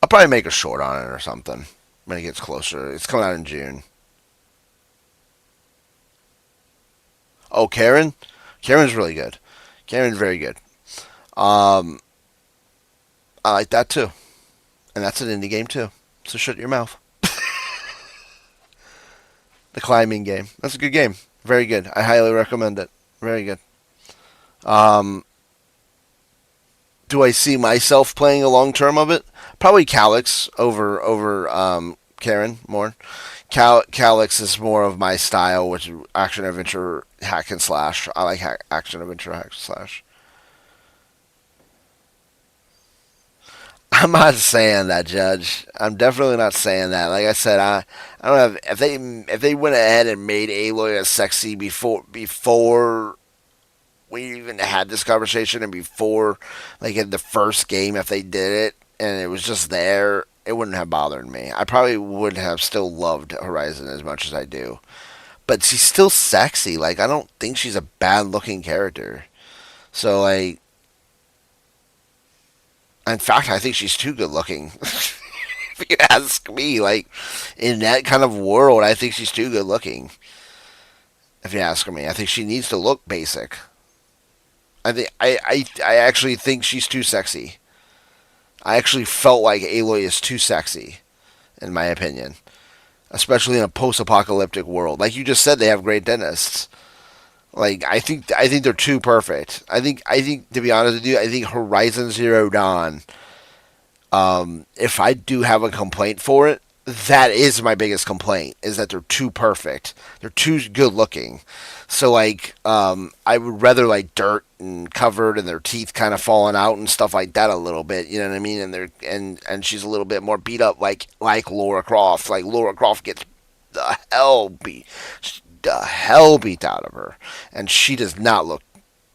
I'll probably make a short on it or something when it gets closer. It's coming out in June. Oh, Karen? Karen's really good. Karen's very good. I like that too. And that's an indie game too. So shut your mouth. The climbing game. That's a good game. Very good. I highly recommend it. Very good. Do I see myself playing a long term of it? Probably Calyx over Karen more. Calyx is more of my style, which is action adventure hack and slash. I like action adventure hack and slash. I'm not saying that, Judge. I'm definitely not saying that. Like I said, I don't have if they went ahead and made Aloy as sexy before we even had this conversation and before like in the first game, if they did it and it was just there, it wouldn't have bothered me. I probably would have still loved Horizon as much as I do. But she's still sexy. Like I don't think she's a bad looking character. So like in fact, I think she's too good looking. If you ask me, like in that kind of world, I think she's too good looking. If you ask me, I think she needs to look basic. I actually think she's too sexy. I actually felt like Aloy is too sexy, in my opinion, especially in a post-apocalyptic world. Like you just said, they have great dentists. Like I think they're too perfect. I think to be honest with you, I think Horizon Zero Dawn. If I do have a complaint for it, that is my biggest complaint. Is that they're too perfect. They're too good looking. So like, I would rather like dirt and covered and their teeth kind of falling out and stuff like that a little bit. You know what I mean? And they're and she's a little bit more beat up like Lara Croft. Like Lara Croft gets the hell beat out of her, and she does not look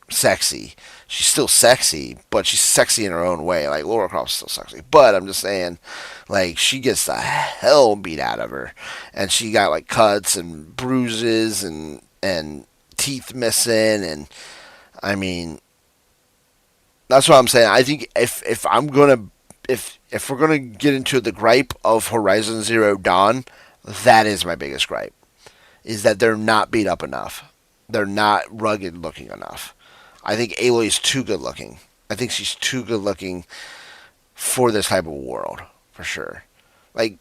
sexy. She's still sexy, but she's sexy in her own way. Like Lara Croft's still sexy, but I'm just saying, like she gets the hell beat out of her, and she got like cuts and bruises and teeth missing, and I mean, that's what I'm saying. I think if we're gonna get into the gripe of Horizon Zero Dawn, that is my biggest gripe. Is that they're not beat up enough. They're not rugged looking enough. I think Aloy is too good looking. I think she's too good looking for this type of world, for sure. Like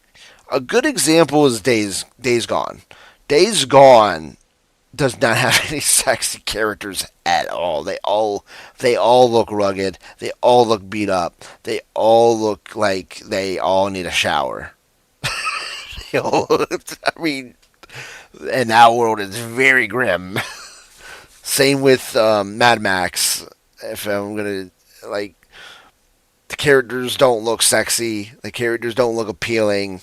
a good example is Days Gone. Days Gone does not have any sexy characters at all. They all look rugged. They all look beat up. They all look like they all need a shower. I mean, and that world is very grim. Same with Mad Max. If I'm gonna like, the characters don't look sexy. The characters don't look appealing.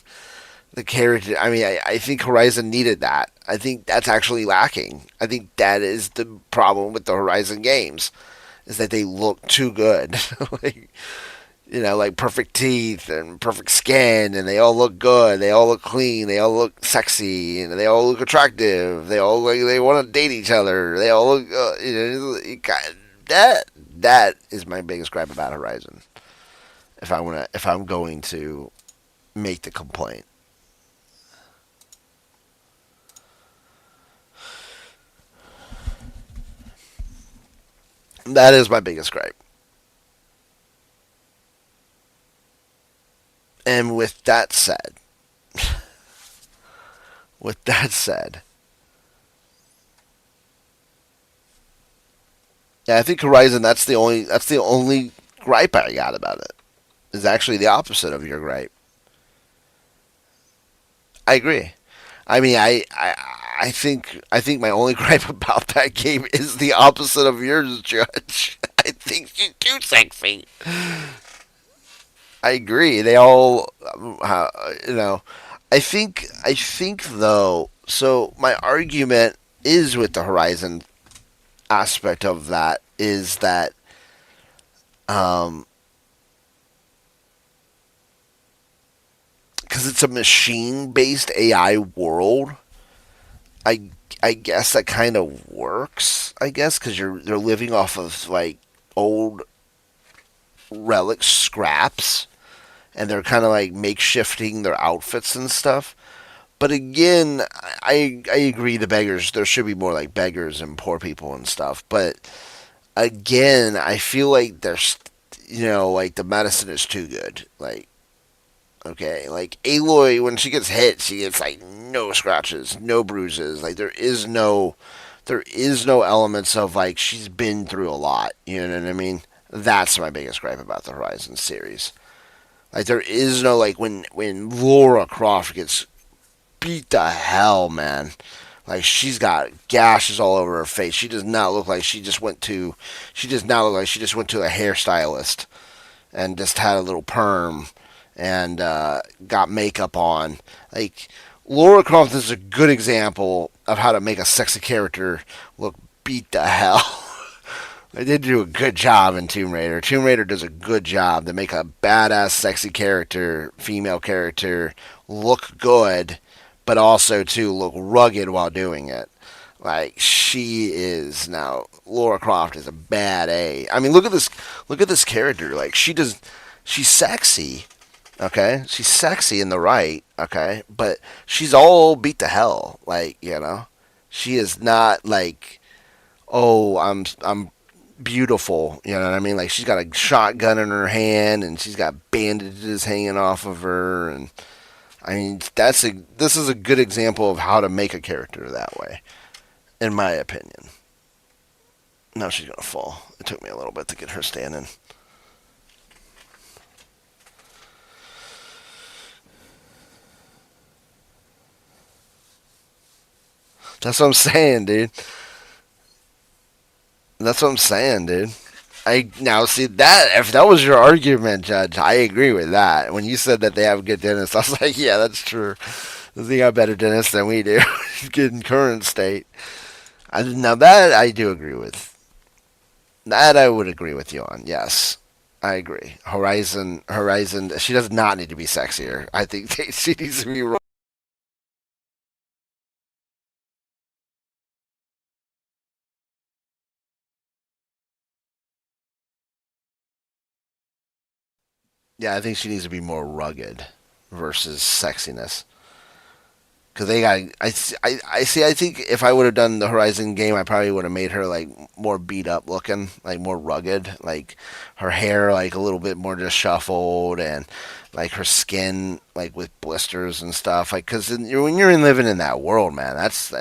I mean, I think Horizon needed that. I think that's actually lacking. I think that is the problem with the Horizon games, is that they look too good. Like, you know, like perfect teeth and perfect skin, and they all look good. They all look clean. They all look sexy, and they all look attractive. They all like they want to date each other. They all look, that is my biggest gripe about Horizon. If I'm going to make the complaint. That is my biggest gripe. And with that said, with that said, yeah, I think Horizon. That's the only gripe I got about it. Is actually the opposite of your gripe. I agree. I mean, I think my only gripe about that game is the opposite of yours, Judge. I think she's too sexy. I agree. They all, you know, I think though. So my argument is with the Horizon aspect of that is that um, because it's a machine-based AI world. I I guess that kind of works. I guess because they're living off of like old relic scraps, and they're kind of like makeshifting their outfits and stuff. But again, I agree. The beggars, there should be more like beggars and poor people and stuff. But again, I feel like there's, like the medicine is too good. Like, okay, like Aloy, when she gets hit, she gets like no scratches, no bruises. Like there is no elements of like she's been through a lot. You know what I mean? That's my biggest gripe about the Horizon series. Like there is no like when Laura Croft gets beat to hell, man. Like she's got gashes all over her face. She does not look like she just went to. She does not look like she just went to a hairstylist and just had a little perm and got makeup on. Like Laura Croft is a good example of how to make a sexy character look beat to hell. They did do a good job in Tomb Raider. Tomb Raider does a good job to make a badass, sexy character, female character, look good, but also to look rugged while doing it. Like she is now, Laura Croft is a bad A. I mean, look at this character. Like she's sexy, okay? She's sexy in the right, okay? But she's all beat to hell. Like she is not like, oh, I'm beautiful. You know what I mean? Like she's got a shotgun in her hand and she's got bandages hanging off of her, and I mean this is a good example of how to make a character that way, in my opinion. Now she's gonna fall. It took me a little bit to get her standing. That's what I'm saying, dude. That's what I'm saying, dude. I now see that if that was your argument, Judge, I agree with that. When you said that they have good dentists, I was like, yeah, that's true. They got better dentists than we do, good in current state. Now that I do agree with. That I would agree with you on. Yes, I agree. Horizon. She does not need to be sexier. I think she needs to be. Yeah, I think she needs to be more rugged versus sexiness. Because they got, I see. I think if I would have done the Horizon game, I probably would have made her like more beat up looking, like more rugged, like her hair like a little bit more just shuffled, and like her skin like with blisters and stuff. Like because when you're living in that world, man, that's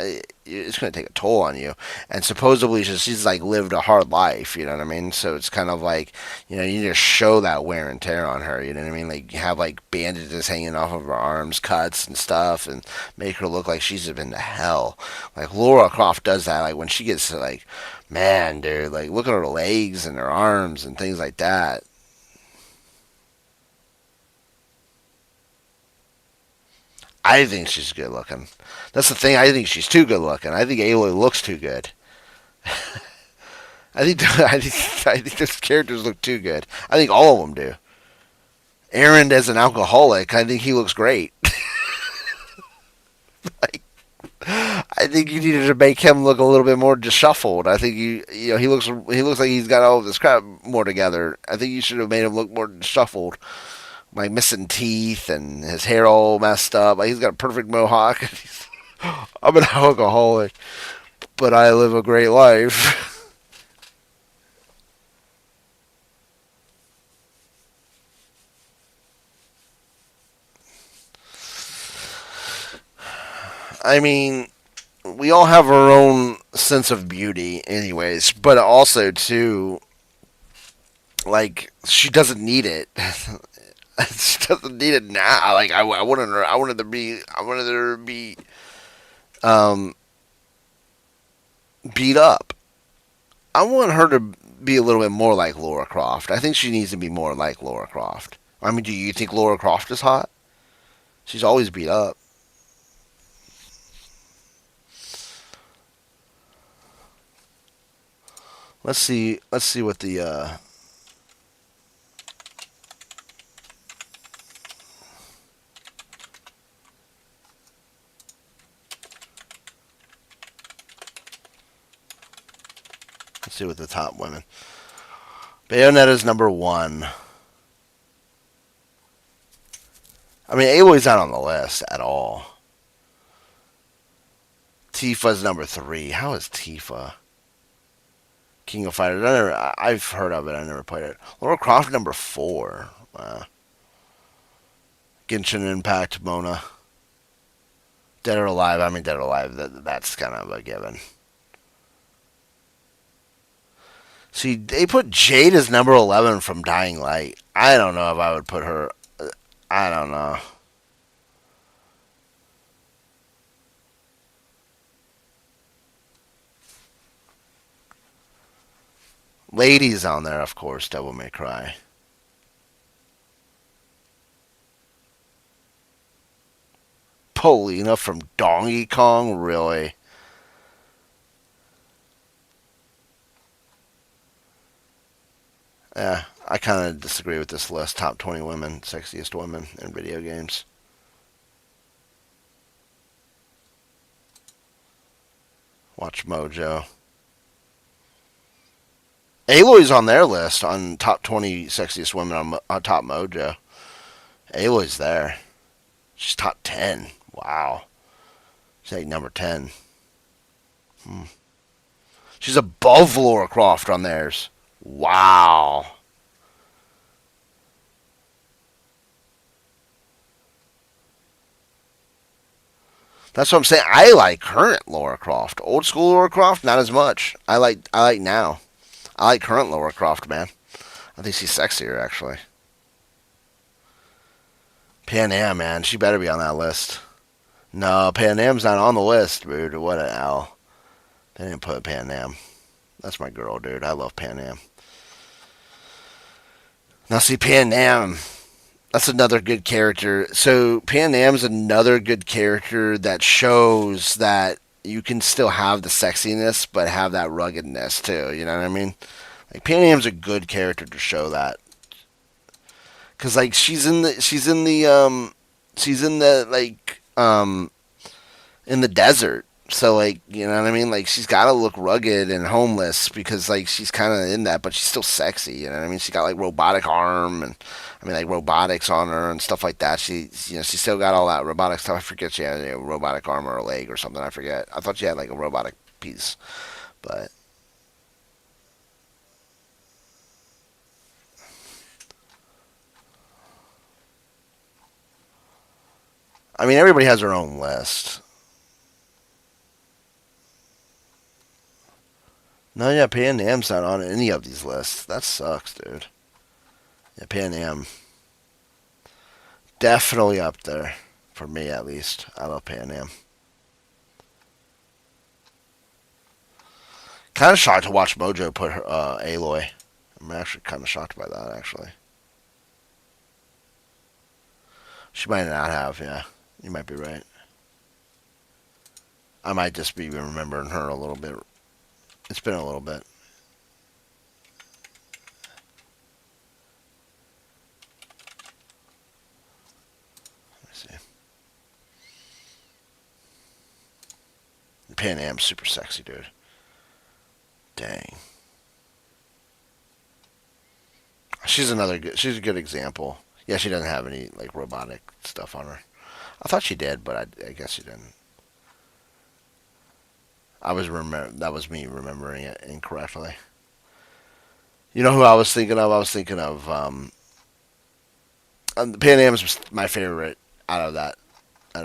it's gonna take a toll on you. And supposedly she's like lived a hard life, you know what I mean? So it's kind of like you need to show that wear and tear on her, you know what I mean? Like you have like bandages hanging off of her arms, cuts and stuff, and make her look like she's been to hell. Like Laura Croft does that. Like when she gets to like, man, dude, like look at her legs and her arms and things like that. I think she's good looking. That's the thing. I think she's too good looking. I think Aloy looks too good. I think those characters look too good. I think all of them do. Aaron as an alcoholic, I think he looks great. Like, I think you needed to make him look a little bit more disheveled. I think he looks like he's got all of this crap more together. I think you should have made him look more disheveled like missing teeth and his hair all messed up. Like he's got a perfect mohawk. I'm an alcoholic, but I live a great life. I mean, we all have our own sense of beauty, anyways. But also, too, like she doesn't need it. She doesn't need it now. Like I wanted her. I wanted her to be um, beat up. I want her to be a little bit more like Laura Croft. I think she needs to be more like Laura Croft. I mean, do you think Laura Croft is hot? She's always beat up. Let's see. Let's see what the. Let's see what the top women. Bayonetta's number 1. I mean, Aloy's not on the list at all. Tifa's number 3. How is Tifa? King of Fighters. I've heard of it. I never played it. Laura Croft number 4. Genshin Impact, Mona. Dead or Alive. I mean, Dead or Alive. That's kind of a given. See, they put Jade as number 11 from Dying Light. I don't know if I would put her. I don't know. Ladies on there, of course. Devil May Cry. Polina from Donkey Kong? Really? Yeah, I kind of disagree with this list. Top 20 women, sexiest women in video games. Watch Mojo. Aloy's on their list on top 20 sexiest women on Top Mojo. Aloy's there. She's top 10. Wow. She's like number 10. She's above Laura Croft on theirs. Wow. That's what I'm saying. I like current Laura Croft. Old school Laura Croft, not as much. I like now. I like current Laura Croft, man. I think she's sexier, actually. Pan Am, man. She better be on that list. No, Pan Am's not on the list, dude. What an L. They didn't put Pan Am. That's my girl, dude. I love Pan Am. Now, see, Pan Am, that's another good character. So, Pan Am's another good character that shows that you can still have the sexiness, but have that ruggedness, too. You know what I mean? Like, Pan Am's a good character to show that. Because, like, she's in the desert. So, like, you know what I mean? Like, she's got to look rugged and homeless because, like, she's kind of in that, but she's still sexy, you know what I mean? She's got, like, robotic arm and, I mean, like, robotics on her and stuff like that. She's still got all that robotic stuff. I forget she had a robotic arm or a leg or something. I forget. I thought she had, like, a robotic piece. But I mean, everybody has their own list. No, yeah, Pan Am's not on any of these lists. That sucks, dude. Yeah, Pan Am. Definitely up there. For me, at least. I love Pan Am. Kind of shocked to watch Mojo put her, Aloy. I'm actually kind of shocked by that, actually. She might not have, yeah. You might be right. I might just be remembering her a little bit. It's been a little bit. Let me see. Pan Am's super sexy, dude. Dang. She's a good example. Yeah, she doesn't have any like robotic stuff on her. I thought she did, but I guess she didn't. That was me remembering it incorrectly. You know who I was thinking of? I was thinking of Pan Am's was my favorite out of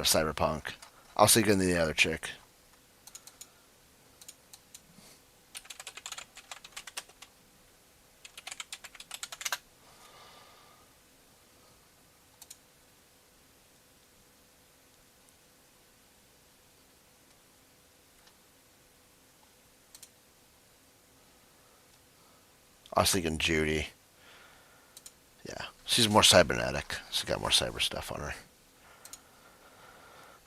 Cyberpunk. I was thinking of the other chick. I was thinking Judy. Yeah, she's more cybernetic. She's got more cyber stuff on her.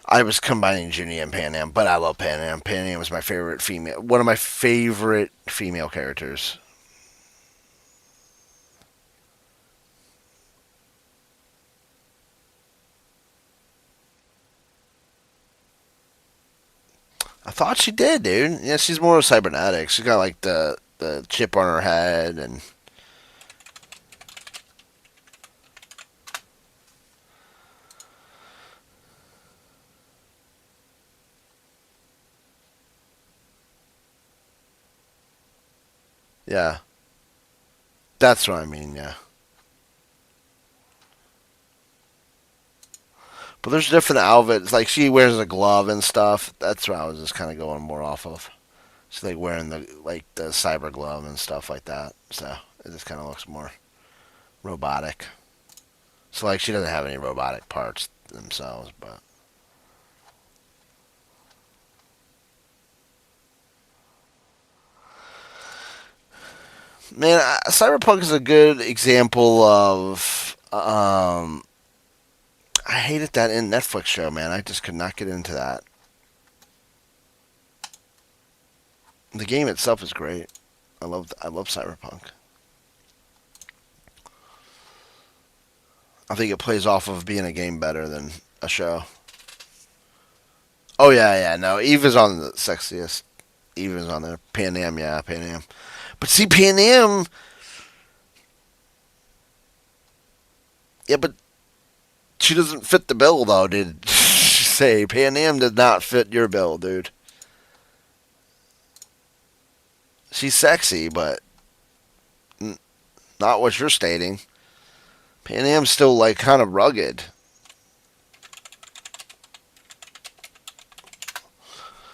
I was combining Judy and Pan Am, but I love Pan Am. Pan Am is my favorite female, one of my favorite female characters. I thought she did, dude. Yeah, she's more cybernetic. She's got like the chip on her head and. Yeah. That's what I mean, yeah. But there's different outfits. Like she wears a glove and stuff. That's what I was just kind of going more off of. She's like wearing the cyber glove and stuff like that. So it just kind of looks more robotic. So like she doesn't have any robotic parts themselves, but. Man, Cyberpunk is a good example of. I hated that in Netflix show, man. I just could not get into that. The game itself is great. I love Cyberpunk. I think it plays off of being a game better than a show. Oh yeah. No, Eve is on the sexiest. Eve is on there. Pan Am, yeah, Pan Am. But see, Pan Am. Yeah, but she doesn't fit the bill, though, did she say? Pan Am did not fit your bill, dude. She's sexy, but not what you're stating. Pan Am's still, like, kind of rugged.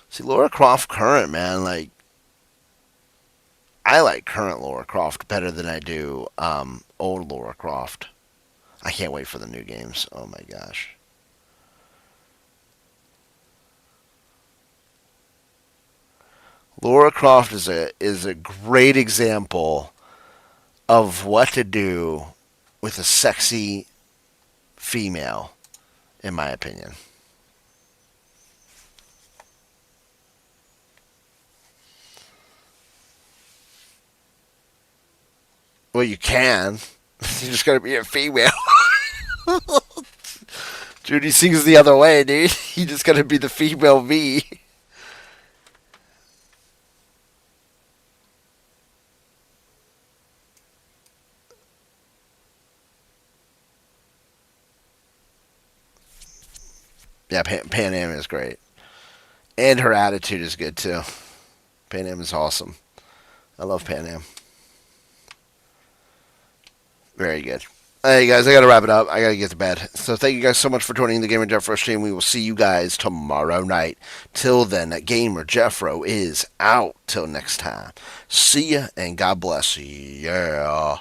See, Lara Croft current, man, like, I like current Lara Croft better than I do old Lara Croft. I can't wait for the new games. Oh my gosh. Lara Croft is a great example of what to do with a sexy female, in my opinion. Well, you can. You just gotta be a female. Judy sings the other way, dude. You just gotta be the female V. Yeah, Pan Am is great. And her attitude is good, too. Pan Am is awesome. I love Pan Am. Very good. Hey, guys, I got to wrap it up. I got to get to bed. So thank you guys so much for joining the Gamer Jeffro stream. We will see you guys tomorrow night. Till then, Gamer Jeffro is out. Till next time. See ya, and God bless you. Yeah.